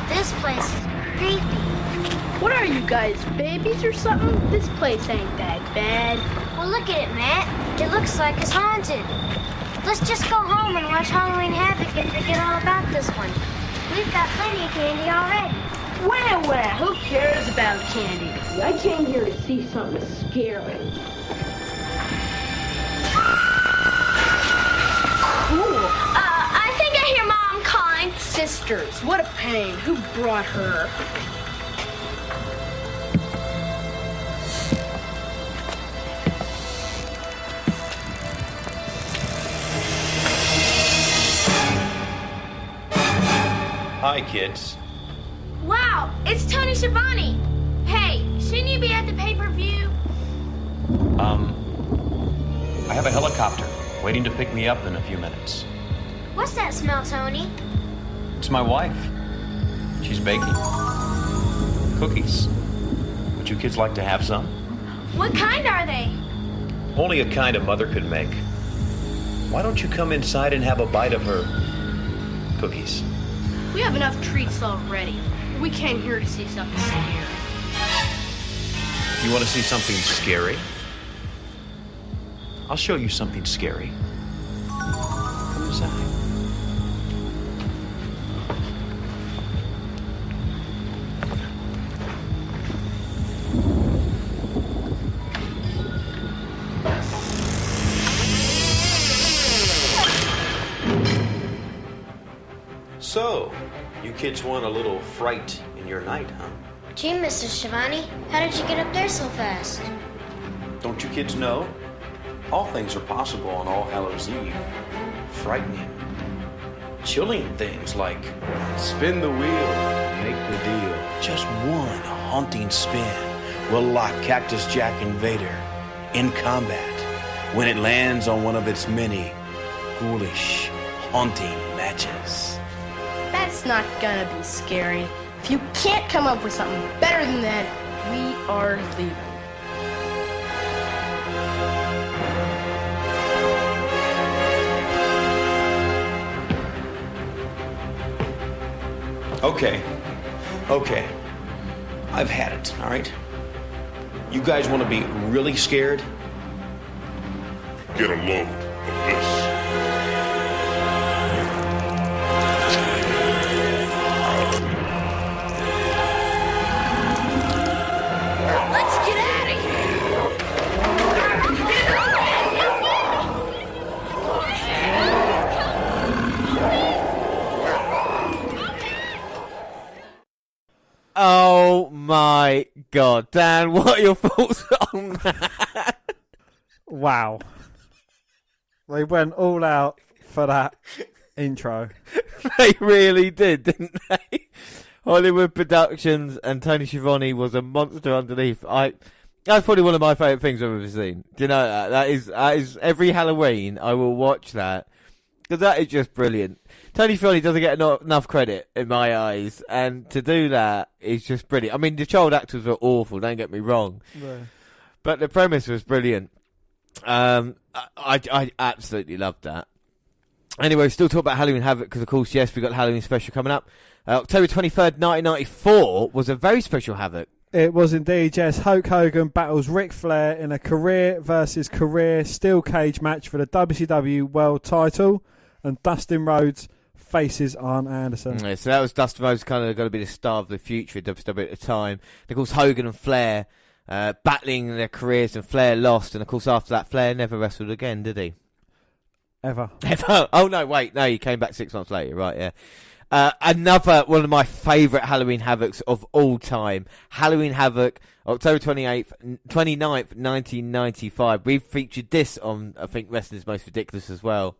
This place is creepy. What are you guys, babies or something? This place ain't that bad. Well, look at it, Matt. It looks like it's haunted. Let's just go home and watch Halloween Havoc and forget all about this one. We've got plenty of candy already. Well, who cares about candy? I came here to see something scary. Cool. I think I hear Mom calling. Sisters, what a pain. Who brought her? Hi, kids. Wow, it's Toni Schiavone. Hey, shouldn't you be at the pay-per-view? I have a helicopter waiting to pick me up in a few minutes. What's that smell, Tony? It's my wife. She's baking cookies. Would you kids like to have some? What kind are they? Only a kind a mother could make. Why don't you come inside and have a bite of her cookies? We have enough treats already. We came here to see something scary. You want to see something scary? I'll show you something scary. Come inside. So, you kids want a little fright in your night, huh? Gee, Mrs. Shivani, how did you get up there so fast? Don't you kids know? All things are possible on All Hallows Eve. Frightening, chilling things like spin the wheel, make the deal. Just one haunting spin will lock Cactus Jack and Vader in combat when it lands on one of its many ghoulish, haunting matches. That's not gonna be scary. If you can't come up with something better than that, we are leaving. Okay. I've had it, all right? You guys want to be really scared? Get a load of this. Let's get out of here! Oh my God, Dan! What are your thoughts on that? Wow. They went all out for that intro. They really did, didn't they? Hollywood Productions and Toni Schiavone was a monster underneath. That's probably one of my favourite things I've ever seen. Do you know that? That is every Halloween I will watch that. Because that is just brilliant. Toni Schiavone doesn't get enough credit in my eyes, and to do that is just brilliant. I mean, the child actors were awful, don't get me wrong. Yeah. But the premise was brilliant. I absolutely loved that. Anyway, still talk about Halloween Havoc, because of course, yes, we got Halloween special coming up. October 23rd, 1994 was a very special Havoc. It was indeed, yes. Hulk Hogan battles Ric Flair in a career versus career steel cage match for the WCW World Title, and Dustin Rhodes faces Arn Anderson. Yeah, so that was Dustin Rhodes kind of going to be the star of the future at WCW at the time. And of course, Hogan and Flair battling their careers, and Flair lost. And of course, after that, Flair never wrestled again, did he? Ever. Oh, no, wait. No, he came back 6 months later, right, yeah. Another one of my favourite Halloween Havocs of all time. Halloween Havoc, October 29th, 1995. We've featured this on, I think, Wrestling's Most Ridiculous as well.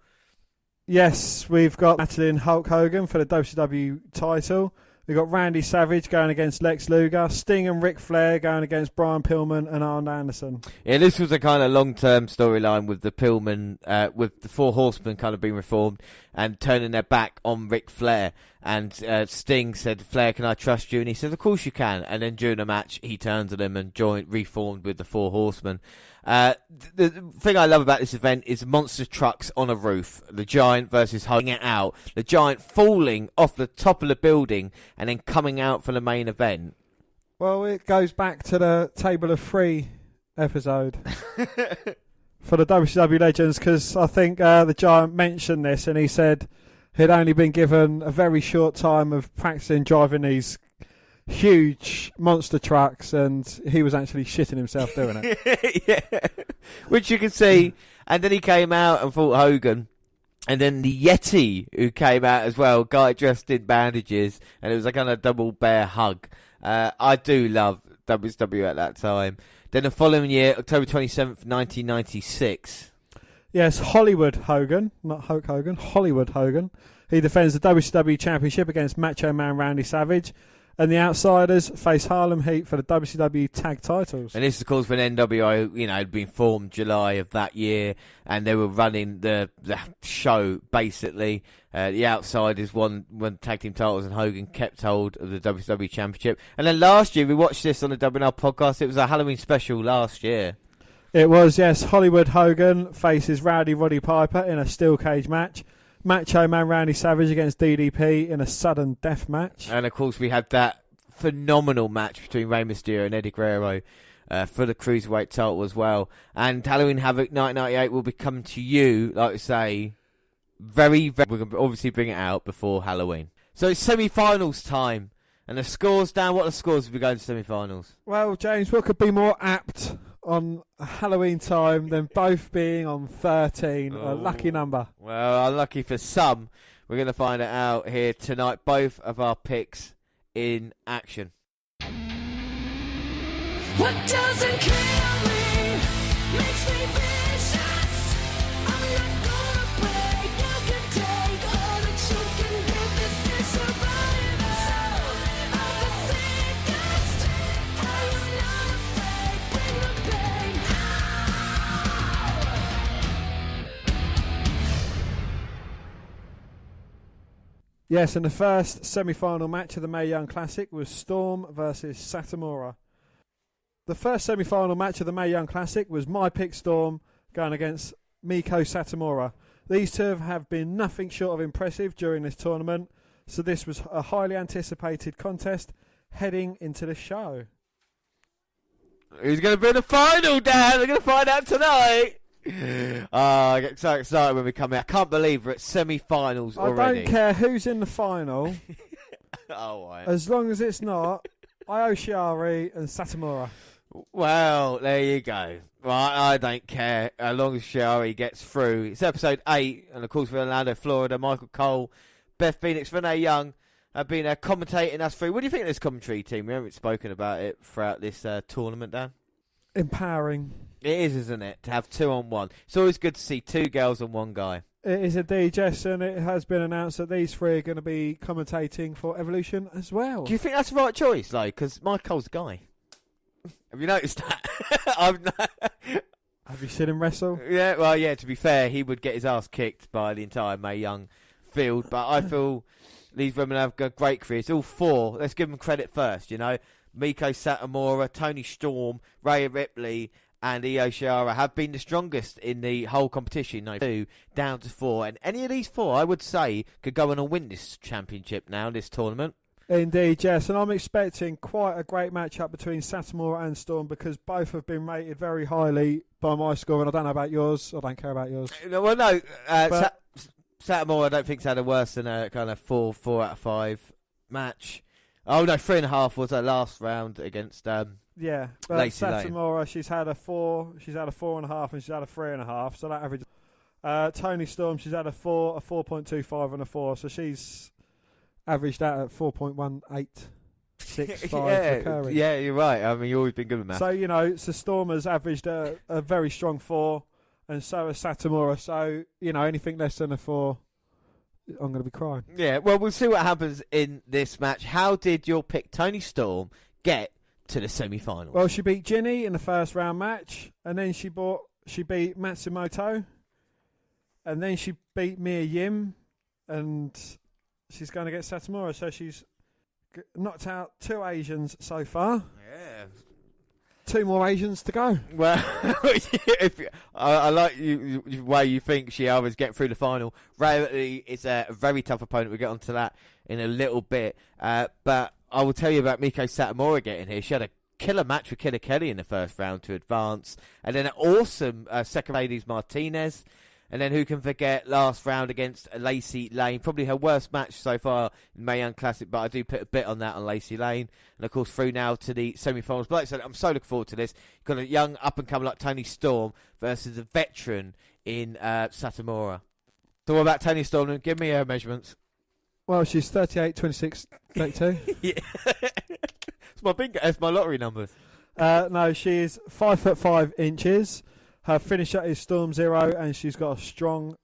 Yes, we've got battling Hulk Hogan for the WCW title. We've got Randy Savage going against Lex Luger, Sting and Ric Flair going against Brian Pillman and Arn Anderson. Yeah, this was a kind of long-term storyline with the Pillman, with the Four Horsemen kind of being reformed and turning their back on Ric Flair. And Sting said, "Flair, can I trust you?" And he said, "Of course you can." And then during the match, he turned to them and reformed with the Four Horsemen. The thing I love about this event is monster trucks on a roof. The Giant versus Hogan it out. The Giant falling off the top of the building and then coming out for the main event. Well, it goes back to the Table of Three episode for the WCW Legends, because I think the Giant mentioned this and he said he'd only been given a very short time of practicing driving these huge monster trucks, and he was actually shitting himself doing it. Yeah, which you can see. And then he came out and fought Hogan, and then the Yeti who came out as well, guy dressed in bandages, and it was a kind of double bear hug. I do love WCW at that time. Then the following year, October 27th, 1996. Yes, Hollywood Hogan, not Hulk Hogan, Hollywood Hogan. He defends the WCW Championship against Macho Man Randy Savage. And the Outsiders face Harlem Heat for the WCW Tag Titles. And this is, of course, when NWO, had been formed July of that year, and they were running the show, basically. The Outsiders won tag team titles, and Hogan kept hold of the WCW Championship. And then last year, we watched this on the WNR podcast. It was a Halloween special last year. It was, yes. Hollywood Hogan faces Rowdy Roddy Piper in a steel cage match. Macho Man Randy Savage against DDP in a sudden death match. And of course, we had that phenomenal match between Rey Mysterio and Eddie Guerrero for the Cruiserweight title as well. And Halloween Havoc 1998 will be coming to you, like I say, very, very... We're going to obviously bring it out before Halloween. So it's semi-finals time. And the scores, Dan, what are the scores if we go to semi-finals? Well, James, what could be more apt on Halloween time than both being on 13? A lucky number. Well, unlucky for some. We're going to find it out here tonight. Both of our picks in action. What doesn't kill me makes me vicious. I'm not gonna break. You can take all that you can give. This is survival of the sickest. I am not afraid. Bring the pain. Yes, and the first semi-final match of the Mae Young Classic was Storm versus Satomura. The first semi-final match of the Mae Young Classic was my pick Storm going against Miko Satomura. These two have been nothing short of impressive during this tournament, so this was a highly anticipated contest heading into the show. Who's going to be in the final, Dan? We're going to find out tonight. I get so excited when we come here. I can't believe we're at semi-finals already. I don't care who's in the final, Oh, right. as long as it's not Io Shirai and Satomura. Well, there you go. Right, I don't care as long as Shirai gets through. It's episode 8, and of course we're in Orlando, Florida. Michael Cole, Beth Phoenix, Renee Young have been commentating us through. What do you think of this commentary team? We haven't spoken about it throughout this tournament, Dan. Empowering. It is, isn't it, to have 2-on-1. It's always good to see 2 girls and 1 guy. It is indeed, Jess, and it has been announced that these 3 are going to be commentating for Evolution as well. Do you think that's the right choice, though? Because Michael Cole's a guy. Have you noticed that? Have you seen him wrestle? Yeah, well, yeah, to be fair, he would get his ass kicked by the entire Mae Young field, but I feel these women have got great careers. All 4, let's give them credit first, you know. Miko Satomura, Toni Storm, Rhea Ripley, and Io Shirai have been the strongest in the whole competition. 2 down to 4, and any of these 4, I would say, could go on and win this championship now, this tournament. Indeed, yes, and I'm expecting quite a great matchup between Satomura and Storm because both have been rated very highly by my score, and I don't know about yours. I don't care about yours. Well, no, Satomura I don't think's had a worse than a kind of 4 out of 5 match. Oh no, 3.5 was her last round against yeah, but Lacey Satomura, Lane. she's had a 4, she's had a 4.5, and she's had a 3.5. So that average. Toni Storm, she's had a 4, a 4.25, and a 4. So she's averaged out at 4.185 recurring. Yeah, you're right. I mean, you've always been good with math. So you know, so Storm has averaged a very strong 4, and so has Satomura. So you know, anything less than a 4. I'm going to be crying. Yeah, well, we'll see what happens in this match. How did your pick, Toni Storm, get to the semi-finals? Well, she beat Ginny in the first round match, and then she beat Matsumoto, and then she beat Mia Yim, and she's going to get Satomura. So she's knocked out 2 Asians so far. Yeah. 2 more Asians to go. Well, I like the way you think she always get through the final. Rarely is a very tough opponent. We'll get onto that in a little bit. But I will tell you about Miko Satomura getting here. She had a killer match with Killer Kelly in the first round to advance. And then an awesome second ladies Martinez. And then who can forget last round against Lacey Lane. Probably her worst match so far in Mae Young Classic, but I do put a bit on that on Lacey Lane. And of course through now to the semi-finals. But like I said, I'm so looking forward to this. You've got a young up-and-comer like Toni Storm versus a veteran in Satomura. So what about Toni Storm? Give me her measurements. Well, she's 38, 26, 32. Yeah. It's my lottery numbers. No, she's 5'5". Her finisher is Storm Zero, and she's got a strong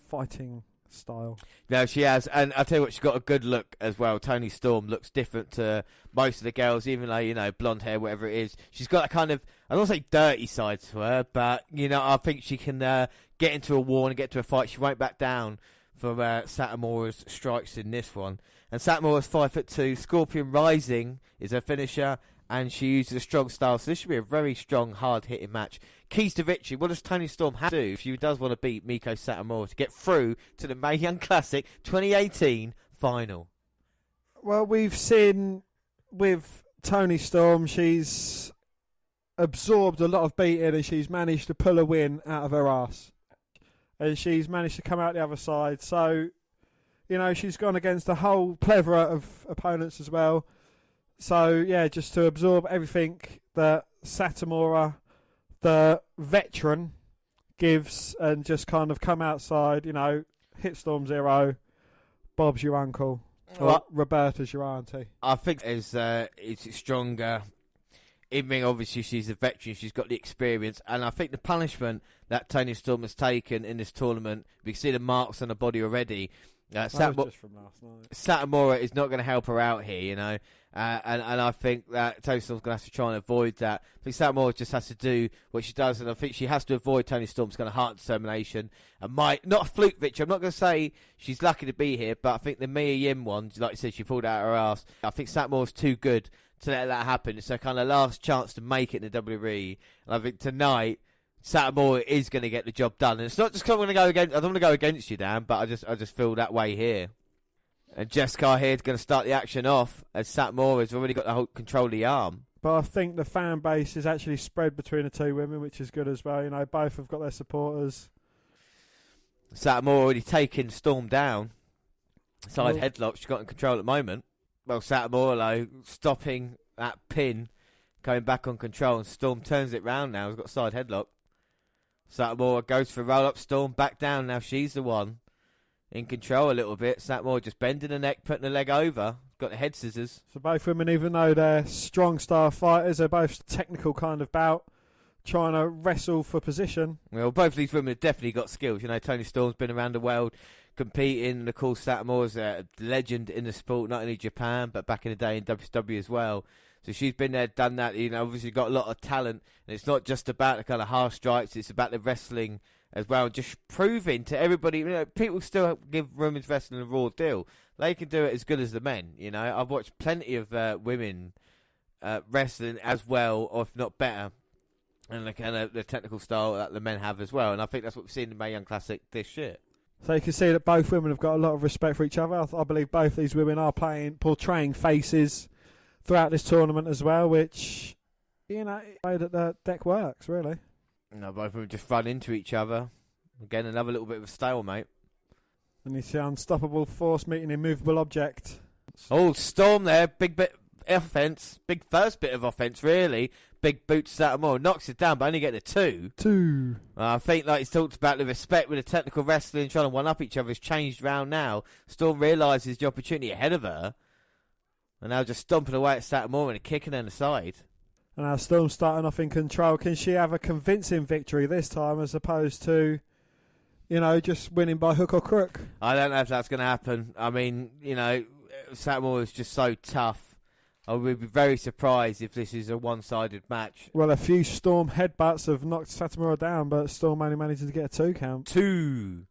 fighting style. No, she has, and I'll tell you what, she's got a good look as well. Toni Storm looks different to most of the girls, even though, you know, blonde hair, whatever it is. She's got a kind of, I don't want to say dirty side to her, but, you know, I think she can get into a war and get to a fight. She won't back down from Satomura's strikes in this one. And Satomura's 5'2". Scorpion Rising is her finisher, and she uses a strong style, so this should be a very strong, hard-hitting match. keys to victory. What does Toni Storm have to do if she does want to beat Miko Satomura to get through to the Mae Young Classic 2018 final? Well, we've seen with Toni Storm, she's absorbed a lot of beating and she's managed to pull a win out of her ass. And she's managed to come out the other side. So, you know, she's gone against a whole plethora of opponents as well. So, yeah, just to absorb everything that Satomura, the veteran, gives and just kind of come outside, you know, hit Storm 0, Bob's your uncle. Or Roberta's your auntie. I think it's stronger. Even obviously she's a veteran, she's got the experience, and I think the punishment that Toni Storm has taken in this tournament, we can see the marks on her body already. That was just from last night. Satomura is not going to help her out here, you know, and I think that Toni Storm's going to have to try and avoid that. I think Satomura just has to do what she does, and I think she has to avoid Toni Storm's kind of heart determination. And not a fluke victory. I'm not going to say she's lucky to be here, but I think the Mia Yim one, like you said, she pulled out her ass. I think Satomura's too good to let that happen. It's her kind of last chance to make it in the WWE, and I think tonight Satomura is going to get the job done. And it's not just because I don't want to go against you, Dan, but I just feel that way here. And Jessica here is going to start the action off as Satomura has already got the whole control of the arm. But I think the fan base is actually spread between the two women, which is good as well. You know, both have got their supporters. Satomura already taking Storm down. Side headlock she's got in control at the moment. Well, Satomura, though, stopping that pin, going back on control, and Storm turns it round now. He's got side headlock. Satomura goes for roll-up, Storm back down. Now she's the one in control a little bit. Satomura just bending the neck, putting the leg over. Got the head scissors. So both women, even though they're strong star fighters, they're both technical kind of bout, trying to wrestle for position. Well, both of these women have definitely got skills. You know, Toni Storm's been around the world competing. And of course, Satomura's a legend in the sport, not only Japan, but back in the day in WWE as well. So she's been there, done that. You know, obviously got a lot of talent. And it's not just about the kind of harsh strikes. It's about the wrestling as well. Just proving to everybody, you know, people still give women's wrestling a raw deal. They can do it as good as the men. You know, I've watched plenty of women wrestling as well, or if not better. And the kind of the technical style that the men have as well. And I think that's what we've seen in the Mae Young Classic this year. So you can see that both women have got a lot of respect for each other. I believe both these women are portraying faces throughout this tournament as well, which, you know, the way that the deck works, really. No, both of them just run into each other. Again, another little bit of a stalemate. And you see unstoppable force meeting immovable object. Oh, Storm there. Big bit of offence. Big first bit of offence, really. Big boot to Satomura. Knocks it down, but only getting a 2. 2. I think, like he's talked about, the respect with the technical wrestling, trying to one-up each other has changed round now. Storm realises the opportunity ahead of her. And now just stomping away at Satomura and kicking her in the side. And now Storm's starting off in control. Can she have a convincing victory this time as opposed to, you know, just winning by hook or crook? I don't know if that's going to happen. I mean, you know, Satomura is just so tough. I would be very surprised if this is a one-sided match. Well, a few Storm headbutts have knocked Satomura down, but Storm only managing to get a 2 count. 2.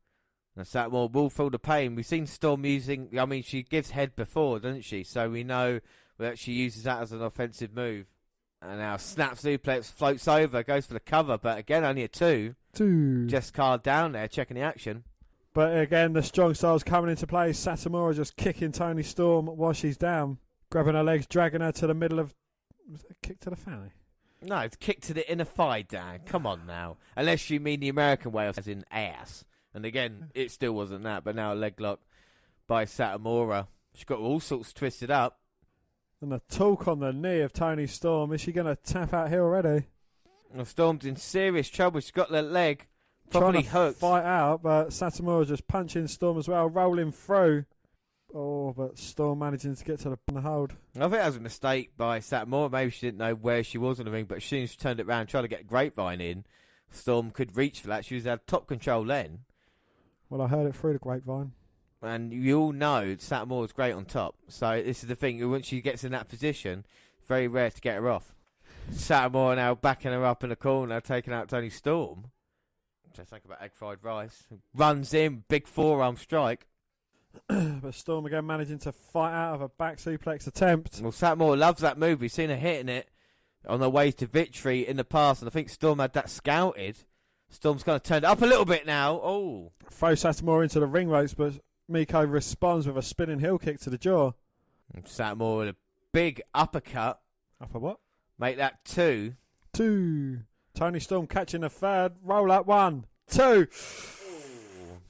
And Satomura will feel the pain. We've seen Storm using, I mean, she gives head before, doesn't she? So we know that she uses that as an offensive move. And now snap suplex, floats over, goes for the cover, but again, only a 2. 2. Just card down there, checking the action. But again, the strong style's coming into play. Satomura just kicking Toni Storm while she's down. Grabbing her legs, dragging her to the middle of... Was it a kick to the fanny? No, it's kick to the inner thigh, Dan. Come on now. Unless you mean the American way of as in ass. And again, it still wasn't that, but now a leg lock by Satomura. She's got all sorts twisted up. And a talk on the knee of Toni Storm. Is she going to tap out here already? Well, Storm's in serious trouble. She's got the leg properly hooked. Fight out, but Satomura just punching Storm as well, rolling through. Oh, but Storm managing to get to the hold. I think that was a mistake by Satomura. Maybe she didn't know where she was on the ring, but as soon as she turned it around, trying to get Grapevine in, Storm could reach for that. She was had top control then. Well, I heard it through the grapevine. And you all know Satomura's great on top. So this is the thing. Once she gets in that position, it's very rare to get her off. Satomura now backing her up in the corner, taking out Toni Storm. Just think about egg fried rice. Runs in, big forearm strike. But Storm again managing to fight out of a back suplex attempt. Well, Satomura loves that move. We've seen her hitting it on their way to victory in the past, and I think Storm had that scouted. Storm's kind of turned it up a little bit now. Oh. Throws Satomura into the ring ropes, but Miko responds with a spinning heel kick to the jaw. And Satomura with a big uppercut. Upper what? Make that 2. 2. Toni Storm catching the third. Roll up 1, 2.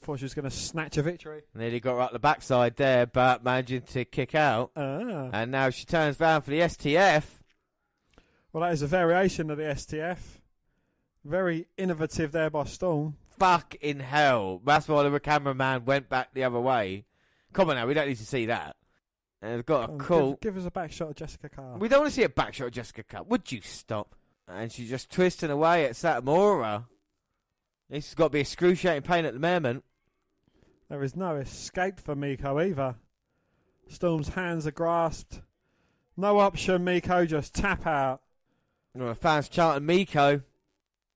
Thought she was going to snatch a victory. Nearly got right the backside there, but managing to kick out. And now she turns round for the STF. Well, that is a variation of the STF. Very innovative there by Storm. Fucking hell. That's why the cameraman went back the other way. Come on now, we don't need to see that. And they've got a call. Give us a back shot of Jessica Carr. We don't want to see a back shot of Jessica Carr. Would you stop? And she's just twisting away at Satomura. This has got to be excruciating pain at the moment. There is no escape for Miko either. Storm's hands are grasped. No option, Miko, just tap out. Well, the fans chanting Miko.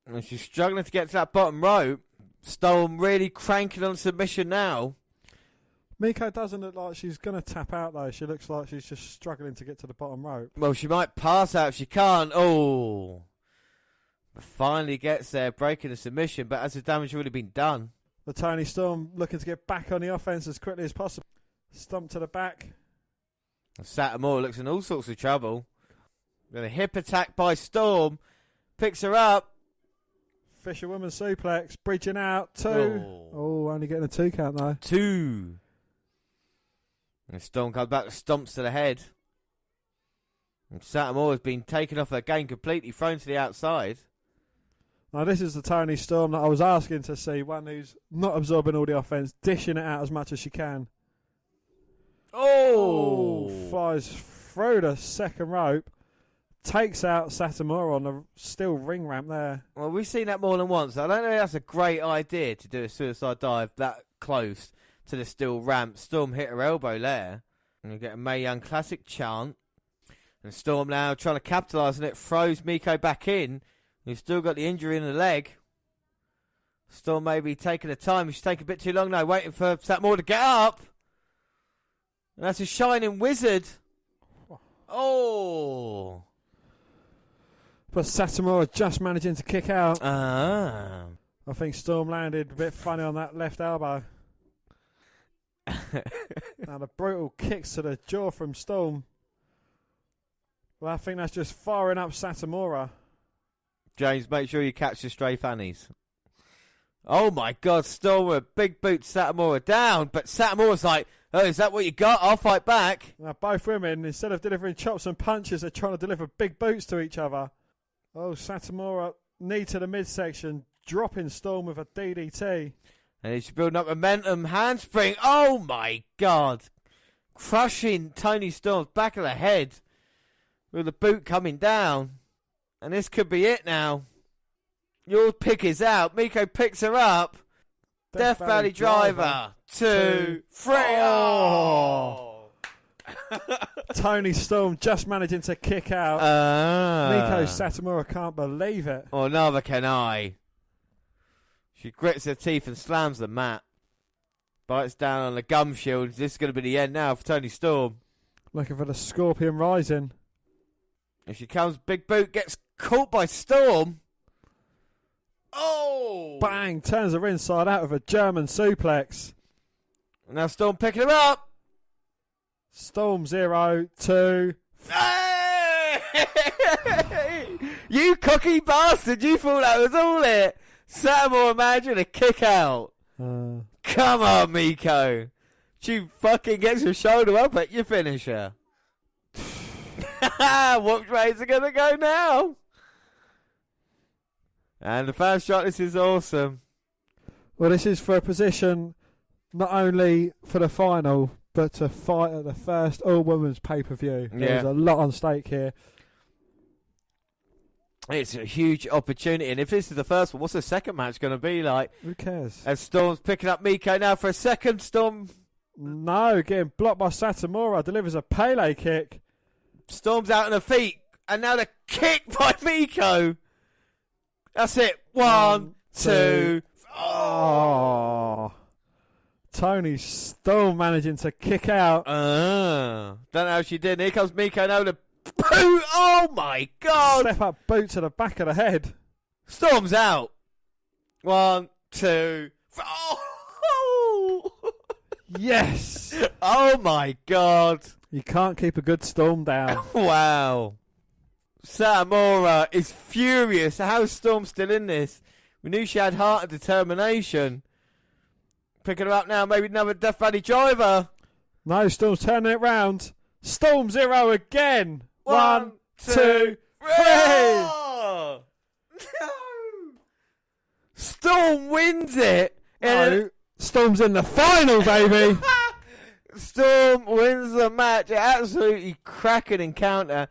And she's struggling to get to that bottom rope. Storm really cranking on submission now. Miko doesn't look like she's going to tap out, though. She looks like she's just struggling to get to the bottom rope. Well, she might pass out if she can't. Oh. But finally gets there, breaking the submission, but has the damage already been done? The Toni Storm looking to get back on the offense as quickly as possible. Stomp to the back. Satomura looks in all sorts of trouble. Got a hip attack by Storm. Picks her up. Fisherwoman suplex. Bridging out. 2. Oh, only getting a 2 count, though. 2. And Storm comes back, stomps to the head. And Satomura has been taken off her game completely, thrown to the outside. Now, this is the Toni Storm that I was asking to see. One who's not absorbing all the offense, dishing it out as much as she can. Oh! Flies through the second rope. Takes out Satomura on the steel ring ramp there. Well, we've seen that more than once. I don't know if that's a great idea to do a suicide dive that close to the steel ramp. Storm hit her elbow there. And you get a Mae Young Classic chant. And Storm now trying to capitalise on it. Throws Miko back in. He's still got the injury in the leg. Storm maybe taking her time. She's taking a bit too long now. Waiting for Satomura to get up. And that's a Shining Wizard. Oh. But Satomura just managing to kick out. Ah. I think Storm landed a bit funny on that left elbow. Now the brutal kicks to the jaw from Storm. Well, I think that's just firing up Satomura. James, make sure you catch the stray fannies. Oh my God, Storm with a big boot Satomura down, but Satomura's like, oh, is that what you got? I'll fight back. Now both women, instead of delivering chops and punches, are trying to deliver big boots to each other. Oh, Satomura, knee to the midsection, dropping Storm with a DDT. And he's building up momentum, handspring. Oh my God. Crushing Toni Storm's back of the head with the boot coming down. And this could be it now. Your pick is out. Miko picks her up. Death Valley Driver. 2, 3. Oh. Toni Storm just managing to kick out. Miko Satomura can't believe it. Oh, neither can I. She grits her teeth and slams the mat. Bites down on the gum shield. This is going to be the end now for Toni Storm. Looking for the Scorpion Rising. If she comes, big boot gets caught by Storm. Oh! Bang! Turns her inside out with a German suplex. Now Storm picking her up. Storm 0, 2. Hey! You cocky bastard! You thought that was all it. Satomura imagine a kick out. Come on, Miko. She fucking gets her shoulder up at your finisher. What ways are going to go now? And the first shot, this is awesome. Well, this is for a position not only for the final, but to fight at the first all-women's pay-per-view. There's a lot on stake here. It's a huge opportunity, and if this is the first one, what's the second match going to be like? Who cares? And Storm's picking up Miko now for a second. Storm. No, getting blocked by Satomura. Delivers a Pele kick. Storm's out on her feet, and now the kick by Miko. That's it. 1, 2. Oh. Toni Storm managing to kick out. Don't know how she did. Here comes Miko now with a Boot! Oh my God! Step up boot to the back of the head. Storm's out. 1, 2, 3. Oh! Yes. Oh my God! You can't keep a good Storm down. Wow. Satomura is furious. How's Storm still in this? We knew she had heart and determination. Picking her up now, maybe another Death Valley driver. No, Storm's turning it round. Storm 0 again. 1, 2, 3. Oh! No! Storm wins it. No, Storm's in the final, baby. Storm wins the match. An absolutely cracking encounter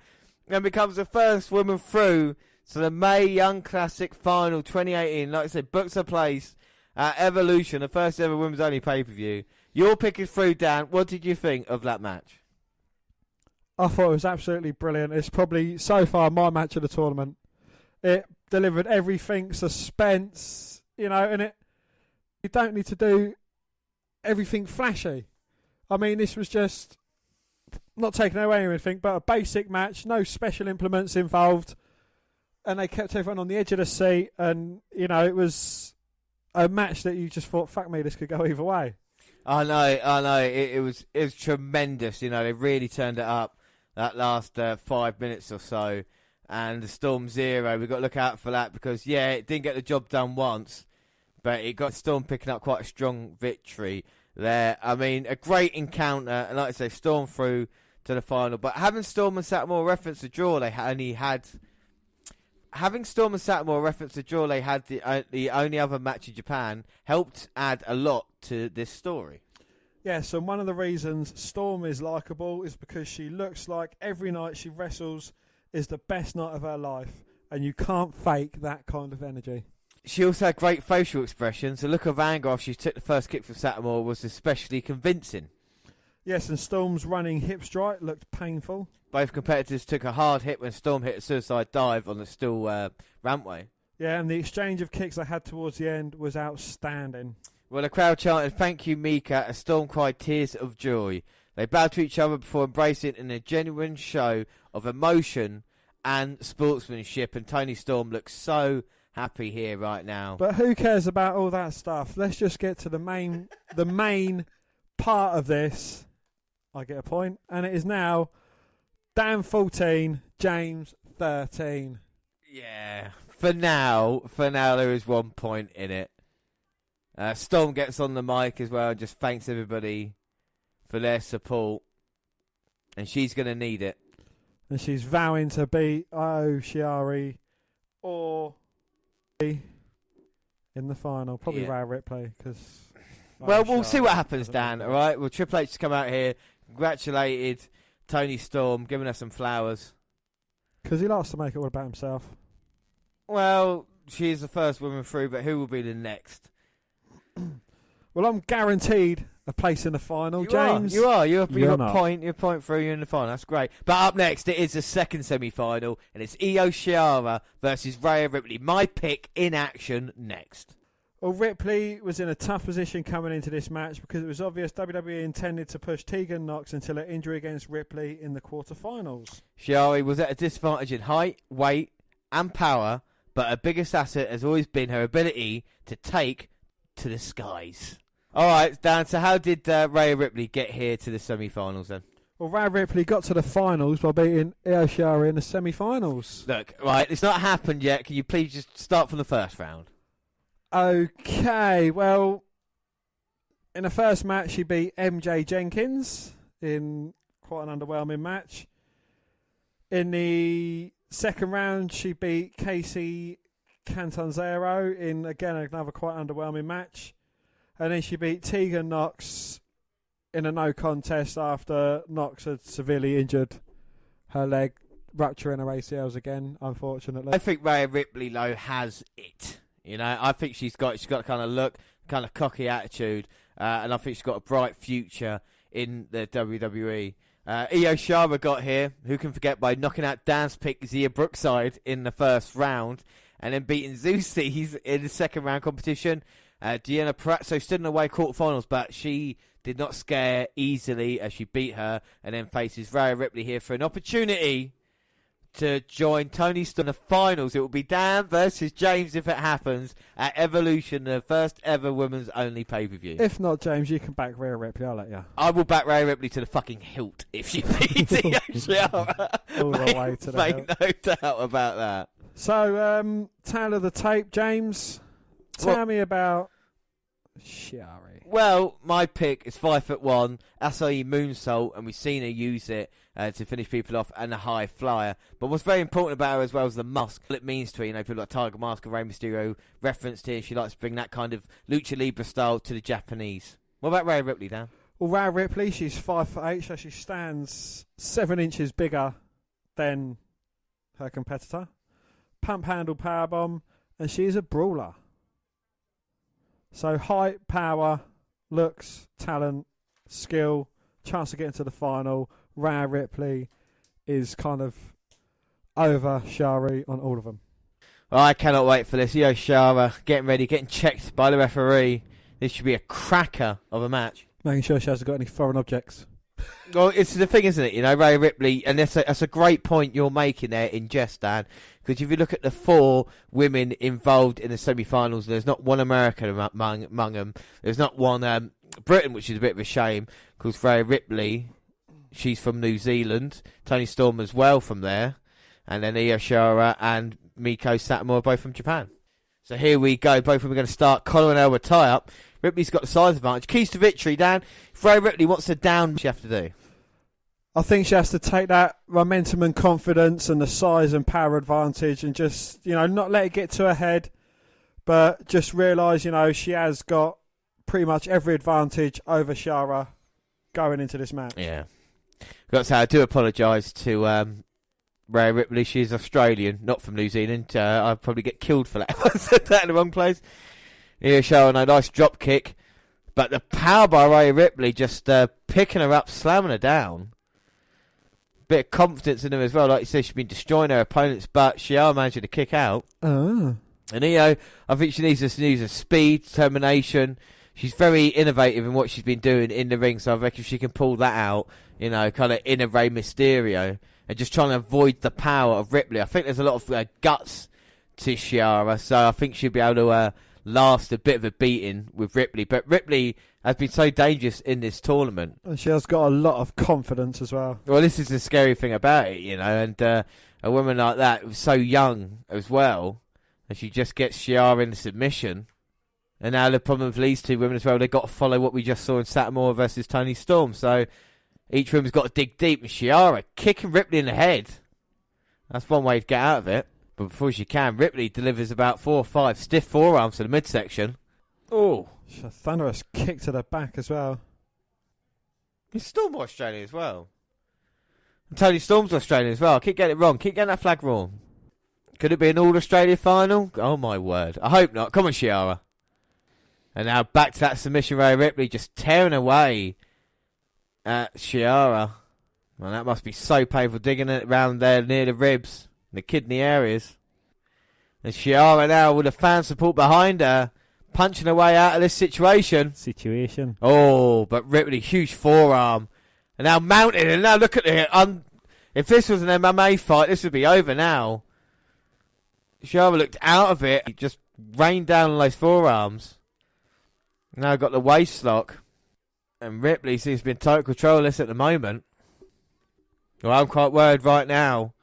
and becomes the first woman through to the Mae Young Classic Final 2018. Like I said, books a place at Evolution, the first ever women's only pay-per-view. Your pick is through, Dan. What did you think of that match? I thought it was absolutely brilliant. It's probably so far my match of the tournament. It delivered everything, suspense, and you don't need to do everything flashy. I mean, this was just not taking away anything, but a basic match, no special implements involved, and they kept everyone on the edge of the seat, and it was a match that you just thought, fuck me, this could go either way. I know. It was tremendous. They really turned it up that last 5 minutes or so. And the Storm 0, we've got to look out for that because, it didn't get the job done once, but it got Storm picking up quite a strong victory there. I mean, a great encounter, and like I say, Storm through to the final. But having Storm and Satomura reference the draw, having Storm and Satomura reference the draw, they had the only other match in Japan, helped add a lot to this story. Yes, and one of the reasons Storm is likeable is because she looks like every night she wrestles is the best night of her life, and you can't fake that kind of energy. She also had great facial expressions. The look of anger after she took the first kick from Satomura was especially convincing. Yes, and Storm's running hip strike looked painful. Both competitors took a hard hit when Storm hit a suicide dive on the steel rampway. Yeah, and the exchange of kicks they had towards the end was outstanding. Well, the crowd chanted, "Thank you, Mika," as Storm cried tears of joy. They bowed to each other before embracing in a genuine show of emotion and sportsmanship, and Toni Storm looks so happy here right now. But who cares about all that stuff? Let's just get to the main part of this. I get a point, and it is now Dan 14, James 13. Yeah, for now there is 1 point in it. Storm gets on the mic as well and just thanks everybody for their support, and she's going to need it. And she's vowing to beat Shirai or in the final. Probably Rhea Ripley. Well, we'll see what happens, Dan, all right? Well, Triple H has come out here, congratulated Toni Storm, giving her some flowers. Because he likes to make it all about himself. Well, she's the first woman through, but who will be the next? Well, I'm guaranteed a place in the final, James. You are. You're not. Point through. You're in the final. That's great. But up next, it is the second semi-final, and it's Io Shirai versus Rhea Ripley. My pick in action next. Well, Ripley was in a tough position coming into this match because it was obvious WWE intended to push Tegan Nox until her injury against Ripley in the quarterfinals. Shirai was at a disadvantage in height, weight, and power, but her biggest asset has always been her ability to take to the skies. All right, Dan, so how did Rhea Ripley get here to the semi-finals then? Well, Rhea Ripley got to the finals by beating Io Shirai in the semi-finals. Look, right, it's not happened yet. Can you please just start from the first round? Okay, well, in the first match, she beat MJ Jenkins in quite an underwhelming match. In the second round, she beat Casey Catanzaro in, again, another quite underwhelming match. And then she beat Tegan Nox in a no contest after Nox had severely injured her leg, rupturing her ACLs again, unfortunately. I think Rhea Ripley, though, has it. I think she's got kind of look, kind of cocky attitude, and I think she's got a bright future in the WWE. Io Shirai got here, who can forget, by knocking out Dan's pick Zia Brookside in the first round, and then beating Zeus's in the second round competition. Deanna Pratt stood in the way quarterfinals, but she did not scare easily as she beat her, and then faces Rhea Ripley here for an opportunity to join Toni Storm in the finals. It will be Dan versus James if it happens at Evolution, the first ever women's only pay-per-view. If not, James, you can back Rhea Ripley. I'll let you. I will back Rhea Ripley to the fucking hilt if she beats Io Shirai. All the way to the hilt. Make no doubt about that. So, tale of the tape, James. Tell me about Shirai. Well, my pick is 5'1", Acai moonsault, and we've seen her use it to finish people off, and a high flyer. But what's very important about her as well is the mask. What it means to her, people like Tiger Mask and Rey Mysterio referenced here. She likes to bring that kind of lucha libre style to the Japanese. What about Rhea Ripley, Dan? Well, Rhea Ripley, she's 5'8", so she stands 7 inches bigger than her competitor. Pump handle powerbomb, and she is a brawler. So height, power, looks, talent, skill, chance to get into the final. Rhea Ripley is kind of over Shirai on all of them. Well, I cannot wait for this. Io Shirai getting ready, getting checked by the referee. This should be a cracker of a match. Making sure she hasn't got any foreign objects. Well, it's the thing, isn't it? Rhea Ripley, and that's a great point you're making there in jest, Dan. Because if you look at the 4 women involved in the semi-finals, there's not one American among them. There's not one Britain, which is a bit of a shame. Because Rhea Ripley, she's from New Zealand. Toni Storm as well from there. And then Io Shirai and Miko Satomura are both from Japan. So here we go. Both of them are going to start collar and elbow tie-up. Ripley's got the size advantage. Keys to victory, Dan. If Rhea Ripley wants to down, what does she have to do? I think she has to take that momentum and confidence and the size and power advantage and just, not let it get to her head, but just realise, she has got pretty much every advantage over Shirai going into this match. Yeah. Got to say, I do apologise to Rhea Ripley. She's Australian, not from New Zealand. I'll probably get killed for that if I said that in the wrong place. Here, showing a nice drop kick. But the power by Rhea Ripley, just picking her up, slamming her down. Bit of confidence in her as well. Like you said, she's been destroying her opponents, but Shirai managing to kick out. Oh. And Io, I think she needs to use her speed, determination. She's very innovative in what she's been doing in the ring, so I reckon if she can pull that out, kind of in a Rey Mysterio, and just trying to avoid the power of Ripley. I think there's a lot of guts to Shirai, so I think she'll be able to last a bit of a beating with Ripley. But Ripley has been so dangerous in this tournament. And she has got a lot of confidence as well. Well, this is the scary thing about it, and a woman like that, so young as well, and she just gets Shirai in the submission. And now the problem with these 2 women as well, they've got to follow what we just saw in Satomura versus Toni Storm. So each woman's got to dig deep. And Shirai kicking Ripley in the head. That's one way to get out of it. But before she can, Ripley delivers about 4 or 5 stiff forearms to the midsection. Oh. A thunderous kick to the back as well. It's Storm Australian as well. And Toni Storm's Australian as well. I keep getting it wrong. Keep getting that flag wrong. Could it be an All-Australia final? Oh, my word. I hope not. Come on, Shirai. And now back to that submission, Rhea Ripley just tearing away at Shirai. Well, that must be so painful, digging it around there near the ribs, the kidney areas. And Shirai now with the fan support behind her, punching her way out of this situation. Oh, but Ripley, huge forearm. And now mounted, and now look at it. If this was an MMA fight, this would be over now. Shirai looked out of it. He just rained down on those forearms. Now got the waist lock. And Ripley seems to be in total control of this at the moment. Well, I'm quite worried right now.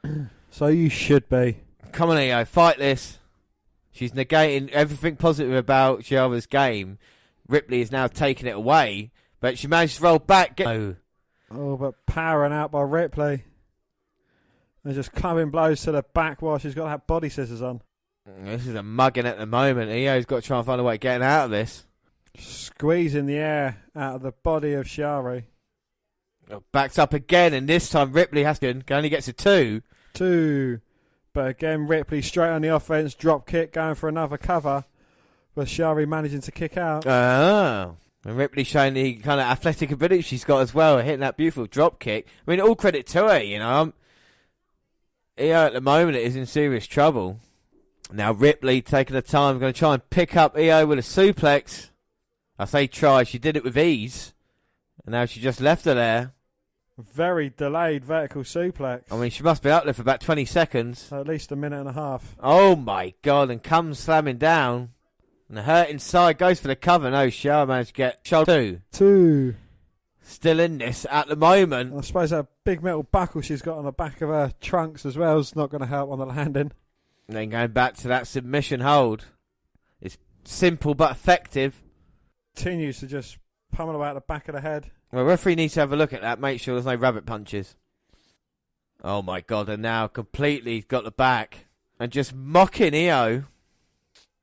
So you should be. Come on, Io, fight this. She's negating everything positive about Shirai's game. Ripley is now taking it away. But she managed to roll back. Oh, but powering out by Ripley. And just coming blows to the back while she's got that body scissors on. This is a mugging at the moment. Io's got to try and find a way of getting out of this. Squeezing the air out of the body of Shirai. Backs up again, and this time Ripley can only get to 2. 2. But again, Ripley straight on the offense, drop kick, going for another cover. But Shirai managing to kick out. Oh. And Ripley showing the kind of athletic ability she's got as well, hitting that beautiful drop kick. I mean, all credit to her, Io at the moment is in serious trouble. Now Ripley taking the time, going to try and pick up Io with a suplex. I say try, she did it with ease. And now she just left her there. Very delayed vertical suplex. I mean, she must be up there for about 20 seconds. At least a minute and a half. Oh, my God. And comes slamming down. And the hurt inside goes for the cover. No, Shirai managed to get shoulder 2. Still in this at the moment. I suppose that big metal buckle she's got on the back of her trunks as well is not going to help on the landing. And then going back to that submission hold. It's simple but effective. Continues to just pummel about the back of the head. Well, referee needs to have a look at that. Make sure there's no rabbit punches. Oh, my God. And now completely got the back. And just mocking Io.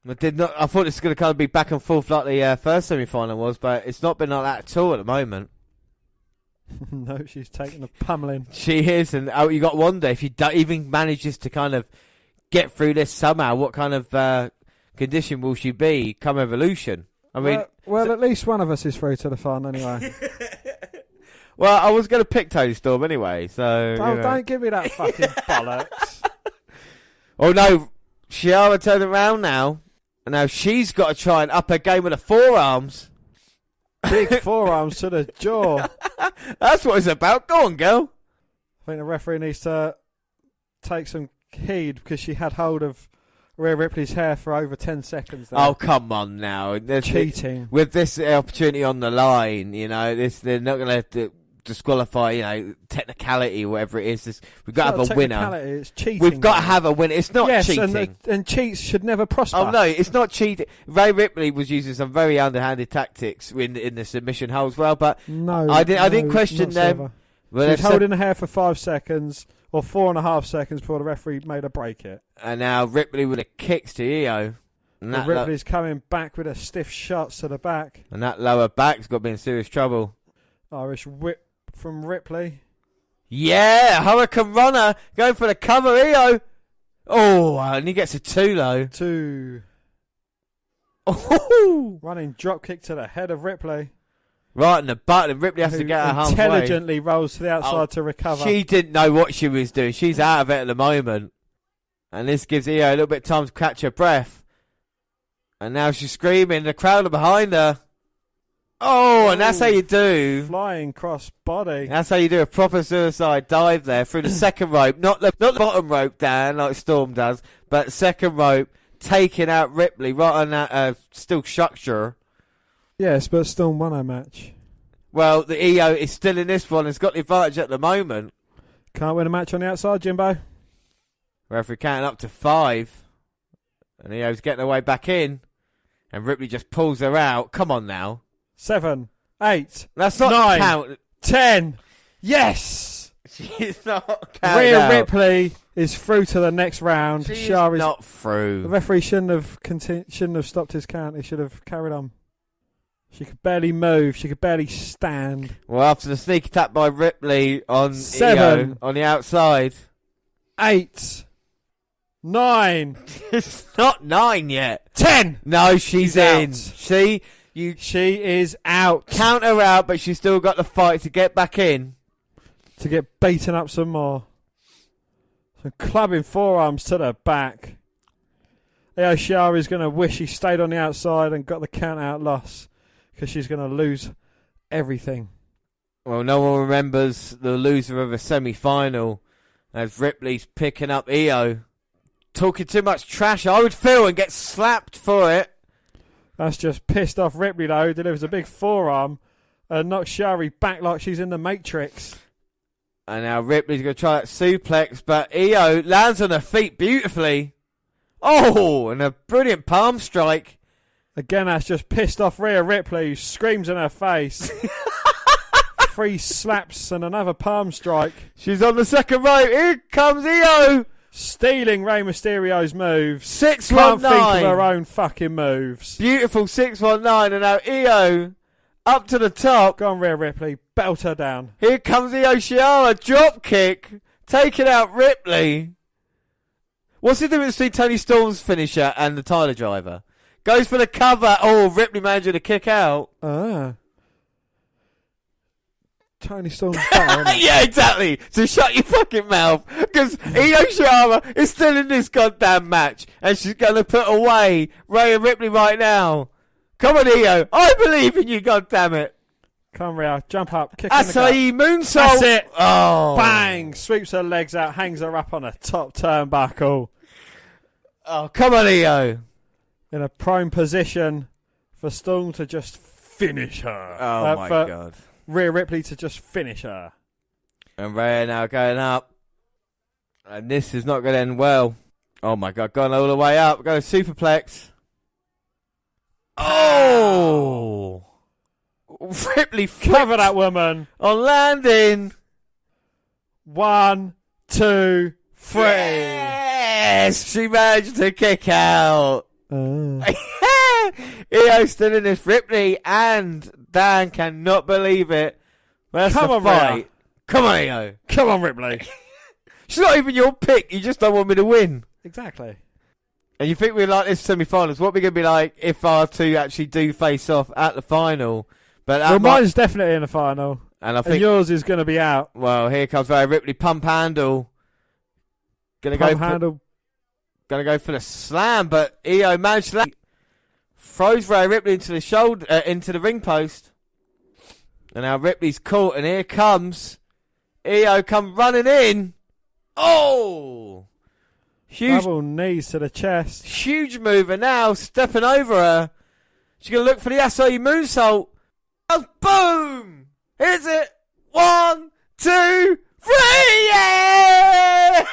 I thought this was going to kind of be back and forth like the first semi-final was, but it's not been like that at all at the moment. No, she's taking the pummeling. She is, and you got to wonder if he even manages to kind of get through this somehow, what kind of condition will she be come Evolution? I mean, well, at least one of us is through to the final anyway. Well, I was going to pick Toni Storm anyway, so... Don't give me that fucking bollocks. Oh, no, Shirai turned around now, and now she's got to try and up her game with the forearms. Big forearms to the jaw. That's what it's about. Go on, girl. I think the referee needs to take some heed because she had hold of Rhea Ripley's hair for over 10 seconds there. Oh, come on now. Cheating. With this opportunity on the line, they're not going to disqualify, technicality or whatever it is. We've got to have a winner. It's cheating. We've got to have a winner. It's not cheating. Yes, and cheats should never prosper. Oh, no, it's not cheating. Rhea Ripley was using some very underhanded tactics in the submission holds, well, but no, I didn't question them. Well, she was holding her hair for 5 seconds or 4.5 seconds before the referee made her break it. And now Ripley with a kicks to Io. And Ripley's coming back with a stiff shots to the back. And that lower back's got to be in serious trouble. Irish whip from Ripley. Yeah, Hurricane Runner going for the cover, Io. Oh, and he gets a 2 low. 2. Oh, running drop kick to the head of Ripley. Right in the butt, and Ripley has to get her harm's way. Intelligently rolls to the outside to recover. She didn't know what she was doing. She's out of it at the moment. And this gives Io a little bit of time to catch her breath. And now she's screaming. The crowd are behind her. Oh, and that's how you do. Flying cross body. That's how you do a proper suicide dive there through the second rope. Not the bottom rope down like Storm does, but second rope, taking out Ripley right on that steel structure. Yes, but Storm won her match. Well, the Io is still in this one. It's got the advantage at the moment. Can't win a match on the outside, Jimbo. Referee counting up to 5. And Io's getting her way back in. And Ripley just pulls her out. Come on now. 7, 8, that's not 9, count. 10. Yes! She's not counting Rhea out. Ripley is through to the next round. She's Shari's not through. The referee shouldn't have stopped his count. He should have carried on. She could barely move. She could barely stand. Well, after the sneak attack by Ripley on 7, Io, on the outside. 8, 9. It's not 9 yet. 10. No, she's in. Out. She is out. Count her out, but she's still got the fight to get back in. To get beaten up some more. So clubbing forearms to the back. Io Shirai is going to wish he stayed on the outside and got the count out loss. Because she's going to lose everything. Well, no one remembers the loser of a semi-final as Ripley's picking up Io. Talking too much trash, I would feel, and get slapped for it. That's just pissed off Ripley, though. Delivers a big forearm and knocks Shirai back like she's in the Matrix. And now Ripley's going to try that suplex, but Io lands on her feet beautifully. Oh, and a brilliant palm strike. Again, that's just pissed off Rhea Ripley, who screams in her face. 3 slaps and another palm strike. She's on the second rope. Here comes Io. Stealing Rey Mysterio's moves. 619. Can't think of her own fucking moves. Beautiful 619, and now Io up to the top. Go on, Rhea Ripley. Belt her down. Here comes Io Shirai. Drop kick. Taking out Ripley. What's the difference between Toni Storm's finisher and the Tyler Driver? Goes for the cover. Oh, Ripley managing to kick out. Toni Storm's better, isn't it? Yeah, exactly. So shut your fucking mouth. Because Io Shirai is still in this goddamn match. And she's going to put away Rhea Ripley right now. Come on, Io. I believe in you, goddammit. Come on, Rhea. Jump up. Kick in the gut. Acai moonsault. That's it. Oh. Bang. Sweeps her legs out. Hangs her up on a top turnbuckle. Oh, come on, Io. In a prone position for Storm to just finish her. Oh, my for God. Rhea Ripley to just finish her. And Rhea now going up. And this is not going to end well. Oh, my God. Gone all the way up. Going superplex. Oh. Ripley Cover that woman. on landing. 1, 2, 3. Yes. She managed to kick out. Oh. Io still in this. Ripley and Dan cannot believe it. That's Come the on, fight. Rhea. Come on, Io. Come on, Ripley. She's not even your pick. You just don't want me to win. Exactly. And you think we're like this semi-finals? What are we going to be like if our two actually do face off at the final? But that Well, might- mine's definitely in the final. and I And think yours is going to be out. well, here comes Rhea Ripley pump handle. Gonna Pump go for handle. the slam, but Io managed to throws Rhea Ripley into the shoulder into the ring post. And now Ripley's caught, and here comes Io come running in. Oh! Huge Double knees to the chest. Huge mover now, stepping over her. She's going to look for the Acai moonsault. Oh, boom! Here's it. 1, 2, 3. Yes!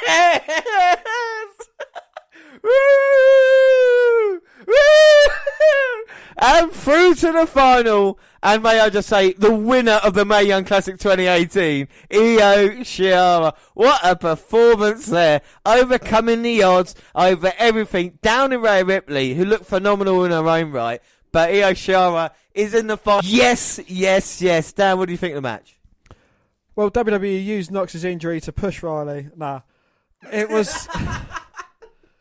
Woo! Woo! And through to the final. And may I just say, the winner of the Mae Young Classic 2018, Io Shirai. What a performance there. Overcoming the odds, over everything. Down in Rhea Ripley, who looked phenomenal in her own right. But Io Shirai is in the final. Yes, yes, yes. Dan, what do you think of the match? Well, WWE used Knox's injury to push Riley. Nah. It was...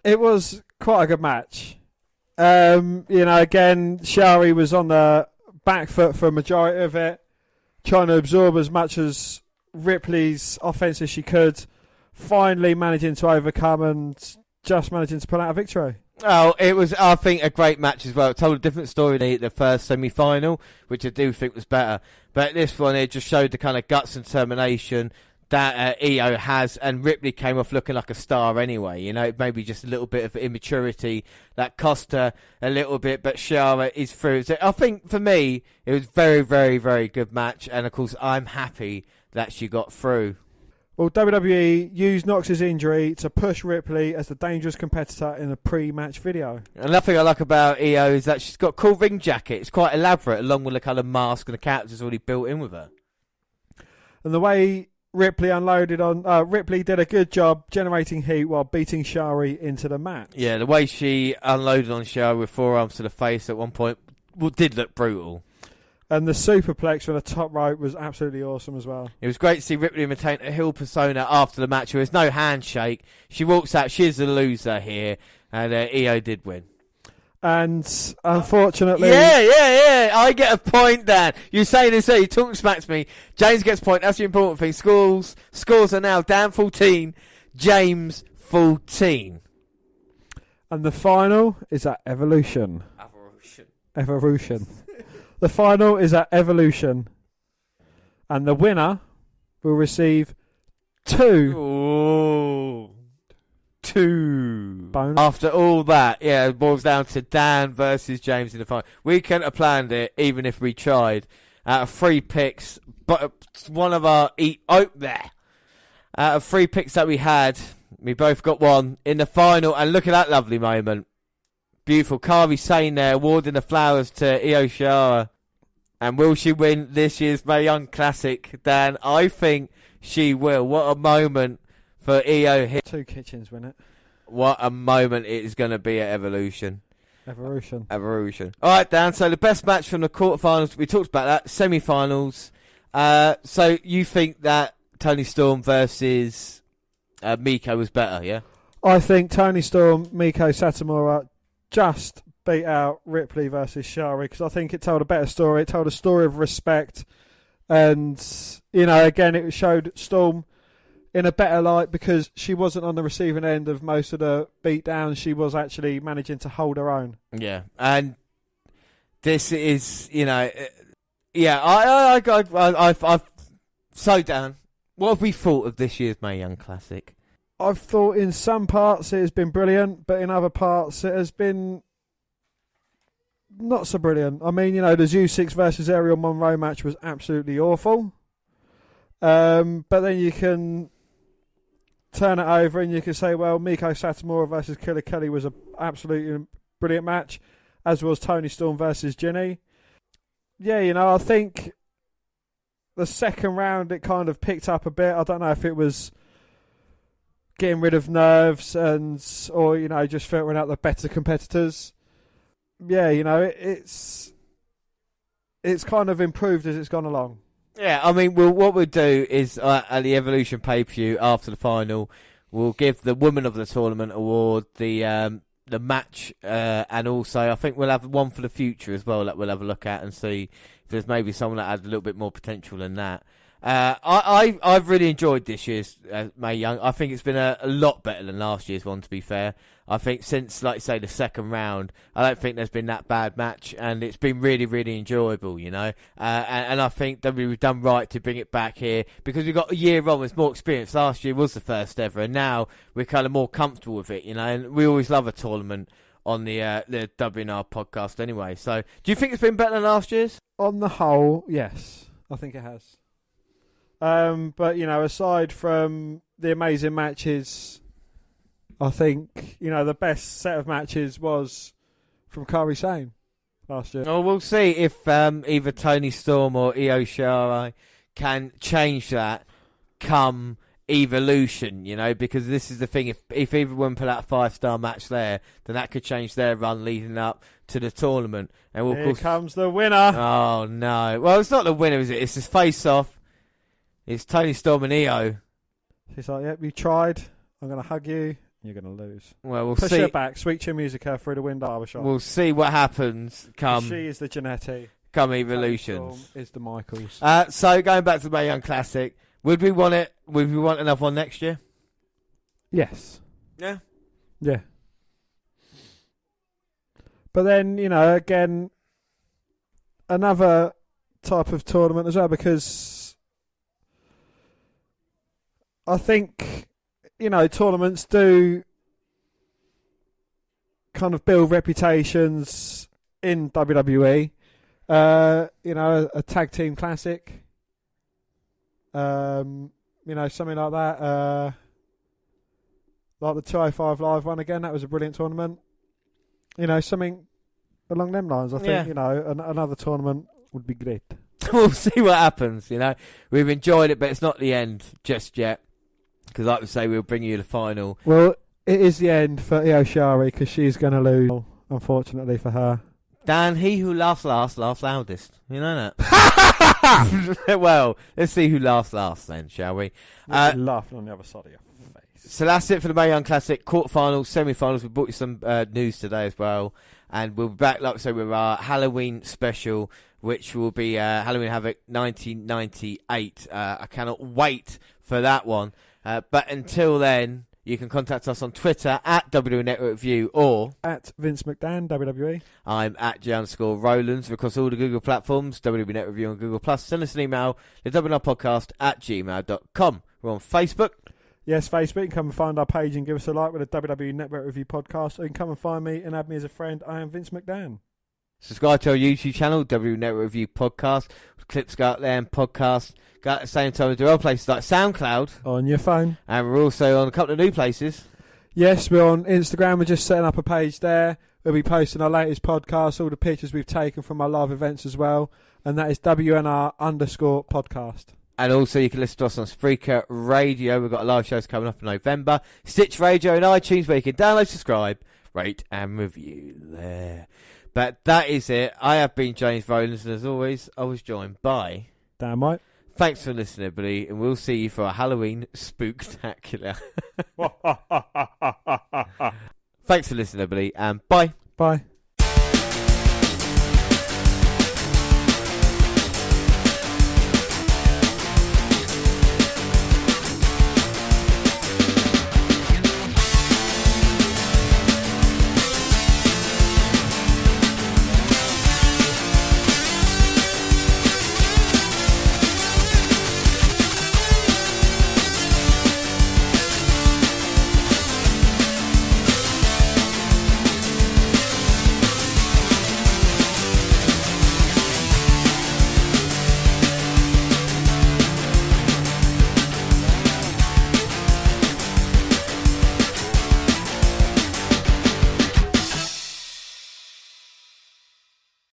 it was quite a good match. Again, Shirai was on the back foot for a majority of it, trying to absorb as much as Ripley's offense as she could, finally managing to overcome and just managing to pull out a victory. Oh, it was, I think, a great match as well. It told a different story than the first semi-final, which I do think was better. But this one, it just showed the kind of guts and determination that Io has, and Ripley came off looking like a star anyway. You know, maybe just a little bit of immaturity that cost her a little bit, but Shirai is through. So I think for me, it was very, very, very good match, and of course, I'm happy that she got through. Well, WWE used Knox's injury to push Ripley as the dangerous competitor in a pre-match video. Another thing I like about Io is that she's got a cool ring jacket. It's quite elaborate, along with the kind of mask and the characters already built in with her. And the way Ripley unloaded on... Ripley did a good job generating heat while beating Shirai into the match. Yeah, the way she unloaded on Shirai with forearms to the face at one point did look brutal. And the superplex from the top rope was absolutely awesome as well. It was great to see Ripley maintain a heel persona after the match. There was no handshake. She walks out. She's the loser here. And Io did win. And unfortunately... Yeah. I get a point, Dan. You're saying this, you talking smack to me. James gets a point. That's the important thing. Scores are now Dan 14, James 14. And the final is at Evolution. Evolution. The final is at Evolution. And the winner will receive 2 bonus. After all that, yeah, it boils down to Dan versus James in the final. We couldn't have planned it, even if we tried. Out of 3 picks, but one of our out of 3 picks that we had, we both got one in the final. And look at that lovely moment. Beautiful. Kairi Sane there, awarding the flowers to Io Shirai. And will she win this year's Mae Young Classic, Dan? I think she will. What a moment for Io here. 2 kitchens win it. What a moment it is going to be at Evolution. Evolution. All right, Dan. So the best match from the quarterfinals. We talked about that. Semi-finals. So you think that Toni Storm versus Miko was better, yeah? I think Toni Storm, Miko Satomura just beat out Ripley versus Shirai because I think it told a better story. It told a story of respect. And, again, it showed Storm in a better light because she wasn't on the receiving end of most of the beatdowns. She was actually managing to hold her own. Yeah, and this is, Yeah, I've so Dan, what have we thought of this year's Mae Young Classic? I've thought in some parts it has been brilliant, but in other parts it has been not so brilliant. I mean, the U6 versus Ariel Monroe match was absolutely awful. But then you can turn it over and you can say, well, Miko Satomura versus Killer Kelly was an absolutely brilliant match, as was Toni Storm versus Ginny. Yeah, I think the second round it kind of picked up a bit. I don't know if it was getting rid of nerves or just filtering out the better competitors. Yeah, it's kind of improved as it's gone along. Yeah, I mean, what we'll do is at the Evolution pay-per-view after the final, we'll give the Woman of the Tournament award, the match, and also I think we'll have one for the future as well that we'll have a look at and see if there's maybe someone that had a little bit more potential than that. I've really enjoyed this year's Mae Young. I think it's been a lot better than last year's one, to be fair. I think since, like you say, the second round, I don't think there's been that bad match, and it's been really, really enjoyable, and I think that we've done right to bring it back here, because we've got a year on with more experience. Last year was the first ever, and now we're kind of more comfortable with it, and we always love a tournament on the WNR podcast anyway. So, do you think it's been better than last year's? On the whole, yes, I think it has. But, aside from the amazing matches, I think, the best set of matches was from Kairi Sane last year. Oh, we'll see if either Toni Storm or Io Shirai can change that come Evolution, because this is the thing. If either one put out a 5-star match there, then that could change their run leading up to the tournament. And Here comes the winner. Oh, no. Well, it's not the winner, is it? It's this face-off. It's Toni Storm and Io. She's like, yep, you tried. I'm going to hug you. You're going to lose. Well, we'll Push see. her back. Sweet Chin Musica through the wind Derbyshire. We'll see what happens come. She is the Janetti. Come Evolutions. Is the Michaels. So going back to the Mae Young Classic, would we want it? Would we want another one next year? Yes. Yeah. Yeah. But then, again, another type of tournament as well, because I think, tournaments do kind of build reputations in WWE. A tag team classic. Something like that. Like the 205 Live one again, that was a brilliant tournament. Something along them lines. I think, another tournament would be great. We'll see what happens, We've enjoyed it, but it's not the end just yet. Because like we say, we'll bring you the final. Well, it is the end for Io Shirai, because she's going to lose, unfortunately for her. Dan, he who laughs last, laughs loudest. You know that? Well, let's see who laughs last then, shall we? Laughing on the other side of your face. So that's it for the Mae Young Classic. Quarterfinals, semi-finals. We brought you some news today as well. And we'll be back, like I say, with our Halloween special, which will be Halloween Havoc 1998. I cannot wait for that one. But until then, you can contact us on Twitter at WWE Network Review or at Vince McDan, WWE. I'm at J_Rollins across all the Google platforms, WWE Network Review on Google+. Send us an email, the WNRpodcast at gmail.com. We're on Facebook. Yes, Facebook. You can come and find our page and give us a like with the WWE Network Review podcast. Or you can come and find me and add me as a friend. I am Vince McDan. Subscribe to our YouTube channel, WWE Network Review Podcast. Clips go out there and podcasts go at the same time as there are places like SoundCloud. On your phone. And we're also on a couple of new places. Yes, we're on Instagram. We're just setting up a page there. We'll be posting our latest podcasts, all the pictures we've taken from our live events as well. And that is WNR_podcast. And also you can listen to us on Spreaker Radio. We've got live shows coming up in November. Stitch Radio and iTunes, where you can download, subscribe, rate and review there. But that is it. I have been James Rollins, and as always, I was joined by Dan White. Thanks for listening, everybody, and we'll see you for a Halloween spooktacular. Thanks for listening, everybody, and bye. Bye.